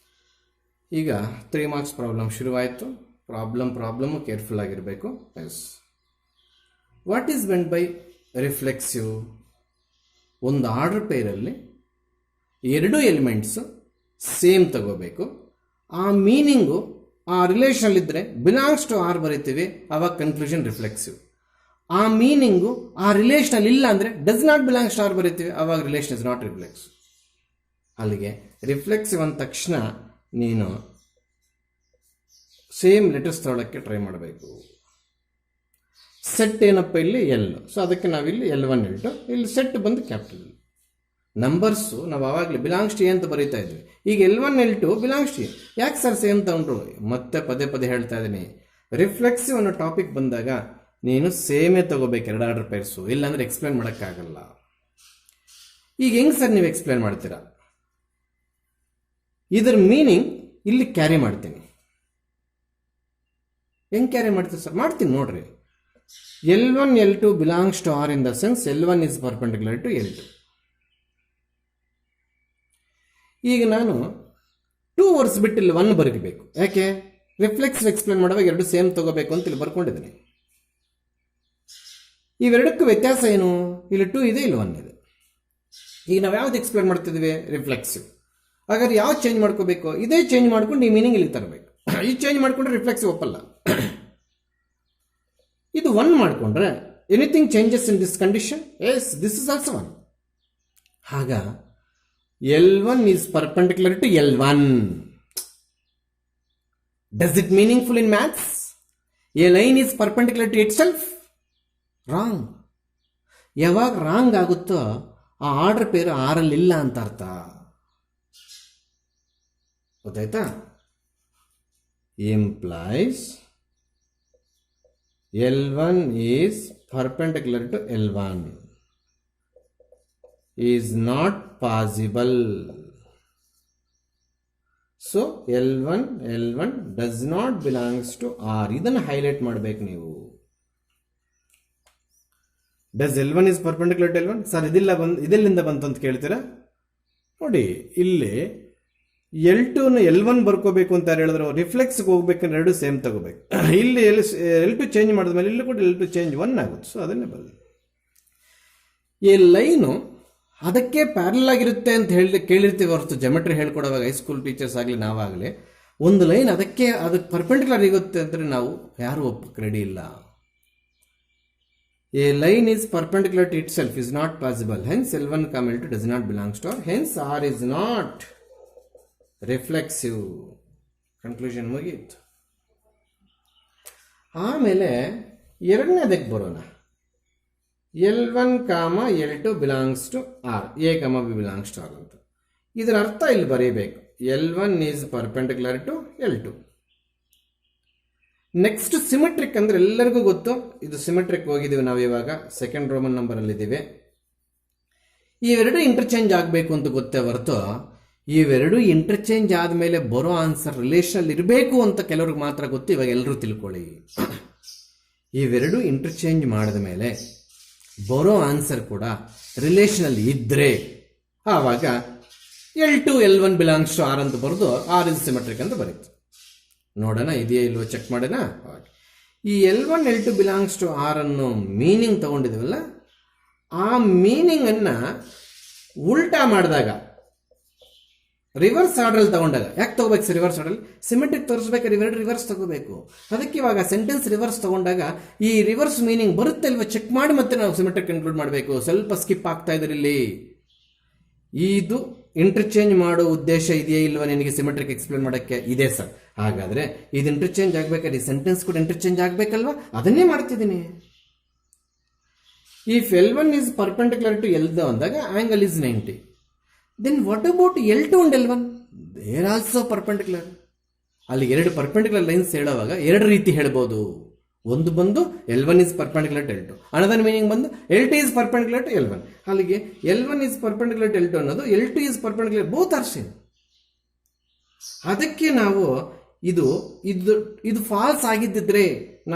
A: ಈಗ 3 ಮಾರ್ಕ್ಸ್ ಪ್ರಾಬ್ಲಮ್ ಶುರುವಾಯಿತು. ಪ್ರಾಬ್ಲಮ್ಮು ಕೇರ್ಫುಲ್ ಆಗಿರಬೇಕು. Yes. What is meant by reflexive? ಒಂದು ಆರ್ಡರ್ ಪೇರಲ್ಲಿ 2 ಎಲಿಮೆಂಟ್ಸು ಸೇಮ್ ತಗೋಬೇಕು. ಆ ಮೀನಿಂಗು ಆ ರಿಲೇಷನಲ್ಲಿದ್ದರೆ ಬಿಲಾಂಗ್ಸ್ ಟು ಆರ್ ಬರೀತೀವಿ, ಆವಾಗ ಕನ್ಕ್ಲೂಷನ್ ರಿಫ್ಲೆಕ್ಸಿವ್. ಆ ಮೀನಿಂಗು ಆ ರಿಲೇಷನಲ್ಲಿ ಇಲ್ಲ ಅಂದರೆ does not belongs to R ಬರೀತೀವಿ, ಆವಾಗ ರಿಲೇಷನ್ ಇಸ್ ನಾಟ್ ರಿಫ್ಲೆಕ್ಸಿವ್. ಅಲ್ಲಿಗೆ ರಿಫ್ಲೆಕ್ಸಿವ್ ಅಂದ ತಕ್ಷಣ ನೀನು ಸೇಮ್ ಲೆಟರ್ಸ್ ತಗೊಳ್ಳೋಕ್ಕೆ ಟ್ರೈ ಮಾಡಬೇಕು. ಸೆಟ್ ಏನಪ್ಪ ಇಲ್ಲಿ ಎಲ್, ಸೊ ಅದಕ್ಕೆ ನಾವಿಲ್ಲಿ L1 L2, ಇಲ್ಲಿ ಸೆಟ್ ಬಂದು ಕ್ಯಾಪಿಟಲ್. ನಂಬರ್ಸು ನಾವು ಆವಾಗಲೇ ಬಿಲಾಂಗ್ಸ್ ಟು ಎ ಅಂತ ಬರೀತಾ ಇದ್ವಿ, ಈಗ L1 L2 belongs to A. ಯಾಕೆ ಸರ್ ಸೇಮ್ ತಗೊಂಡ್ರು? ಮತ್ತೆ ಪದೇ ಪದೇ ಹೇಳ್ತಾ ಇದ್ದೀನಿ, ರಿಫ್ಲೆಕ್ಸಿವ್ ಅನ್ನೋ ಟಾಪಿಕ್ ಬಂದಾಗ ನೀನು ಸೇಮೇ ತಗೋಬೇಕು, ಎರಡು ಆರ್ಡರ್ ಪೇರ್ಸು, ಇಲ್ಲಾಂದ್ರೆ ಎಕ್ಸ್ಪ್ಲೇನ್ ಮಾಡೋಕ್ಕಾಗಲ್ಲ. ಈಗ ಹೆಂಗೆ ಸರ್ ನೀವು ಎಕ್ಸ್ಪ್ಲೇನ್ ಮಾಡ್ತೀರಾ? ಇದರ ಮೀನಿಂಗ್ ಇಲ್ಲಿ ಕ್ಯಾರಿ ಮಾಡ್ತೀನಿ. ಹೆಂಗೆ ಕ್ಯಾರಿ ಮಾಡ್ತೀವಿ ಸರ್? ಮಾಡ್ತೀನಿ ನೋಡ್ರಿ. L1 L2 belongs to R in the sense L1 is perpendicular to L2. ಈಗ ನಾನು 2 ವರ್ಡ್ಸ್ ಬಿಟ್ಟು ಇಲ್ಲಿ 1 ಬರೀಬೇಕು. ಯಾಕೆ? ರಿಫ್ಲೆಕ್ಸ್ ಎಕ್ಸ್ಪ್ಲೇನ್ ಮಾಡುವಾಗ ಎರಡು ಸೇಮ್ ತಗೋಬೇಕು ಅಂತ ಇಲ್ಲಿ ಬರ್ಕೊಂಡಿದ್ದೀನಿ. ಇವೆರಡಕ್ಕೂ ವ್ಯತ್ಯಾಸ ಏನು? ಇಲ್ಲಿ 2 ಇದೆ, ಇಲ್ಲಿ 1 ಇದೆ. ಈಗ ನಾವು ಯಾವ್ದು ಎಕ್ಸ್ಪ್ಲೇನ್ ಮಾಡ್ತಿದ್ವಿ? ರಿಫ್ಲೆಕ್ಸಿವ್. ಹಾಗಾದ್ರೆ ಯಾವ್ದು ಚೇಂಜ್ ಮಾಡ್ಕೋಬೇಕು? ಇದೇ ಚೇಂಜ್ ಮಾಡ್ಕೊಂಡು ಈ ಮೀನಿಂಗ್ ಇಲ್ಲಿ ತರಬೇಕು. ಈ ಚೇಂಜ್ ಮಾಡ್ಕೊಂಡ್ರೆ ರಿಫ್ಲೆಕ್ಸಿವ್ ಒಪ್ಪಲ್ಲ. ಇದು 1 ಮಾಡಿಕೊಂಡ್ರೆ anything changes in this condition? Yes, this is also 1. ಆಗ L1 is perpendicular to L1. Does it meaningful in maths? A line is perpendicular to itself? Wrong. ಯಾವಾಗ ರಾಂಗ್ ಆಗುತ್ತೋ ಆ ಆರ್ಡರ್ ಪೇರು ಆರಲ್ಲಿ ಇಲ್ಲ ಅಂತ ಅರ್ಥ. ಗೊತ್ತಾಯ್ತಾ? Implies L1 is perpendicular to L1 is not possible. So L1 does not belongs to R. ಇದನ್ನು ಹೈಲೈಟ್ ಮಾಡಬೇಕು ನೀವು. Does L1 is perpendicular to L1? Sir ಇದೆಲ್ಲಿಂದ ಬಂತು ಅಂತ ಕೇಳ್ತೀರಾ? ನೋಡಿ, ಇಲ್ಲಿ L2ನ L1 ಬರ್ಕೋಬೇಕು ಅಂತ ಹೇಳಿದ್ರು, ರಿಫ್ಲೆಕ್ಸ್ಗೆ ಹೋಗ್ಬೇಕಂದ್ರೆ ಎರಡು ಸೇಮ್ ತಗೋಬೇಕು. ಇಲ್ಲಿ L2 ಚೇಂಜ್ ಮಾಡಿದ್ಮೇಲೆ ಇಲ್ಲಿ ಕೂಡ L2 ಚೇಂಜ್ 1 ಆಗುತ್ತೆ. ಸೊ ಅದನ್ನೇ ಬರಲಿ. ಈ ಲೈನು ಅದಕ್ಕೆ ಪ್ಯಾರಲ್ ಆಗಿರುತ್ತೆ ಅಂತ ಕೇಳಿರ್ತೀವಿ ಹೊರತು, ಜಮೆಟ್ರಿ ಹೇಳ್ಕೊಡುವಾಗ ಹೈಸ್ಕೂಲ್ ಟೀಚರ್ಸ್ ಆಗಲಿ ನಾವಾಗಲಿ, ಒಂದು ಲೈನ್ ಅದಕ್ಕೆ ಪರ್ಪೆಂಡಿಕ್ಯುಲರ್ ಇರುತ್ತೆ ಅಂದರೆ ನಾವು ಯಾರು ಒಪ್ಪಕ್ಕೆ ರೆಡಿ ಇಲ್ಲ. A line is perpendicular to itself is not possible. Hence L1, L2 does not belongs to R. Hence R is not reflexive. Conclusion ಮುಗೀತು. ಆಮೇಲೆ ಎರಡನೇದಕ್ಕೆ ಬರೋಣ. L1, L2 belongs to R, A, B belongs to R ಅಂತ. ಇದರ ಅರ್ಥ ಇಲ್ಲಿ ಬರೀಬೇಕು. L1 is perpendicular to L2. Next symmetric ಅಂದ್ರೆ ಎಲ್ಲರಿಗೂ ಗೊತ್ತು. ಇದು ಸಿಮೆಟ್ರಿಕ್ ಹೋಗಿದ್ದೀವಿ ನಾವು ಇವಾಗ, ಸೆಕೆಂಡ್ ರೋಮನ್ ನಂಬರ್ ಅಲ್ಲಿ ಇದ್ದೀವಿ. ಇವೆರಡು ಇಂಟರ್ಚೇಂಜ್ ಆಗಬೇಕು ಅಂತ ಗೊತ್ತೇ ಹೊರತು, ಇವೆರಡು ಇಂಟರ್ಚೇಂಜ್ ಆದಮೇಲೆ ಬರೋ ಆನ್ಸರ್ ರಿಲೇಷನ್ ಇರಬೇಕು ಅಂತ ಕೆಲವ್ರಿಗೆ ಮಾತ್ರ ಗೊತ್ತು. ಇವಾಗ ಎಲ್ಲರೂ ತಿಳ್ಕೊಳ್ಳಿ, ಇವೆರಡು ಇಂಟರ್ಚೇಂಜ್ ಮಾಡಿದ ಮೇಲೆ ಬರೋ ಆನ್ಸರ್ ಕೂಡ ರಿಲೇಷನಲ್ಲಿ ಇದ್ರೆ ಆವಾಗ L2 L1 belongs to R ಅಂತ ಬರೆದು ಆರ್ ಇಸ್ ಸಿಮೆಟ್ರಿಕ್ ಅಂತ ಬರೀತು. ನೋಡೋಣ ಇದೆಯಾ ಇಲ್ವೋ ಚೆಕ್ ಮಾಡೋಣ. ಈ L1 L2 belongs to R ಅನ್ನೋ ಮೀನಿಂಗ್ ತಗೊಂಡಿದ್ದೀವಲ್ಲ, ಆ ಮೀನಿಂಗ್ ಅನ್ನ ಉಲ್ಟಾ ಮಾಡಿದಾಗ, ರಿವರ್ಸ್ ಆರ್ಡರ್ ತಗೊಂಡಾಗ, ಯಾಕೆ ತಗೋಬೇಕು ಸರ್ ರಿವರ್ಸ್ ಆರ್ಡರ್? ಸಿಮೆಟ್ರಿಕ್ ತೋರಿಸ್ಬೇಕಾದ್ರೆ ಇವೆರಡು ರಿವರ್ಸ್ ತಗೋಬೇಕು. ಅದಕ್ಕೆ ಇವಾಗ ಸೆಂಟೆನ್ಸ್ ರಿವರ್ಸ್ ತಗೊಂಡಾಗ ಈ ರಿವರ್ಸ್ ಮೀನಿಂಗ್ ಬರುತ್ತೆ ಇಲ್ವಾ ಚೆಕ್ ಮಾಡಿ ಮತ್ತೆ ನಾವು ಸಿಮೆಟ್ರಿಕ್ ಇನ್ಕ್ಲೂಡ್ ಮಾಡಬೇಕು. ಸ್ವಲ್ಪ ಸ್ಕಿಪ್ ಆಗ್ತಾ ಇದ್ರಿ ಇಲ್ಲಿ. ಇದು ಇಂಟರ್ಚೇಂಜ್ ಮಾಡೋ ಉದ್ದೇಶ ಇದೆಯಾ ಇಲ್ವಾ ನಿನಗೆ ಸಿಮೆಟ್ರಿಕ್ ಎಕ್ಸ್ಪ್ಲೇನ್ ಮಾಡೋಕ್ಕೆ? ಇದೆ ಸರ್. ಹಾಗಾದ್ರೆ ಇದು ಇಂಟರ್ಚೇಂಜ್ ಆಗ್ಬೇಕಾದ್ರೆ ಈ ಸೆಂಟೆನ್ಸ್ ಕೂಡ ಇಂಟರ್ಚೇಂಜ್ ಆಗ್ಬೇಕಲ್ವಾ? ಅದನ್ನೇ ಮಾಡ್ತಿದ್ದೀನಿ. If L1 is perpendicular to L2 ಅಂದಾಗ angle is 90. Then what about L2 and L1? They are also perpendicular. ಅಲ್ಲಿ ಎರಡು ಪರ್ಪೆಂಡಿಕ್ಯುಲರ್ ಲೈನ್ಸ್ ಹೇಳುವಾಗ ಎರಡು ರೀತಿ ಹೇಳ್ಬೋದು. ಒಂದು ಬಂದು L1 is perpendicular to L2, another meaning ಬಂದು L2 is perpendicular to L1. ಅಲ್ಲಿಗೆ L1 is perpendicular to L2 ಅನ್ನೋದು L2 is perpendicular, both are same. ಅದಕ್ಕೆ ನಾವು ಇದು ಫಾಲ್ಸ್ ಆಗಿದ್ದಿದ್ರೆ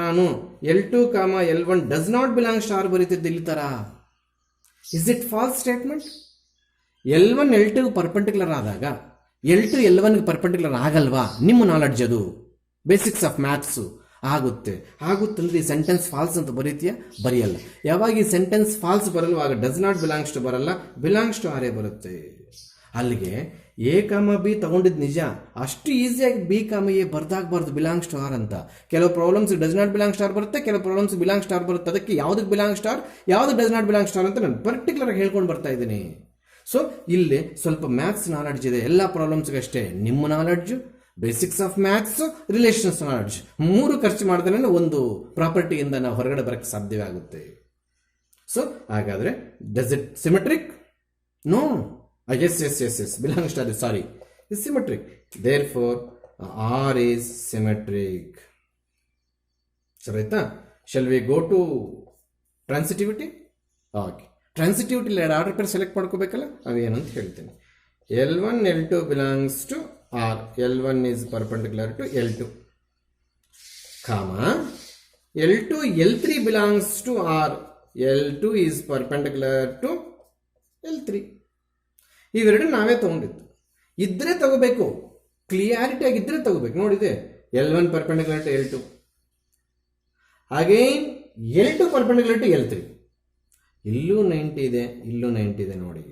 A: ನಾನು L2, L1 does not belongs to R ಬರೀತಿದ್ದೆ ಇಲ್ಲಿ ತರ. Is it false statement? L1 L2 perpendicular ಆದಾಗ L2 L1 ಪರ್ಪೆಂಡಿಕ್ಯುಲರ್ ಆಗಲ್ವಾ? ನಿಮ್ಮ ನಾಲೆಡ್ಜ್ ಅದು, ಬೇಸಿಕ್ಸ್ ಆಫ್ ಮ್ಯಾಥ್ಸು. ಆಗುತ್ತಂದ್ರೆ ಈ ಸೆಂಟೆನ್ಸ್ ಫಾಲ್ಸ್ ಅಂತ ಬರೀತೀಯಾ? ಬರೆಯಲ್ಲ. ಯಾವಾಗ ಈ ಸೆಂಟೆನ್ಸ್ ಫಾಲ್ಸ್ ಬರಲ್ವ ಆಗ ಡಸ್ ನಾಟ್ ಬಿಲಾಂಗ್ಸ್ ಟು ಬರಲ್ಲ, ಬಿಲಾಂಗ್ಸ್ ಟು ಆರೇ ಬರುತ್ತೆ. ಅಲ್ಲಿಗೆ A, B ತಗೊಂಡಿದ್ದು ನಿಜ, ಅಷ್ಟು ಈಸಿಯಾಗಿ B, A ಬರ್ದಾಗಬಾರ್ದು ಬಿಲಾಂಗ್ಸ್ ಟು ಆರ್ ಅಂತ. ಕೆಲವು problems does not belongs to R ಬರುತ್ತೆ, ಕೆಲವು ಪ್ರಾಬ್ಲಮ್ಸ್ ಬಿಲಾಂಗ್ಸ್ ಟು ಆರ್ ಬರುತ್ತೆ. ಅದಕ್ಕೆ ಯಾವುದಕ್ಕೆ ಬಿಲಾಂಗ್ಸ್ ಟು ಆರ್, ಯಾವುದು does not belongs to R ಅಂತ ನಾನು ಪರ್ಟಿಕ್ಯುಲರ್ ಆಗಿ ಹೇಳ್ಕೊಂಡು ಬರ್ತಾ ಇದ್ದೀನಿ. ಸೊ ಇಲ್ಲಿ ಸ್ವಲ್ಪ ಮ್ಯಾಥ್ಸ್ ನಾಲೆಡ್ಜ್ ಇದೆ ಎಲ್ಲ ಪ್ರಾಬ್ಲಮ್ಸ್ಗೆ ಅಷ್ಟೇ. ನಿಮ್ಮ knowledge basics of maths, relations knowledge, 3 ಖರ್ಚು ಮಾಡಿದ್ರೆ ಒಂದು ಪ್ರಾಪರ್ಟಿಯಿಂದ ನಾವು ಹೊರಗಡೆ ಬರಕ್ಕೆ ಸಾಧ್ಯವೇ ಆಗುತ್ತೆ. ಸೊ ಹಾಗಾದ್ರೆ does it symmetric? No. Yes belongs to sorry is symmetric. Therefore, R is symmetric. ಸರಿತಾ? Shall we go to transitivity? Okay. Transitivity order pair select ಮಾಡ್ಕೋಬೇಕಲ್ಲ, ಅವೇನಂತ ಹೇಳ್ತೀನಿ. L1, L2 belongs to R. L1 is perpendicular to L2. Comma. L2, L3 belongs to R. L2 is perpendicular to L3. ಇವೆರಡು ನಾವೇ ತಗೊಂಡಿದ್ದು. ಇದ್ರೆ ತಗೋಬೇಕು, clarity ಆಗಿದ್ರೆ ತಗೋಬೇಕು. ನೋಡಿದೆ L1 perpendicular to L2, again L2 perpendicular to L3. ಇಲ್ಲೂ 90 ಇದೆ, ಇಲ್ಲೂ 90 ಇದೆ. ನೋಡಿ,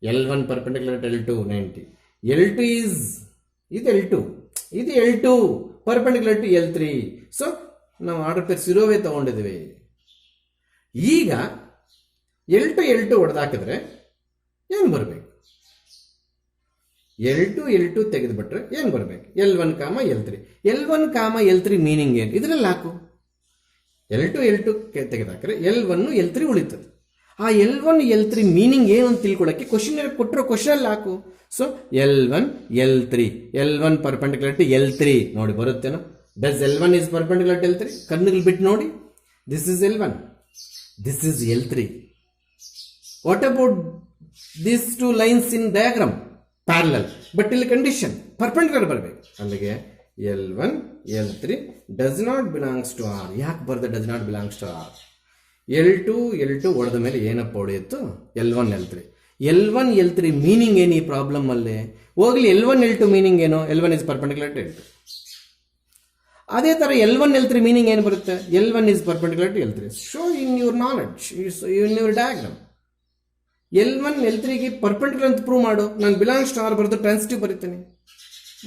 A: L1 perpendicular to L2 90. L2 ಇದು L2 perpendicular to L3. So ನಾವು ಆರ್ಡರ್ ಪೇರ್ ಇರೋವೇ ತಗೊಂಡಿದ್ವಿ. ಈಗ L2 ಹೊಡೆದಾಕಿದ್ರೆ ಏನು ಬರಬೇಕು? L2 ತೆಗೆದುಬಿಟ್ರೆ ಏನು ಬರಬೇಕು? L1, L3. L1, L3 meaning ಏನು? ಇದರಲ್ಲಿ ಹಾಕು. L2 ತೆಗೆದಾಕ್ರೆ L1, L3 ಉಳಿತದೆ. ಆ L1, L3 ಮೀನಿಂಗ್ ಏನು ಅಂತ ತಿಳ್ಕೊಳ್ಳೋಕ್ಕೆ ಕ್ವಶನ್ ಕೊಟ್ಟಿರೋ ಕ್ವಶನ್ ಹಾಕು. So L1, L1 perpendicular to L3 ನೋಡಿ ಬರುತ್ತೇನೋ. Does L1 is perpendicular to L3? ಕಣ್ಣಿಗೆ ಬಿಟ್ಟು ನೋಡಿ. This is L1, this is L3. What about these 2 lines in diagram? Parallel, but ಇಲ್ಲಿ ಕಂಡೀಷನ್ ಪರ್ಪೆಂಡಿಕ್ಯುಲರ್ ಬರಬೇಕು. ಅಲ್ಲಿಗೆ L1, L3 does not belongs to R. ಯಾಕೆ ಬರ್ದೆ does not belongs to R? L2 ಹೊಡೆದ ಮೇಲೆ ಏನಪ್ಪ ಹೊಡೆಯಿತು? L1, L3 ಮೀನಿಂಗ್ ಏನು ಈ ಪ್ರಾಬ್ಲಮ್ ಅಲ್ಲಿ? ಹೋಗ್ಲಿ, L1, L2 ಮೀನಿಂಗ್ ಏನು? L1 is perpendicular to L2. ಅದೇ ತರ L1, L3 ಮೀನಿಂಗ್ ಏನು ಬರುತ್ತೆ? L1 is perpendicular to L3. Show in your knowledge, in your diagram. L1, L3ಗೆ ಪರ್ಪೆಂಡಿಕ್ಯುಲರ್ ಅಂತ ಪ್ರೂವ್ ಮಾಡು. ನಾನು ಬಿಲಾಂಗ್ಸ್ ಟು ಆರ್ ಬರೆದು ಟ್ರಾನ್ಸಿಟಿವ್ ಬರೀತೀನಿ,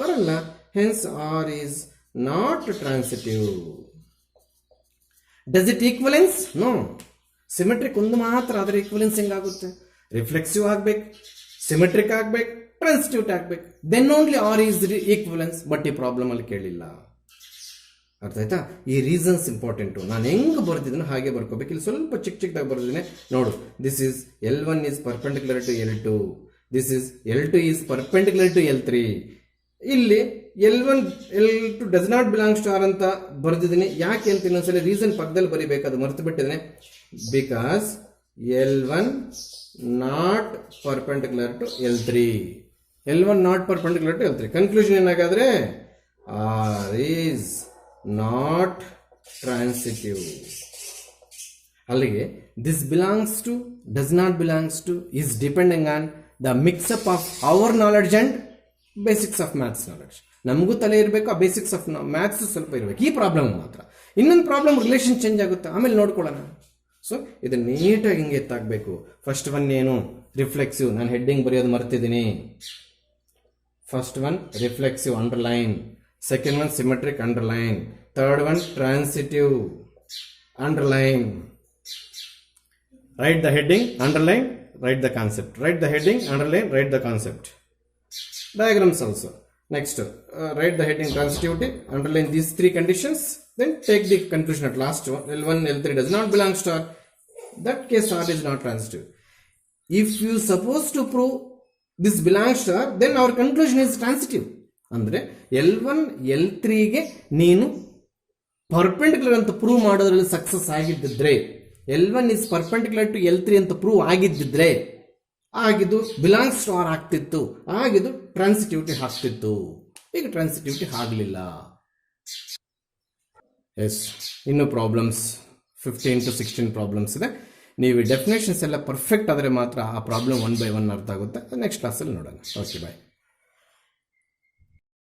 A: ಬರಲ್ಲ. Hence R is not transitive. Does it equivalence? No. Symmetric ಒಂದು ಮಾತ್ರ, ಅದರ ಈಕ್ವಲೆನ್ಸ್ ಹೆಂಗಾಗುತ್ತೆ? ರಿಫ್ಲೆಕ್ಸಿವ್ ಆಗ್ಬೇಕು, ಸಿಮೆಟ್ರಿಕ್ ಆಗ್ಬೇಕು, ಟ್ರಾನ್ಸಿಟಿವ್ ಆಗ್ಬೇಕು. Then only R is equivalence. But ಈ ಪ್ರಾಬ್ಲಮ್ ಅಲ್ಲಿ ಕೇಳಿಲ್ಲ. ಅರ್ಥ ಆಯ್ತಾ? ಈ ರೀಸನ್ಸ್ ಇಂಪಾರ್ಟೆಂಟು. ನಾನು ಹೆಂಗೆ ಬರ್ತಿದ್ದೀನಿ ಹಾಗೆ ಬರ್ಕೋಬೇಕು. ಇಲ್ಲಿ ಸ್ವಲ್ಪ ಚಿಕ್ಕದಾಗಿ ಬರ್ತಿದ್ದೀನಿ ನೋಡು. This is L1 is perpendicular to L2. This is L2 is perpendicular to L3. ಇಲ್ಲಿ L1, L2 does not belongs to R ಅಂತ ಬರ್ದಿದ್ದೀನಿ. ಯಾಕೆ ಅಂತ ಇನ್ನೊಂದ್ಸಲ ರೀಸನ್ ಪಕ್ಕದಲ್ಲಿ ಬರೀಬೇಕು, ಅದು ಮರ್ತು ಬಿಟ್ಟಿದ್ದೇನೆ. Because L1 not perpendicular to L3. L1 not perpendicular to L3. Conclusion ಏನಾಗಾದ್ರೆ R is not transitive. ಅಲ್ಲಿಗೆ this belongs to, does not belongs to is depending on the mix-up of our knowledge and basics of maths knowledge. ನಮಗೂ ತಲೆ ಇರಬೇಕು, ಆ basics of maths ಸ್ವಲ್ಪ ಇರಬೇಕು. ಈ problem ಮಾತ್ರ. ಇನ್ನೊಂದು ಪ್ರಾಬ್ಲಮ್ ರಿಲೇಷನ್ ಚೇಂಜ್ ಆಗುತ್ತೆ, ಆಮೇಲೆ ನೋಡ್ಕೊಳ್ಳೋಣ. ಸೊ ಇದು ನೀಟಾಗಿ ಹಿಂಗೆ ಎತ್ತಾಗಬೇಕು. ಫಸ್ಟ್ ಒನ್ ಏನು? ರಿಫ್ಲೆಕ್ಸಿವ್. ನಾನು ಹೆಡ್ಡಿಂಗ್ ಬರೆಯೋದು ಮರ್ತಿದ್ದೀನಿ. First one reflexive, underline. Second one symmetric, underline. Third one transitive, underline. Write the heading, underline, write the concept. Write the heading, underline, write the concept. Diagrams also. Next, write the heading transitivity, underline these 3 conditions, then take the conclusion at last one. L1, L3 does not belong to R. That case R is not transitive. If you supposed to prove this belongs to R, then our conclusion is transitive. ಅಂದರೆ L1, L3ಗೆ ನೀನು perpendicular ಅಂತ prove ಮಾಡೋದ್ರಲ್ಲಿ success ಆಗಿದ್ದಿದ್ರೆ, L1 is perpendicular to L3 ಅಂತ prove ಆಗಿದ್ದಿದ್ರೆ, ಆಗಿದ್ದು belongs to R ಆಗ್ತಿತ್ತು, ಆಗಿದ್ದು transitivity ಆಗ್ತಿತ್ತು. ಈಗ ಟ್ರಾನ್ಸಿಟಿವಿಟಿ ಆಗಲಿಲ್ಲ. ಎಸ್, ಇನ್ನು ಪ್ರಾಬ್ಲಮ್ಸ್ 15 to 16 ಪ್ರಾಬ್ಲಮ್ಸ್ ಇದೆ. ನೀವು ಡೆಫಿನೇಷನ್ಸ್ ಎಲ್ಲ ಪರ್ಫೆಕ್ಟ್ ಆದರೆ ಮಾತ್ರ ಆ ಪ್ರಾಬ್ಲಮ್ 1 by 1 ಅರ್ಥ ಆಗುತ್ತೆ. ನೆಕ್ಸ್ಟ್ ಕ್ಲಾಸಲ್ಲಿ ನೋಡೋಣ. ಓಕೆ, ಬಾಯ್.